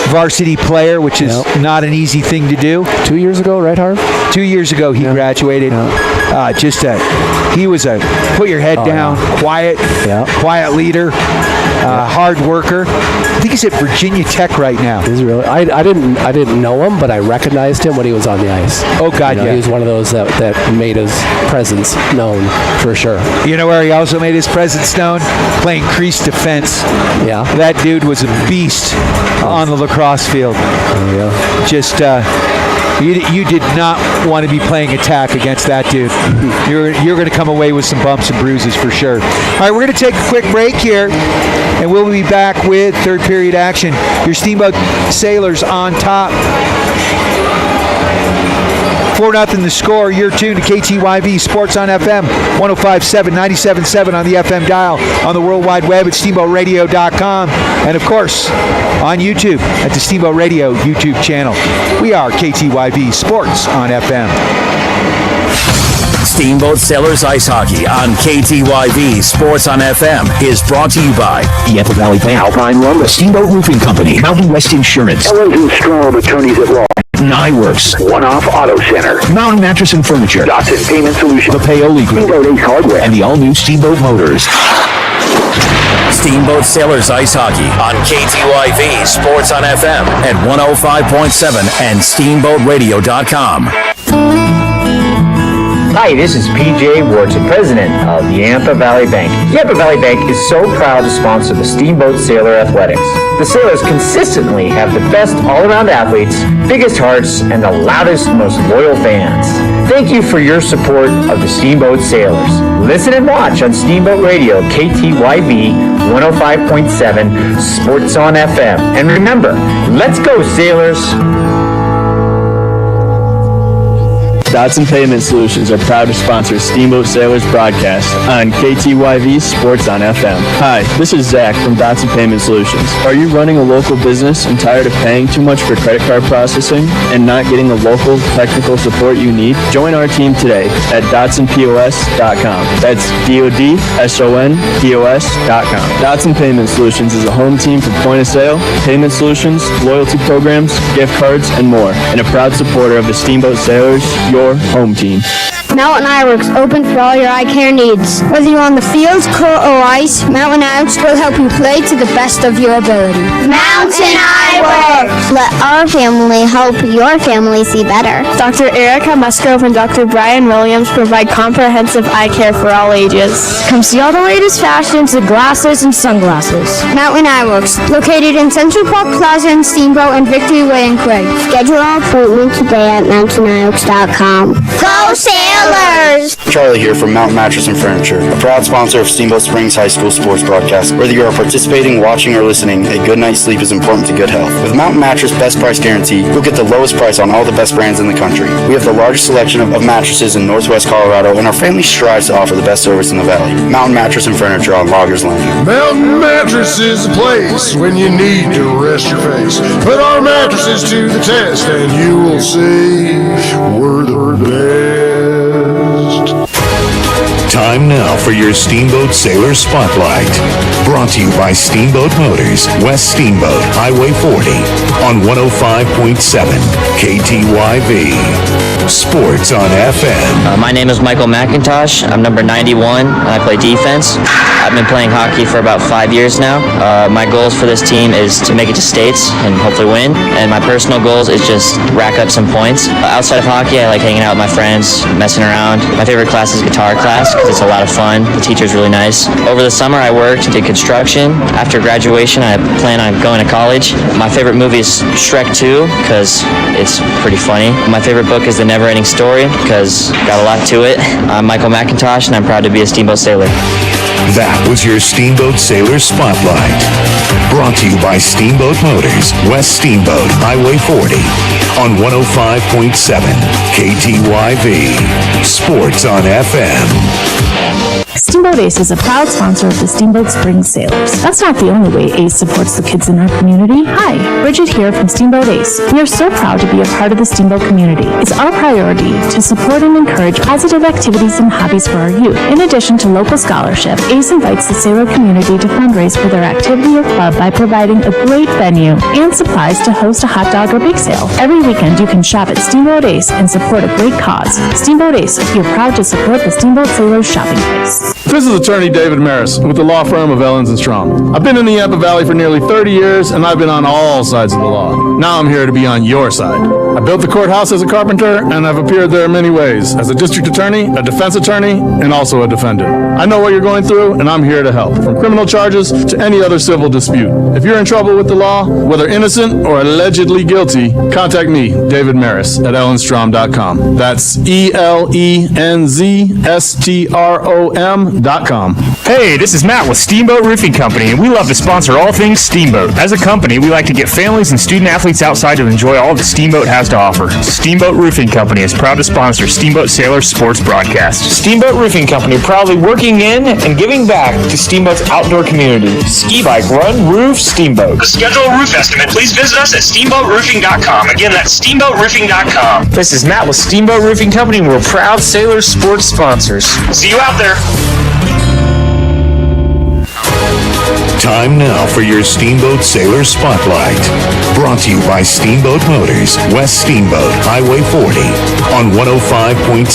varsity player, which is not an easy thing to do. 2 years ago, right, Harv? 2 years ago he graduated. He was a put your head down, quiet leader, hard worker. I think he's at Virginia Tech right now. Is he really? I didn't know him, but I recognized him when he was on the ice. Oh God, He was one of those that made his presence known for sure. You know where he also made his presence known? Playing crease defense. Yeah, that dude was a beast on the lacrosse field. Oh yeah, just. You did not want to be playing attack against that dude. You're going to come away with some bumps and bruises for sure. All right, we're going to take a quick break here, and we'll be back with third period action. Your Steamboat Sailors on top. 4-0 the score. You're tuned to KTYV Sports on FM, 105.7, 97.7 on the FM dial, on the World Wide Web at SteamboatRadio.com, and of course on YouTube at the Steamboat Radio YouTube channel. We are KTYV Sports on FM. Steamboat Sailors Ice Hockey on KTYV Sports on FM is brought to you by Yampa Valley Bank, Alpine Lumber, Steamboat Roofing Company, Mountain West Insurance, Ellen & Strom Attorneys at Law, Nyworks, One Off Auto Center, Mountain Mattress and Furniture, Dotson Payment Solutions, the Paoli Group, Steamboat Ace Hardware, and the all-new Steamboat Motors. Steamboat Sailors Ice Hockey on KTYV Sports on FM at 105.7 and SteamboatRadio.com. Hi, this is PJ Wharton, president of Yampa Valley Bank. Yampa Valley Bank is so proud to sponsor the Steamboat Sailor Athletics. The Sailors consistently have the best all-around athletes, biggest hearts, and the loudest, most loyal fans. Thank you for your support of the Steamboat Sailors. Listen and watch on Steamboat Radio, KTYV 105.7, Sports on FM. And remember, let's go, Sailors! Dotson Payment Solutions are proud to sponsor Steamboat Sailors broadcast on KTYV Sports on FM. Hi, this is Zach from Dotson Payment Solutions. Are you running a local business and tired of paying too much for credit card processing and not getting the local technical support you need? Join our team today at DotsonPOS.com. That's DOTSONPOS.com. Dotson Payment Solutions is a home team for point of sale, payment solutions, loyalty programs, gift cards, and more, and a proud supporter of the Steamboat Sailors, your home team. Mountain Eyeworks, open for all your eye care needs. Whether you're on the field, court, or ice, Mountain Eyeworks will help you play to the best of your ability. Mountain Eyeworks! Let our family help your family see better. Dr. Erica Musgrove and Dr. Brian Williams provide comprehensive eye care for all ages. Come see all the latest fashions in glasses and sunglasses. Mountain Eyeworks, located in Central Park Plaza in Steamboat and Victory Way in Craig. Schedule an appointment today at MountainEyeworks.com. Go Sailors! Charlie here from Mountain Mattress and Furniture, a proud sponsor of Steamboat Springs High School sports broadcast. Whether you are participating, watching, or listening, a good night's sleep is important to good health. With Mountain Mattress Best Price Guarantee, you'll get the lowest price on all the best brands in the country. We have the largest selection of mattresses in Northwest Colorado, and our family strives to offer the best service in the valley. Mountain Mattress and Furniture on Loggers Lane. Mountain Mattress is the place when you need to rest your face. Put our mattresses to the test, and you will see we're the best. Time now for your Steamboat Sailor Spotlight. Brought to you by Steamboat Motors, West Steamboat, Highway 40, on 105.7 KTYV. Sports on FM. My name is Michael McIntosh. I'm number 91, and I play defense. I've been playing hockey for about 5 years now. My goals for this team is to make it to states and hopefully win. And my personal goals is just rack up some points. Outside of hockey, I like hanging out with my friends, messing around. My favorite class is guitar class because it's a lot of fun. The teacher's really nice. Over the summer, I worked, did construction. After graduation, I plan on going to college. My favorite movie is Shrek 2 because it's pretty funny. My favorite book is The Never-Ending Story because got a lot to it. I'm Michael McIntosh, and I'm proud to be a Steamboat Sailor. That was your Steamboat Sailor Spotlight. Brought to you by Steamboat Motors, West Steamboat, Highway 40, on 105.7 KTYV. Sports on FM. Steamboat Ace is a proud sponsor of the Steamboat Spring Sailors. That's not the only way Ace supports the kids in our community. Hi, Bridget here from Steamboat Ace. We are so proud to be a part of the Steamboat community. It's our priority to support and encourage positive activities and hobbies for our youth. In addition to local scholarship, Ace invites the sailor community to fundraise for their activity or club by providing a great venue and supplies to host a hot dog or bake sale. Every weekend you can shop at Steamboat Ace and support a great cause. Steamboat Ace, you're proud to support the Steamboat Sailors shopping place. This is attorney David Maris with the law firm of Ellens & Strom. I've been in the Yampa Valley for nearly 30 years, and I've been on all sides of the law. Now I'm here to be on your side. I built the courthouse as a carpenter, and I've appeared there in many ways, as a district attorney, a defense attorney, and also a defendant. I know what you're going through, and I'm here to help, from criminal charges to any other civil dispute. If you're in trouble with the law, whether innocent or allegedly guilty, contact me, David Maris, at ellenstrom.com. That's ELENZSTROM.com. Hey, this is Matt with Steamboat Roofing Company, and we love to sponsor all things Steamboat. As a company, we like to get families and student athletes outside to enjoy all that Steamboat has to offer. Steamboat Roofing Company is proud to sponsor Steamboat Sailors sports broadcast. Steamboat Roofing Company proudly working in and giving back to Steamboat's outdoor community. Ski bike run, roof, Steamboat. To schedule a roof estimate, please visit us at steamboatroofing.com. Again, that's steamboatroofing.com. This is Matt with Steamboat Roofing Company, and we're proud Sailors sports sponsors. See you out there. Time now for your Steamboat Sailor Spotlight. Brought to you by Steamboat Motors, West Steamboat, Highway 40, on 105.7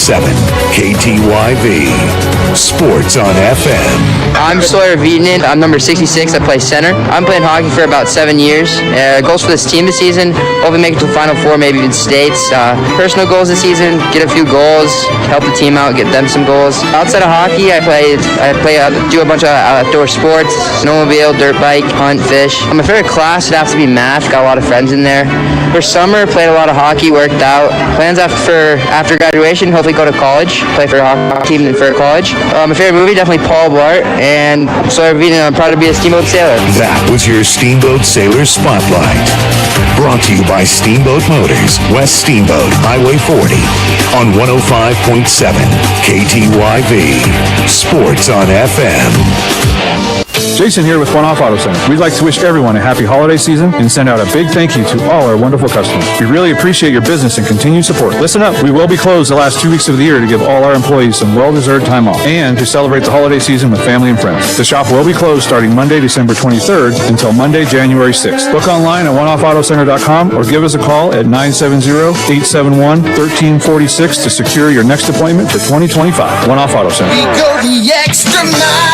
KTYV. Sports on FM. I'm Sawyer Vietnam. I'm number 66. I play center. I'm playing hockey for about 7 years. Goals for this team this season, hopefully make it to the Final Four, maybe even states. Personal goals this season, get a few goals, help the team out, get them some goals. Outside of hockey, I do a bunch of outdoor sports, snowmobile, dirt bike, hunt, fish. My favorite class would have to be math. Got a lot of friends in there. For summer, played a lot of hockey, worked out. Plans after graduation, hopefully go to college, play for a hockey team and for college. My favorite movie, definitely Paul Blart, and Sawyer Vietnam. I'm proud to be a Steamboat Sailor. That was your Steamboat Sailor Spotlight. Brought to you by Steamboat Motors, West Steamboat, Highway 40, on 105.7 KTYV. Sports on FM. Jason here with One Off Auto Center. We'd like to wish everyone a happy holiday season and send out a big thank you to all our wonderful customers. We really appreciate your business and continued support. Listen up, we will be closed the last 2 weeks of the year to give all our employees some well-deserved time off and to celebrate the holiday season with family and friends. The shop will be closed starting Monday, December 23rd until Monday, January 6th. Book online at oneoffautocenter.com or give us a call at 970-871-1346 to secure your next appointment for 2025. One Off Auto Center. We go the extra mile.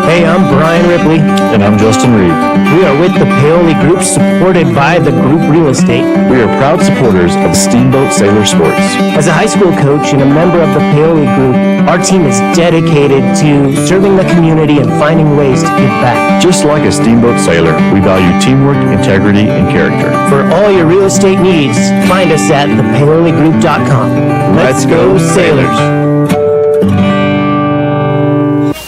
Hey, I'm Brian Ripley. And I'm Justin Reed. We are with the Paoli Group, supported by the Group Real Estate. We are proud supporters of Steamboat Sailor Sports. As a high school coach and a member of the Paoli Group, our team is dedicated to serving the community and finding ways to give back. Just like a Steamboat Sailor, we value teamwork, integrity, and character. For all your real estate needs, find us at thepaoligroup.com. Let's go Sailors!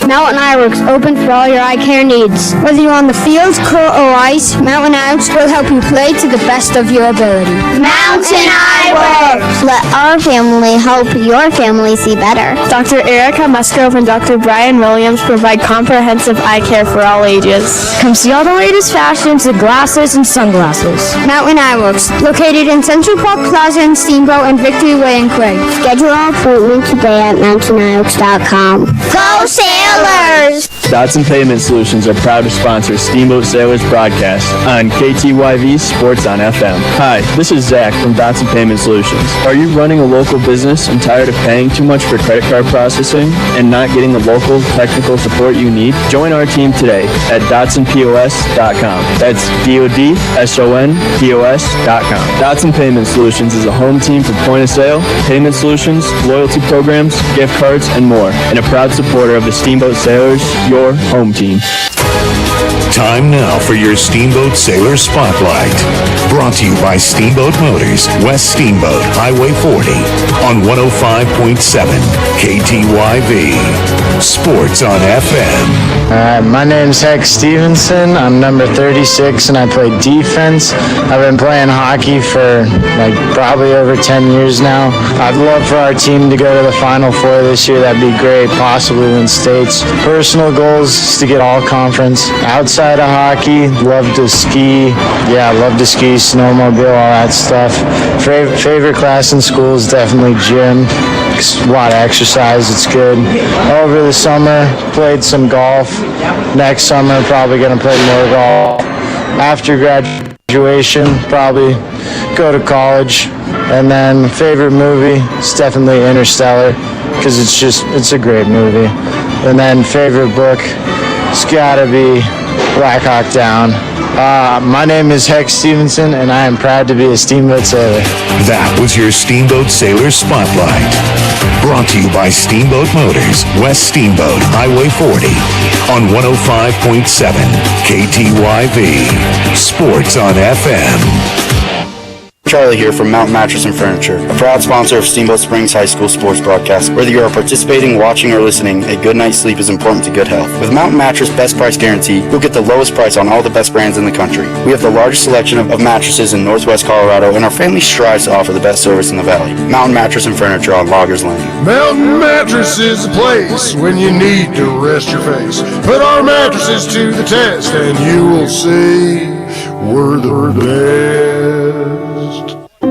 Mountain Eyeworks, open for all your eye care needs. Whether you're on the field, court, or ice, Mountain Eyeworks will help you play to the best of your ability. Mountain Eyeworks. Let our family help your family see better. Dr. Erica Musgrove and Dr. Brian Williams provide comprehensive eye care for all ages. Come see all the latest fashions in glasses and sunglasses. Mountain Eyeworks, located in Central Park Plaza in Steamboat and Victory Way in Craig. Schedule an appointment today at mountainEyeworks.com. Go Sailors! Dotson Payment Solutions are proud to sponsor Steamboat Sailors broadcast on KTYV Sports on FM. Hi, this is Zach from Dotson Payment Solutions. Are you running a local business and tired of paying too much for credit card processing and not getting the local technical support you need? Join our team today at DotsonPOS.com. That's DOTSONPOS.com. Dotson Payment Solutions is a home team for point of sale, payment solutions, loyalty programs, gift cards, and more, and a proud supporter of the Steamboat Sailors, your home team. Time now for your Steamboat Sailor Spotlight. Brought to you by Steamboat Motors, West Steamboat, Highway 40, on 105.7 KTYV. Sports on FM. My name's Heck Stevenson. I'm number 36 and I play defense. I've been playing hockey for probably over 10 years now. I'd love for our team to go to the Final Four this year. That'd be great. Possibly win states. Personal goals is to get all conference. Outside of hockey, love to ski. Love to ski, snowmobile, all that stuff. Favorite class in school is definitely gym. It's a lot of exercise. It's good. Over the summer, played some golf. Next summer, probably going to play more golf. After graduation, probably go to college. And then favorite movie is definitely Interstellar, because it's a great movie. And then favorite book, it's gotta be Black Hawk Down. My name is Heck Stevenson, and I am proud to be a Steamboat Sailor. That was your Steamboat Sailor Spotlight. Brought to you by Steamboat Motors, West Steamboat, Highway 40, on 105.7 KTYV. Sports on FM. Charlie here from Mountain Mattress and Furniture, a proud sponsor of Steamboat Springs High School sports broadcast. Whether you are participating, watching, or listening, a good night's sleep is important to good health. With Mountain Mattress Best Price Guarantee, you'll get the lowest price on all the best brands in the country. We have the largest selection of mattresses in Northwest Colorado, and our family strives to offer the best service in the valley. Mountain Mattress and Furniture on Loggers Lane. Mountain Mattress is the place when you need to rest your face. Put our mattresses to the test, and you will see we're the best.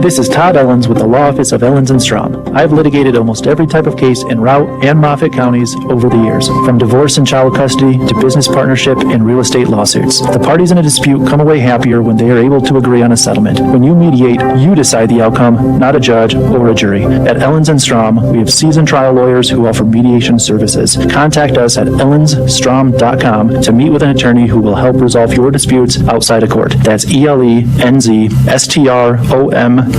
This is Todd Ellens with the Law Office of Ellens & Strom. I've litigated almost every type of case in Routt and Moffat counties over the years, from divorce and child custody to business partnership and real estate lawsuits. The parties in a dispute come away happier when they are able to agree on a settlement. When you mediate, you decide the outcome, not a judge or a jury. At Ellens & Strom, we have seasoned trial lawyers who offer mediation services. Contact us at ellensstrom.com to meet with an attorney who will help resolve your disputes outside of court. That's ELENZSTROM.com.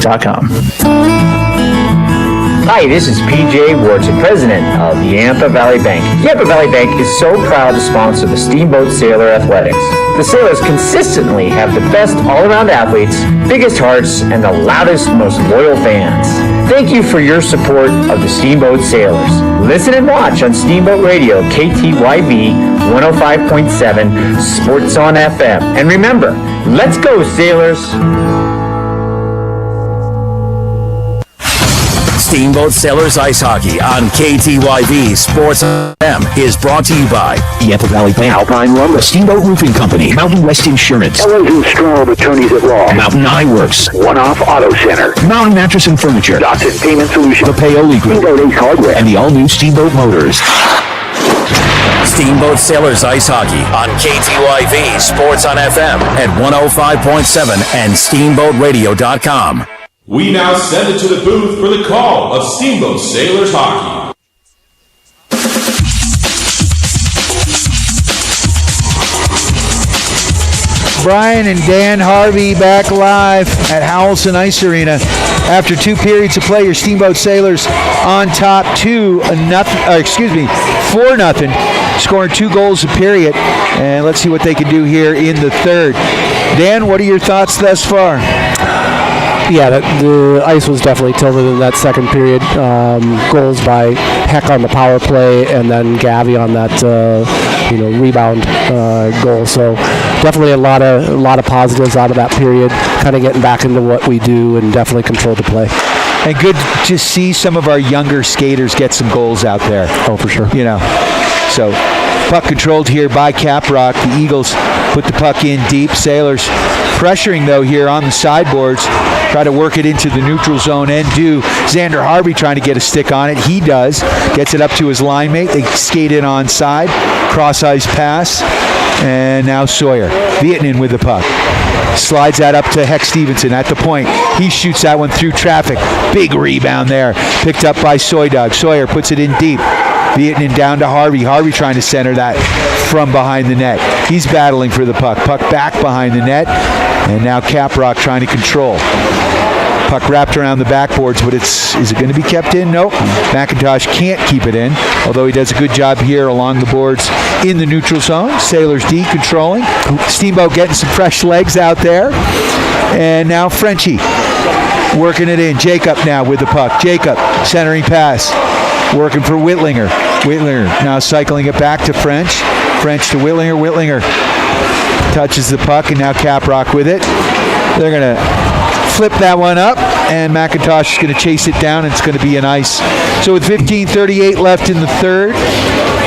Hi, this is PJ Wharton, president of the Yampa Valley Bank. Yampa Valley Bank is so proud to sponsor the Steamboat Sailor Athletics. The Sailors consistently have the best all-around athletes, biggest hearts, and the loudest, most loyal fans. Thank you for your support of the Steamboat Sailors. Listen and watch on Steamboat Radio, KTYV 105.7, Sports on FM. And remember, let's go, Sailors! Steamboat Sailors Ice Hockey on KTYV Sports FM is brought to you by Yampa Valley Bank, Alpine Lumber, Steamboat Roofing Company, Mountain West Insurance, Ellens & Strom Attorneys at Law, Mountain Eye Works, One Off Auto Center, Mountain Mattress and Furniture, Dotson Payment Solution, the Paoli Group, Steamboat Ace Hardware, and the all-new Steamboat Motors. Steamboat Sailors Ice Hockey on KTYV Sports on FM at 105.7 and SteamboatRadio.com. We now send it to the booth for the call of Steamboat Sailors Hockey. Brian and Dan Harvey back live at HOWELSEN Ice Arena. After 2 periods of play, your Steamboat Sailors on top 4-0, scoring 2 goals a period. And let's see what they can do here in the third. Dan, what are your thoughts thus far? Yeah, the ice was definitely tilted in that second period. Goals by Heck on the power play, and then Gavi on that rebound goal. So definitely a lot of positives out of that period. Kind of getting back into what we do, and definitely controlled the play. And good to see some of our younger skaters get some goals out there. Oh, for sure. So puck controlled here by CAPROCK. The Eagles put the puck in deep. Sailors pressuring, though, here on the sideboards. Try to work it into the neutral zone and do. Xander Harvey trying to get a stick on it. He does. Gets it up to his line mate. They skate in onside. Cross-ice pass. And now Sawyer. Vietnin with the puck. Slides that up to Heck Stevenson at the point. He shoots that one through traffic. Big rebound there. Picked up by Soydog. Sawyer puts it in deep. Vietnin down to Harvey. Harvey trying to center that from behind the net. He's battling for the puck. Puck back behind the net. And now CAPROCK trying to control. Puck wrapped around the backboards, but is it going to be kept in? Nope. McIntosh can't keep it in, although he does a good job here along the boards in the neutral zone. Sailors D controlling. Steamboat getting some fresh legs out there. And now Frenchie working it in. Jacob now with the puck. Jacob, centering pass. Working for Whitlinger. Whitlinger now cycling it back to French. French to Whitlinger. Whitlinger touches the puck, and now CAPROCK with it. They're going to flip that one up, and McIntosh is going to chase it down, and it's going to be an ice. So with 15:38 left in the third,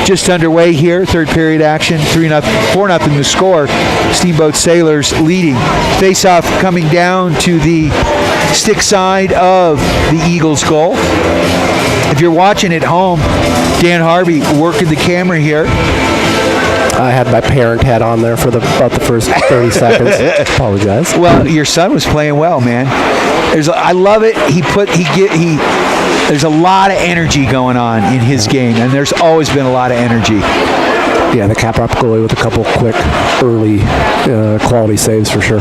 just underway here, third period action, 3-0, 4-0 the score. Steamboat Sailors leading. Face-off coming down to the stick side of the Eagles' goal. If you're watching at home, Dan Harvey working the camera here. I had my parent hat on there for about the first 30 seconds. Apologize. Well, your son was playing well, man. I love it. There's a lot of energy going on in his game, and there's always been a lot of energy. Yeah, the CAPROCK goalie with a couple quick, early quality saves for sure.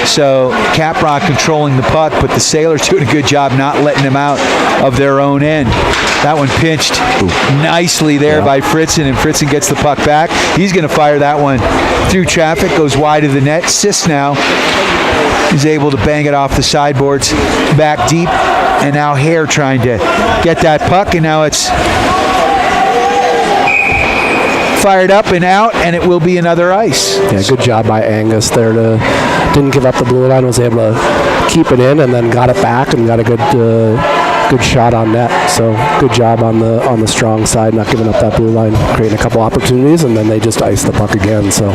So CAPROCK controlling the puck, but the Sailors doing a good job not letting them out of their own end. That one pinched nicely there by Fritzen, and Fritzen gets the puck back. He's going to fire that one through traffic, goes wide of the net. Sis now is able to bang it off the sideboards back deep, and now Hare trying to get that puck, and now it's fired up and out, and it will be another ice. Yeah, good job by Angus there. Didn't give up the blue line, was able to keep it in, and then got it back and got a good shot on net. So good job on the strong side, not giving up that blue line, creating a couple opportunities, and then they just iced the puck again. So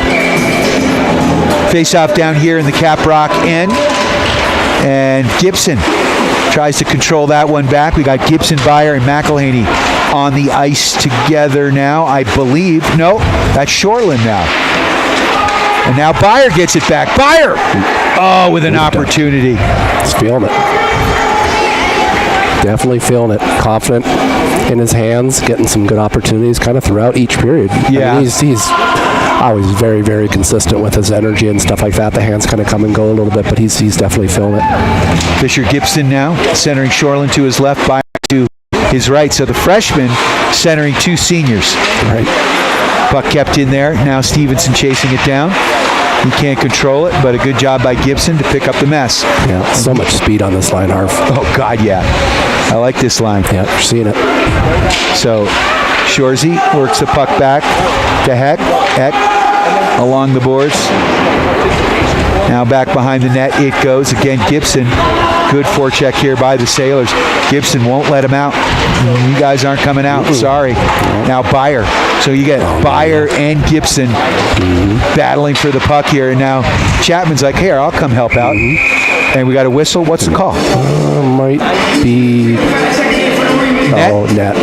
face off down here in the CAPROCK end, and Gibson tries to control that one back. We got Gibson, Byer, and McElhaney on the ice together now, I believe. No, that's Shoreland now. And now Byer gets it back. Byer! Oh, with an opportunity. He's feeling it. Definitely feeling it. Confident in his hands, getting some good opportunities kind of throughout each period. Yeah. I mean, he's always very, very consistent with his energy and stuff like that. The hands kind of come and go a little bit, but he's definitely feeling it. Fisher Gibson now, centering Shoreland to his left, Byer to his right. So the freshman centering two seniors. Right. Puck kept in there. Now Stevenson chasing it down. He can't control it, but a good job by Gibson to pick up the mess. Yeah, so much speed on this line, Harv. Oh, God, yeah. I like this line. Yeah, you're seeing it. So Shorzy works the puck back to Heck. Heck along the boards. Now back behind the net it goes. Again, Gibson. Good forecheck here by the Sailors. Gibson won't let him out. You guys aren't coming out. Sorry. Now Byer. So you get Byer and Gibson battling for the puck here. And now Chapman's like, here, I'll come help out. And we got a whistle. What's the call? Might be net. Oh, net.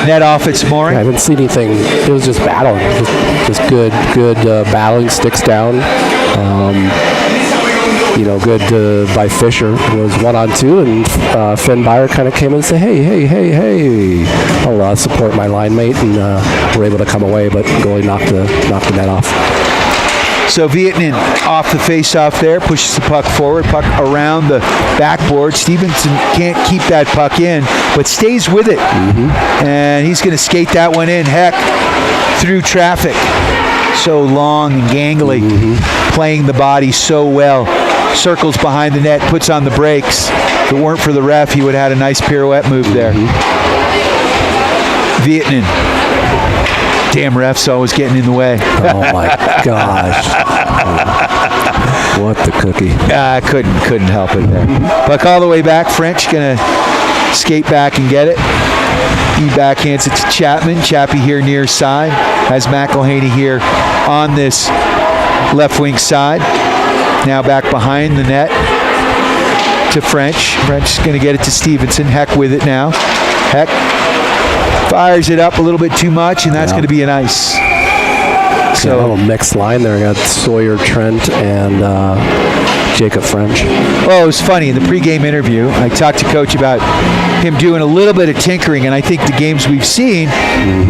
Net off its mooring. I didn't see anything. It was just battling. Just good battling. Sticks down. Good by Fisher. It was 1-on-2, and Finn Byer kind of came in and said, hey, I'll support my line mate, and we're able to come away, but goalie knocked the net off. So Vietnam off the face-off there, pushes the puck forward, puck around the backboard. Stevenson can't keep that puck in, but stays with it. And he's going to skate that one in. Heck, through traffic. So long and gangly, playing the body so well. Circles behind the net, puts on the brakes. If it weren't for the ref, he would have had a nice pirouette move there. Vietnam. Damn refs always getting in the way. Oh my gosh. What the cookie. Couldn't help it there. Puck all the way back. French gonna skate back and get it. He backhands it to Chapman. Chappie here near side. Has McElhaney here on this left wing side. Now back behind the net to French. French is going to get it to Stevenson. Heck with it now. Heck fires it up a little bit too much, and that's going to be an ice. So a little mixed line there. I got Sawyer, Trent, and Jacob French. Well, it was funny. In the pregame interview, I talked to Coach about him doing a little bit of tinkering, and I think the games we've seen,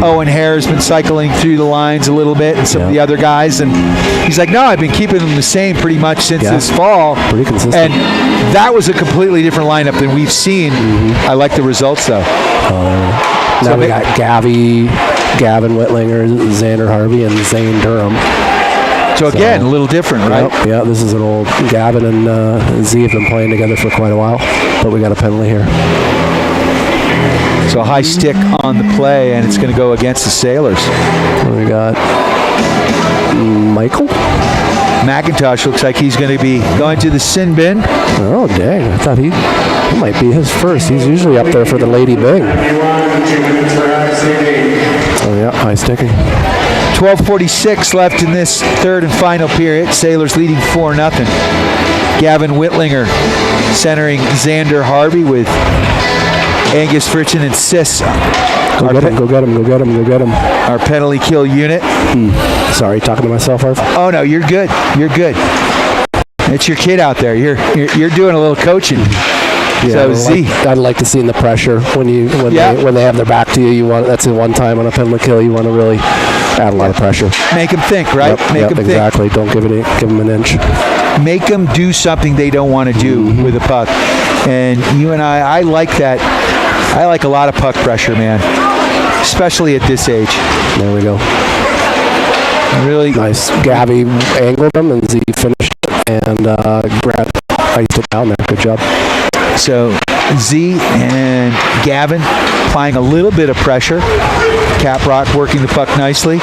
Owen Hare's been cycling through the lines a little bit, and some of the other guys, and he's like, no, I've been keeping them the same pretty much since this fall. Pretty consistent. And that was a completely different lineup than we've seen. I like the results, though. Now we got Gavin Whitlinger, Xander Harvey, and Zane Durham. So again, a little different, right? Yeah, this is an old Gavin and Z have been playing together for quite a while, but we got a penalty here. So a high stick on the play, and it's going to go against the Sailors. We got Michael McIntosh. Looks like he's going to be going to the sin bin. Oh, dang. I thought he might be his first. He's usually up there for the Lady Bing. Oh, yeah, high sticking. 12:46 left in this third and final period. Sailors leading 4-0. Gavin Whitlinger centering Xander Harvey with Angus Fritchen and Sis. Go get him. Our penalty kill unit. Sorry, talking to myself, Harv. Oh, no, you're good. It's your kid out there. You're doing a little coaching. Yeah, so I'd like to see in the pressure when they have their back to you. That's the one time on a penalty kill you want to really add a lot of pressure. Make them think, right? Make them exactly. Think. Don't give them an inch. Make them do something they don't want to do with a puck. And you and I like that. I like a lot of puck pressure, man, especially at this age. There we go. Really nice. Gabby angled him, and Z finished it, and Brad iced it down there. Good job. So Z and Gavin applying a little bit of pressure. CAPROCK working the puck nicely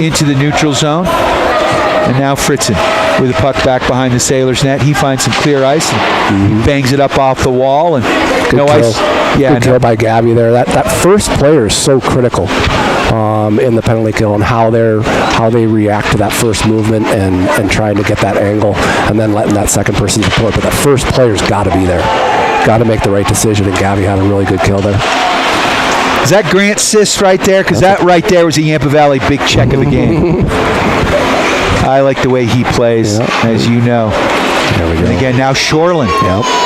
into the neutral zone. And now Fritzen with the puck back behind the Sailors' net. He finds some clear ice and bangs it up off the wall. And good no kill. ice. Yeah, good kill by Gabby there. That first player is so critical in the penalty kill and how they react to that first movement and trying to get that angle and then letting that second person support. But that first player's got to be there. Got to make the right decision, and Gabby had a really good kill there. Is that Grant Sis right there? Because that right there was a Yampa Valley big check of the game. I like the way he plays, as you know. There we go. And again, now Shoreland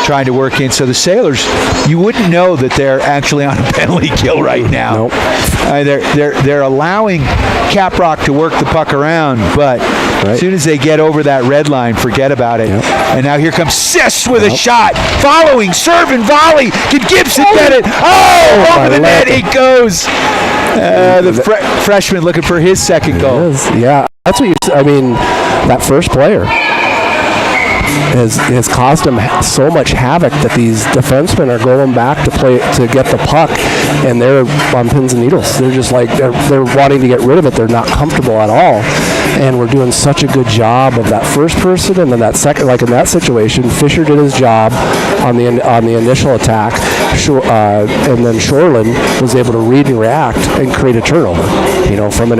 trying to work in. So the Sailors, you wouldn't know that they're actually on a penalty kill right now. Nope. They're allowing CAPROCK to work the puck around, but as soon as they get over that red line, forget about it. And now here comes Sis with a shot. Following, serve and volley. Can Gibson get it? Oh, over the net it goes. The freshman looking for his second goal. Yeah, that's what that first player has caused them so much havoc that these defensemen are going back to get the puck, and they're on pins and needles. They're just like they're wanting to get rid of it. They're not comfortable at all, and we're doing such a good job of that first person, and then that second. Like in that situation, Fisher did his job on the initial attack, and then Shoreland was able to read and react and create a turnover. From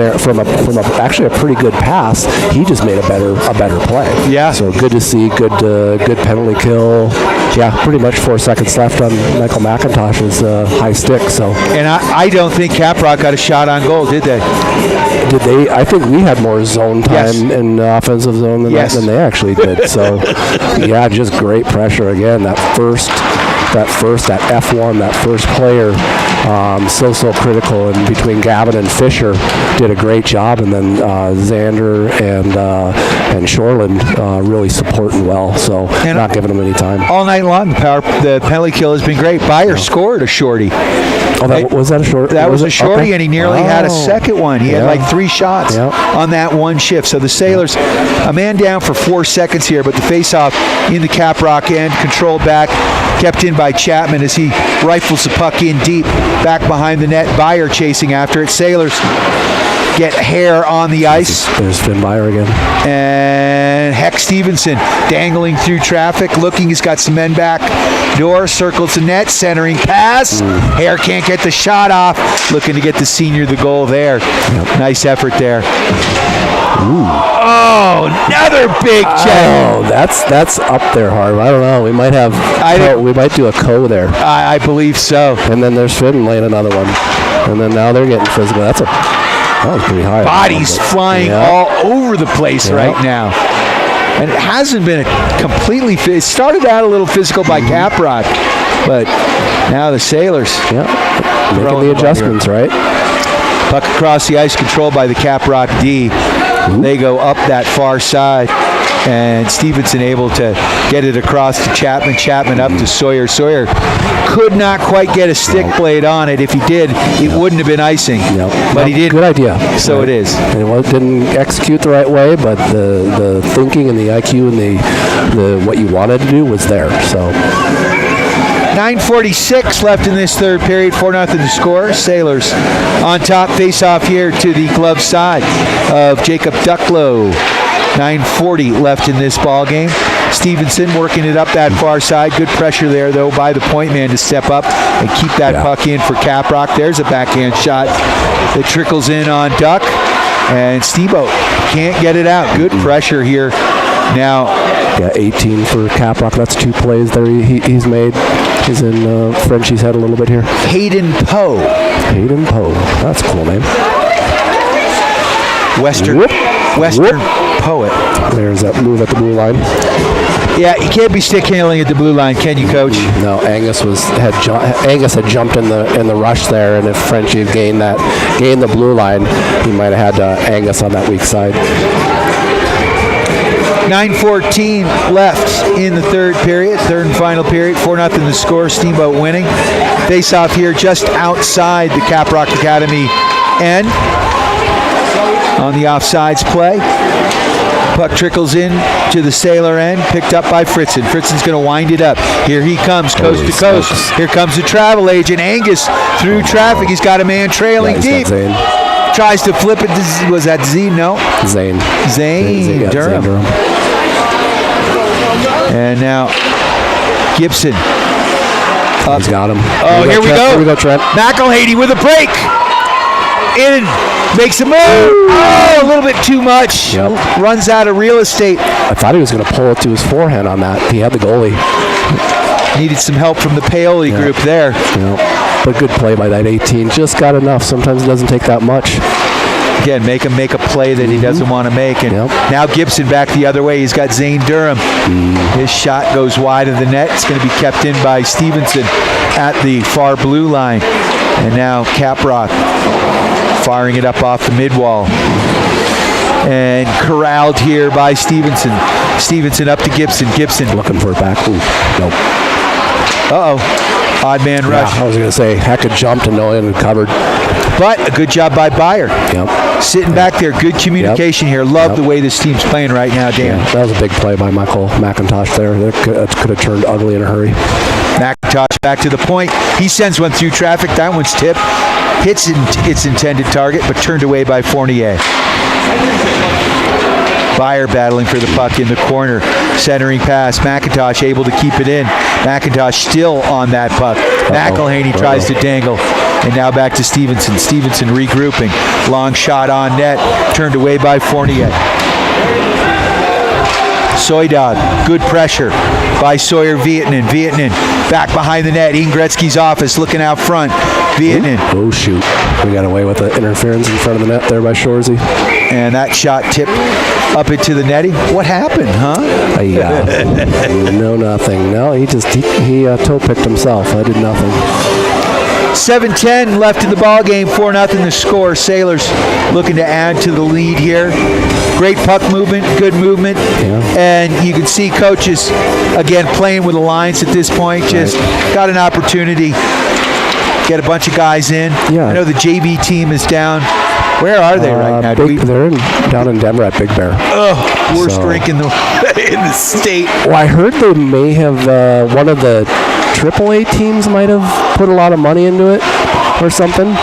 actually a pretty good pass, he just made a better play. Yeah. So good to see. Good penalty kill. Yeah, pretty much 4 seconds left on Michael McIntosh's high stick. So. And I don't think CAPROCK got a shot on goal, did they? Did they? I think we had more zone time in the offensive zone than they actually did. So, yeah, just great pressure again. That F1, that first player, so critical. And between Gavin and Fisher, did a great job. And then Xander and Shoreland really supporting well. So not giving them any time. All night long, the penalty kill has been great. Byer scored a shorty. Oh, was that a shorty? That was a shorty, and he nearly had a second one. He had like 3 shots on that one shift. So the Sailors, a man down for 4 seconds here, but the faceoff in the CAPROCK end, controlled back, kept in by Chapman as he rifles the puck in deep, back behind the net. Byer chasing after it. Sailors get Hare on the ice. There's Finn Byer again. And Heck Stevenson dangling through traffic, looking. He's got some men back door, circles the net, centering pass. Hare can't get the shot off. Looking to get the senior the goal there. Nice effort there. Oh, another big check. Oh, that's up there, Harv. I don't know. We might have. We might do a co there. I believe so. And then there's Finn laying another one. And then now they're getting physical. That was pretty high. Bodies flying all over the place right now. And it hasn't been completely – it started out a little physical by CAPROCK, but now the Sailors. Yeah, making the adjustments, right? Puck across the ice, controlled by the CAPROCK D. They go up that far side, and Stevenson able to get it across to Chapman. Chapman up to Sawyer. Sawyer could not quite get a stick blade on it. If he did, it wouldn't have been icing. But he did. Good idea. So right. It is. And it didn't execute the right way, but the thinking and the IQ and the what you wanted to do was there. So. 9:46 left in this third period, 4-0 to score. Sailors on top, face off here to the glove side of Jacob Ducklow. 9:40 left in this ball game. Stevenson working it up that far side. Good pressure there, though, by the point man to step up and keep that puck in for CAPROCK. There's a backhand shot that trickles in on Duck, and Steamboat can't get it out. Good pressure here now. Yeah, 18 for CAPROCK. That's 2 plays there he's made. He's in Frenchie's head a little bit here. Hayden Poe. Hayden Poe. That's a cool name. Western Poet. There's that move at the blue line. Yeah, you can't be stick handling at the blue line, can you, Coach? No, Angus had jumped in the rush there, and if Frenchie had gained the blue line, he might have had Angus on that weak side. 9:14 left in the third and final period. 4-0 the score. Steamboat winning. Face off here just outside the CAPROCK Academy end. On the offsides play. Puck trickles in to the Sailor end, picked up by Fritzen. Fritzen's going to wind it up. Here he comes, coast to coast. Here comes the travel agent, Angus, through traffic. He's got a man trailing deep. Tries to flip it. Was that Zane? No. Zane Durham. And now Gibson. He's got him. Oh, here we go. Here we go, Trent. McElhaney with a break. In. Makes a move. Oh, a little bit too much. Yep. Runs out of real estate. I thought he was going to pull it to his forehand on that. He had the goalie. Needed some help from the Paoli group there. Yep. But good play by that 18. Just got enough. Sometimes it doesn't take that much. Again, make him make a play that he doesn't want to make. And now Gibson back the other way. He's got Zane Durham. His shot goes wide of the net. It's going to be kept in by Stevenson at the far blue line. And now CAPROCK firing it up off the midwall. And corralled here by Stevenson. Stevenson up to Gibson. Gibson looking for it back. Ooh, nope. Uh-oh. Odd man rush. I was going to say, heck, it jumped and no one covered. But a good job by Byer. Yep. Sitting back there. Good communication here. Love the way this team's playing right now, Dan. Yeah, that was a big play by Michael McIntosh there. That could have turned ugly in a hurry. McIntosh back to the point. He sends one through traffic. That one's tipped. Hits its intended target, but turned away by Fournier. Byer battling for the puck in the corner. Centering pass. McIntosh able to keep it in. McIntosh still on that puck. McElhaney tries to dangle. And now back to Stevenson. Stevenson regrouping. Long shot on net. Turned away by Fournier. Soydod. Good pressure by Sawyer Vietnin. Vietnin back behind the net. Ian Gretzky's office looking out front. Vietnin. Oh, shoot. We got away with the interference in front of the net there by Shorzy. And that shot tipped up into the netting. What happened, huh? No, nothing. No, he toe picked himself. I did nothing. 7:10 left in the ball game. 4-0 the score. Sailors looking to add to the lead here. Great puck movement, good movement, and you can see coaches again playing with the lines at this point. Just got an opportunity, get a bunch of guys in. Yeah. I know the JV team is down. Where are they right now? They're down in Denver at Big Bear. Oh, worst rink in the state. Well, I heard they may have one of the AAA teams might have put a lot of money into it or something,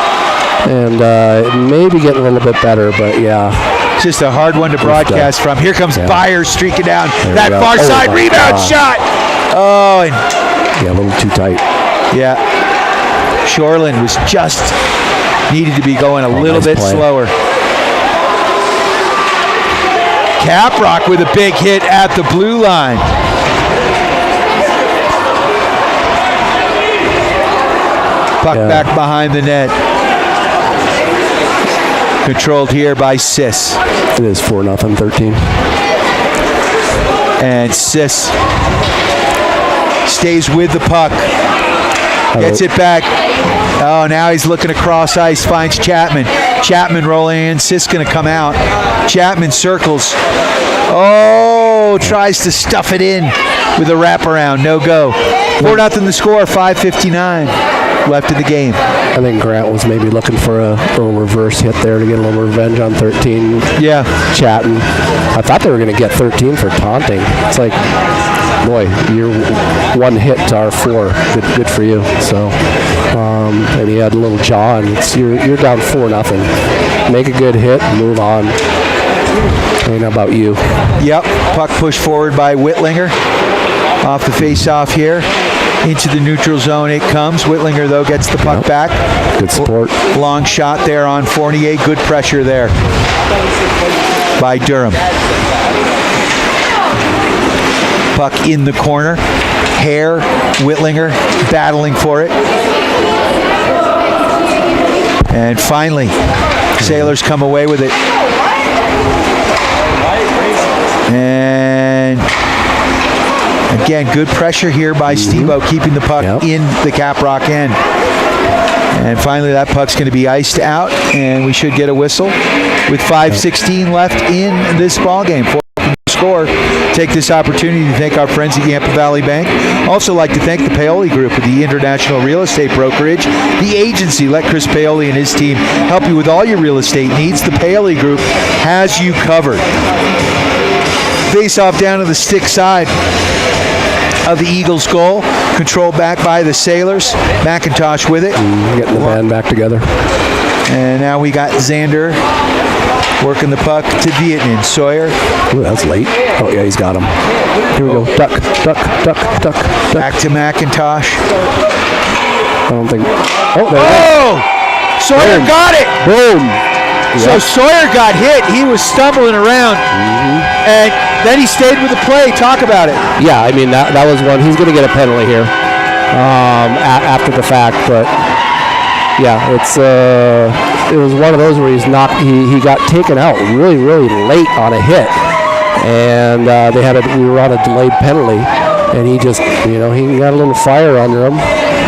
and it may be getting a little bit better, but yeah. Just a hard one to broadcast from. Here comes Byer streaking down. That far side rebound shot. Oh, and a little too tight. Yeah. Shoreland was just needed to be going a little bit slower. CAPROCK with a big hit at the blue line. Puck back behind the net. Controlled here by Sis. It is 4-0, 13. And Sis stays with the puck. Gets it back. Oh, now he's looking across ice, finds Chapman. Chapman rolling in. Sis going to come out. Chapman circles. Oh, tries to stuff it in with a wraparound. No go. 4-0 the score, 5:59 left in the game. I think Grant was maybe looking for a little reverse hit there to get a little revenge on 13. Yeah. Chatting. I thought they were going to get 13 for taunting. It's like, boy, you're one hit to our 4. Good for you. So, and he had a little jaw, and you're down 4-0. Make a good hit, move on. Ain't about you. Yep. Puck pushed forward by Whitlinger. Off the face-off here. Into the neutral zone it comes. Whitlinger, though, gets the puck back. Good support. Long shot there on Fournier. Good pressure there by Durham. Puck in the corner. Hare, Whitlinger battling for it. And finally, Sailors come away with it. And again, good pressure here by Steamboat, keeping the puck in the CAPROCK end. And finally, that puck's going to be iced out, and we should get a whistle with 5:16 left in this ballgame. Score. Take this opportunity to thank our friends at Yampa Valley Bank. Also like to thank the Paoli Group with the International Real Estate Brokerage. The agency, let Chris Paoli and his team help you with all your real estate needs. The Paoli Group has you covered. Face off down to the stick side of the Eagles' goal. Controlled back by the Sailors. McIntosh with it. Getting the band back together. And now we got Xander working the puck to Vietnam. Sawyer. Ooh, that's late. Oh, yeah, he's got him. Here we go. Duck. Back to McIntosh. I don't think... Oh, there Sawyer got it! Boom! So Sawyer got hit. He was stumbling around. And then he stayed with the play. Talk about it. Yeah, I mean, that was one. He's going to get a penalty here after the fact, but... Yeah, it was one of those where he got taken out really late on a hit, and we were on a delayed penalty, and he just he got a little fire under him.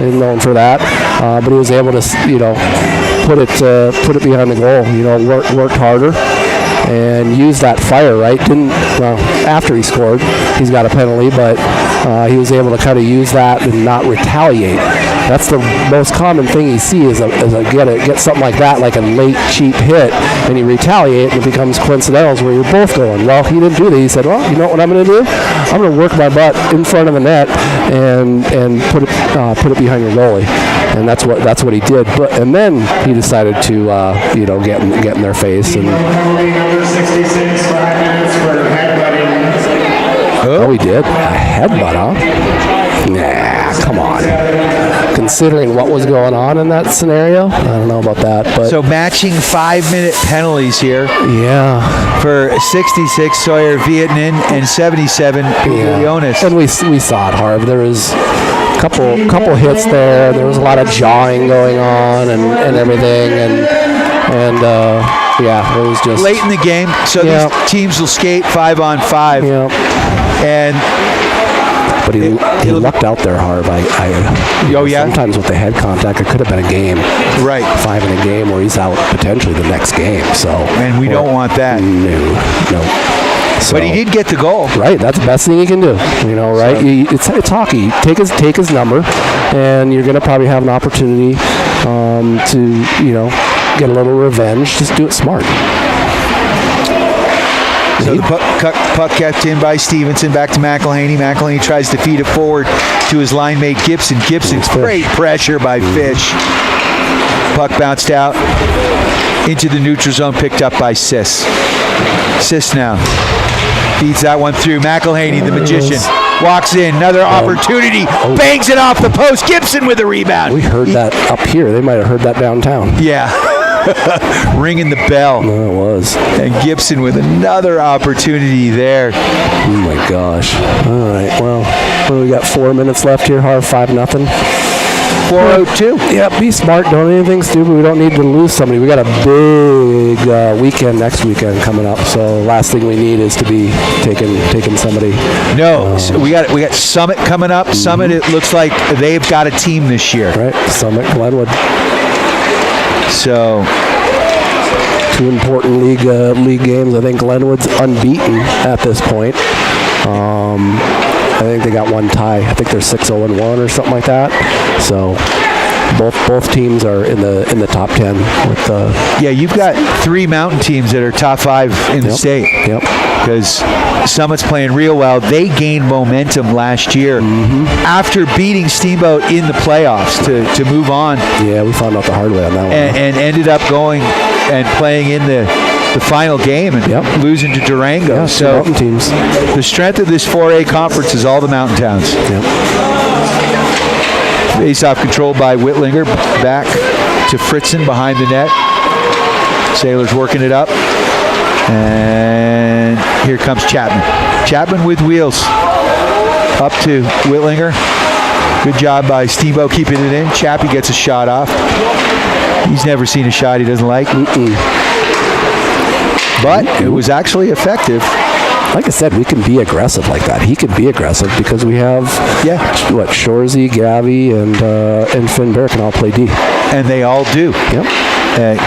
Didn't know him for that, but he was able to put it behind the goal. Worked harder and used that fire right. After he scored, he's got a penalty, but he was able to kind of use that and not retaliate. That's the most common thing you see is get something like that, like a late cheap hit, and you retaliate, and it becomes coincidentals where you're both going, well, he didn't do that. He said, well, you know what I'm going to do? I'm going to work my butt in front of the net and put it behind your goalie, and that's what he did. And then he decided to get in their face and. Oh, he did? A headbutt, huh? Nah, come on. Considering what was going on in that scenario, I don't know about that. But so matching 5-minute penalties here. Yeah. For 66, Sawyer Vietnam, and 77, Leonis. And we saw it, Harv. There was a couple hits there. There was a lot of jawing going on and everything. And it was just... Late in the game, so these teams will skate 5-on-5. But he lucked out there, Harv. Sometimes with the head contact, it could have been a game. Right. 5 in a game where he's out potentially the next game. So. And we don't want that. No. So, but he did get the goal. Right. That's the best thing he can do. Right? So. It's hockey. Take his number, and you're going to probably have an opportunity to get a little revenge. Just do it smart. So the puck kept in by Stevenson, back to McElhaney. McElhaney tries to feed it forward to his line mate Gibson. Gibson's great pressure by Fish. Puck bounced out into the neutral zone, picked up by Sis. Sis now feeds that one through. McElhaney, the magician, walks in. Another opportunity. Bangs it off the post. Gibson with a rebound. We heard that up here. They might have heard that downtown. Yeah. Ringing the bell. No, it was. And Gibson with another opportunity there. Oh my gosh. All right. Well, we got 4 minutes left here. Harv, 5-0. 402. Yeah, be smart. Don't do anything stupid. We don't need to lose somebody. We got a big weekend next weekend coming up. So last thing we need is to be taking somebody. No, we got Summit coming up. Summit, it looks like they've got a team this year. Right, Summit, Glenwood. So 2 important league games. I think Glenwood's unbeaten at this point. I think they got one tie. I think they're 6-0-1 or something like that. So both teams are in the top 10 with yeah, you've got 3 mountain teams that are top 5 in the state. Yep. Because Summit's playing real well. They gained momentum last year after beating Steamboat in the playoffs to move on. Yeah, we found out the hard way on that one. And ended up going and playing in the final game and losing to Durango. Yeah, so mountain teams. The strength of this 4A conference is all the mountain towns. Yep. Face-off controlled by Whitlinger. Back to Fritzen behind the net. Sailors working it up. And here comes Chapman. Chapman with wheels. Up to Whitlinger. Good job by Steamboat keeping it in. Chappie gets a shot off. He's never seen a shot he doesn't like. But it was actually effective. Like I said, we can be aggressive like that. He can be aggressive because we have Shorzy, Gavi, and Finn Bear can all play D. And they all do. Yep.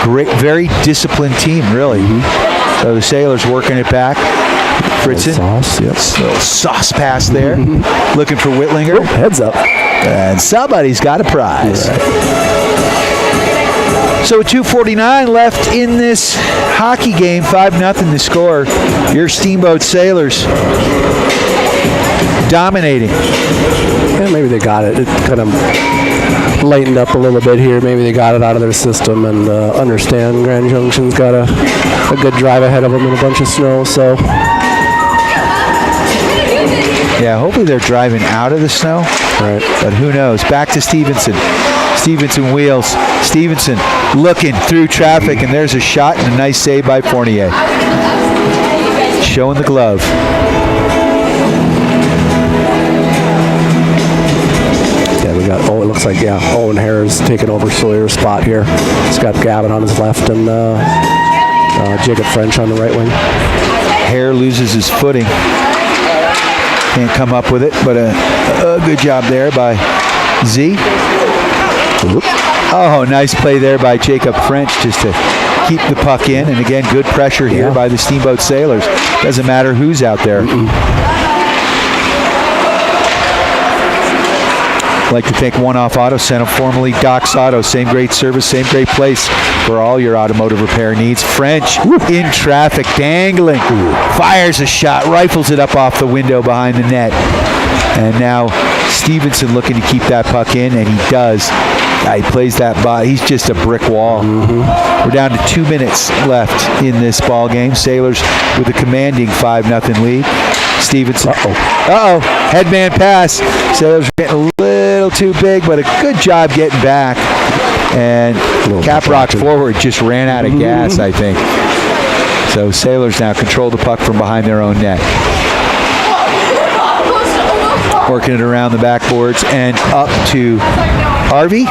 Great, very disciplined team, really. So the Sailors working it back. Fritzen. Sauce, yep. Little sauce pass there. Looking for Whitlinger. Oh, heads up. And somebody's got a prize. Right. So 2:49 left in this hockey game. 5-0 the score. Your Steamboat Sailors dominating. Yeah, maybe they got it. It kind of lightened up a little bit here. Maybe they got it out of their system and understand Grand Junction's got a good drive ahead of them in a bunch of snow. So yeah, hopefully they're driving out of the snow. Right. But who knows? Back to Stevenson. Stevenson wheels. Stevenson looking through traffic, and there's a shot and a nice save by Fournier. Showing the glove. Yeah, we got, it looks like, Owen Hare's taking over Sawyer's spot here. He's got Gavin on his left and Jacob French on the right wing. Hare loses his footing. Can't come up with it, but a good job there by Z. Oh, nice play there by Jacob French just to keep the puck in. And again, good pressure here by the Steamboat Sailors. Doesn't matter who's out there. I'd like to thank One Off Auto Center, formerly Doc's Auto. Same great service, same great place for all your automotive repair needs. French in traffic, dangling, fires a shot, rifles it up off the window behind the net. And now Stevenson looking to keep that puck in, and he does. He plays that ball. He's just a brick wall. We're down to 2 minutes left in this ball game. Sailors with a commanding 5-0 lead. Stevenson. Uh-oh. Headman pass. Sailors are getting a little too big, but a good job getting back. And CAPROCK forward just ran out of gas, I think. So Sailors now control the puck from behind their own net. Working it around the backboards and up to Harvey.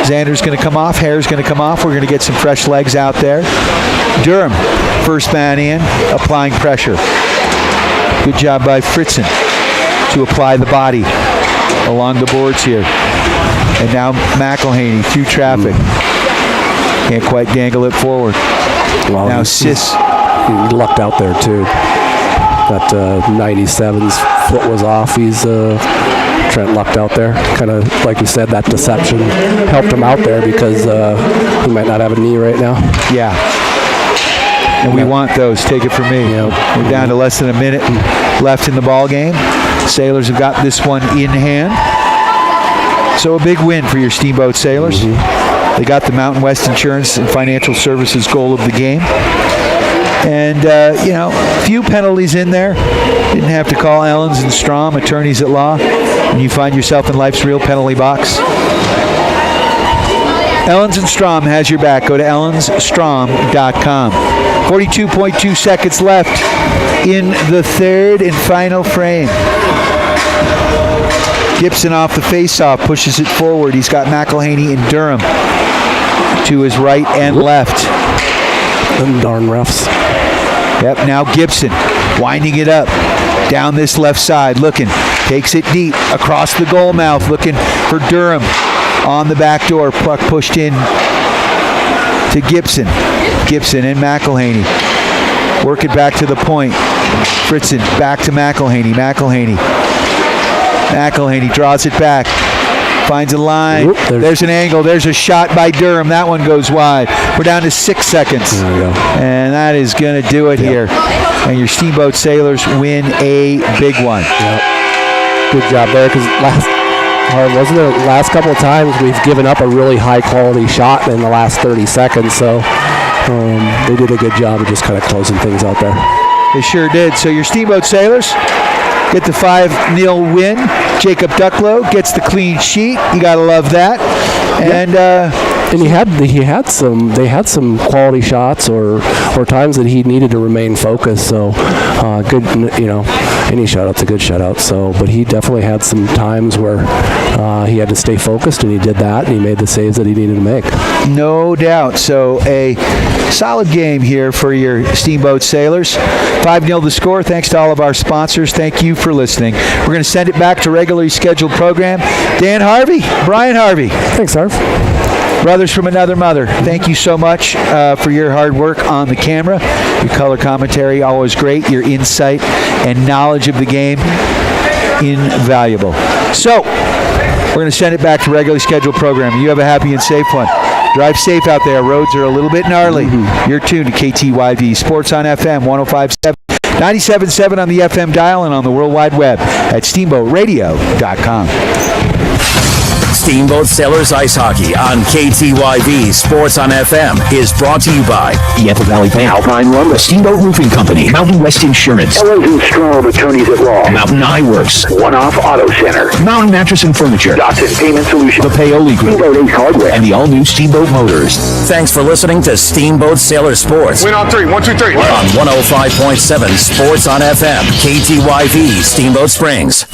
Xander's going to come off. Hare's going to come off. We're going to get some fresh legs out there. Durham, first man in, applying pressure. Good job by Fritzen to apply the body along the boards here. And now McElhaney through traffic. Can't quite dangle it forward. Well, now Sis. He lucked out there too. That 97's foot was off. He's Trent lucked out there. Kind of like you said, that deception helped him out there because he might not have a knee right now. Yeah. And we want those. Take it from me. We're down to less than a minute left in the ball game. Sailors have got this one in hand. So a big win for your Steamboat Sailors. They got the Mountain West Insurance and Financial Services goal of the game. And, few penalties in there. Didn't have to call Ellens and Strom, attorneys at law, and you find yourself in life's real penalty box. Ellens and Strom has your back. Go to ellensstrom.com. 42.2 seconds left in the third and final frame. Gibson off the faceoff, pushes it forward. He's got McElhaney and Durham to his right and left. Them darn refs. Yep, now Gibson winding it up down this left side, looking, takes it deep across the goal mouth, looking for Durham on the back door. Puck pushed in to Gibson. Gibson and McElhaney. Work it back to the point. Fritzen back to McElhaney. McElhaney draws it back. Finds a line. Oop, there's an angle. There's a shot by Durham. That one goes wide. We're down to 6 seconds. There we go. And that is going to do it here. And your Steamboat Sailors win a big one. Yep. Good job there, because wasn't it the last couple of times we've given up a really high-quality shot in the last 30 seconds, so they did a good job of just kind of closing things out there. They sure did. So your Steamboat Sailors get the 5-0 win. Jacob Ducklow gets the clean sheet. You gotta love that. And they had some quality shots or times that he needed to remain focused. So good, any shutout's a good shutout. So, but he definitely had some times where he had to stay focused, and he did that, and he made the saves that he needed to make. No doubt. So a solid game here for your Steamboat Sailors. 5-0 the score. Thanks to all of our sponsors. Thank you for listening. We're going to send it back to regularly scheduled program. Dan Harvey, Brian Harvey. Thanks, Harv. Brothers from another mother, thank you so much for your hard work on the camera. Your color commentary, always great. Your insight and knowledge of the game, invaluable. So, we're going to send it back to regularly scheduled programming. You have a happy and safe one. Drive safe out there. Roads are a little bit gnarly. You're tuned to KTYV Sports on FM 105.7, 97.7 on the FM dial and on the World Wide Web at steamboatradio.com. Steamboat Sailors Ice Hockey on KTYV Sports on FM is brought to you by Yampa Valley Bank, Alpine Lumber, Steamboat Roofing Company, Mountain West Insurance, Ellens & Attorneys at Law, Mountain Eye Works, One Off Auto Center, Mountain Mattress and Furniture, Dotson Payment Solutions, the Paoli Group, Steamboat Ace Hardware, and the all-new Steamboat Motors. Thanks for listening to Steamboat Sailor Sports. Win on 3. 1, 2, 3. On 105.7 Sports on FM, KTYV Steamboat Springs.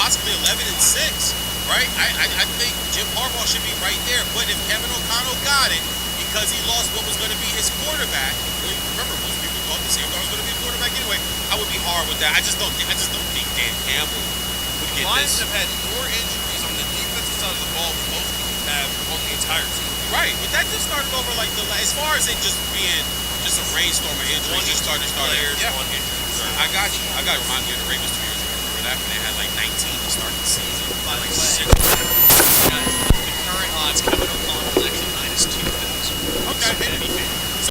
Possibly 11-6, right? I think Jim Harbaugh should be right there. But if Kevin O'Connell got it because he lost what was going to be his quarterback, remember most people thought the Sam Darnold was going to be a quarterback anyway. I would be hard with that. I just don't think Dan Campbell would get Lions this. have had more injuries on the defensive side of the ball than most teams have on the entire team. Right, but that just started over like as far as it just being just a rainstorm of injuries. Just started. Yeah. On injuries. I got you. I got to remind me of the Ravens 2 years ago. Remember that when they had like 19 to start the season. Like 6.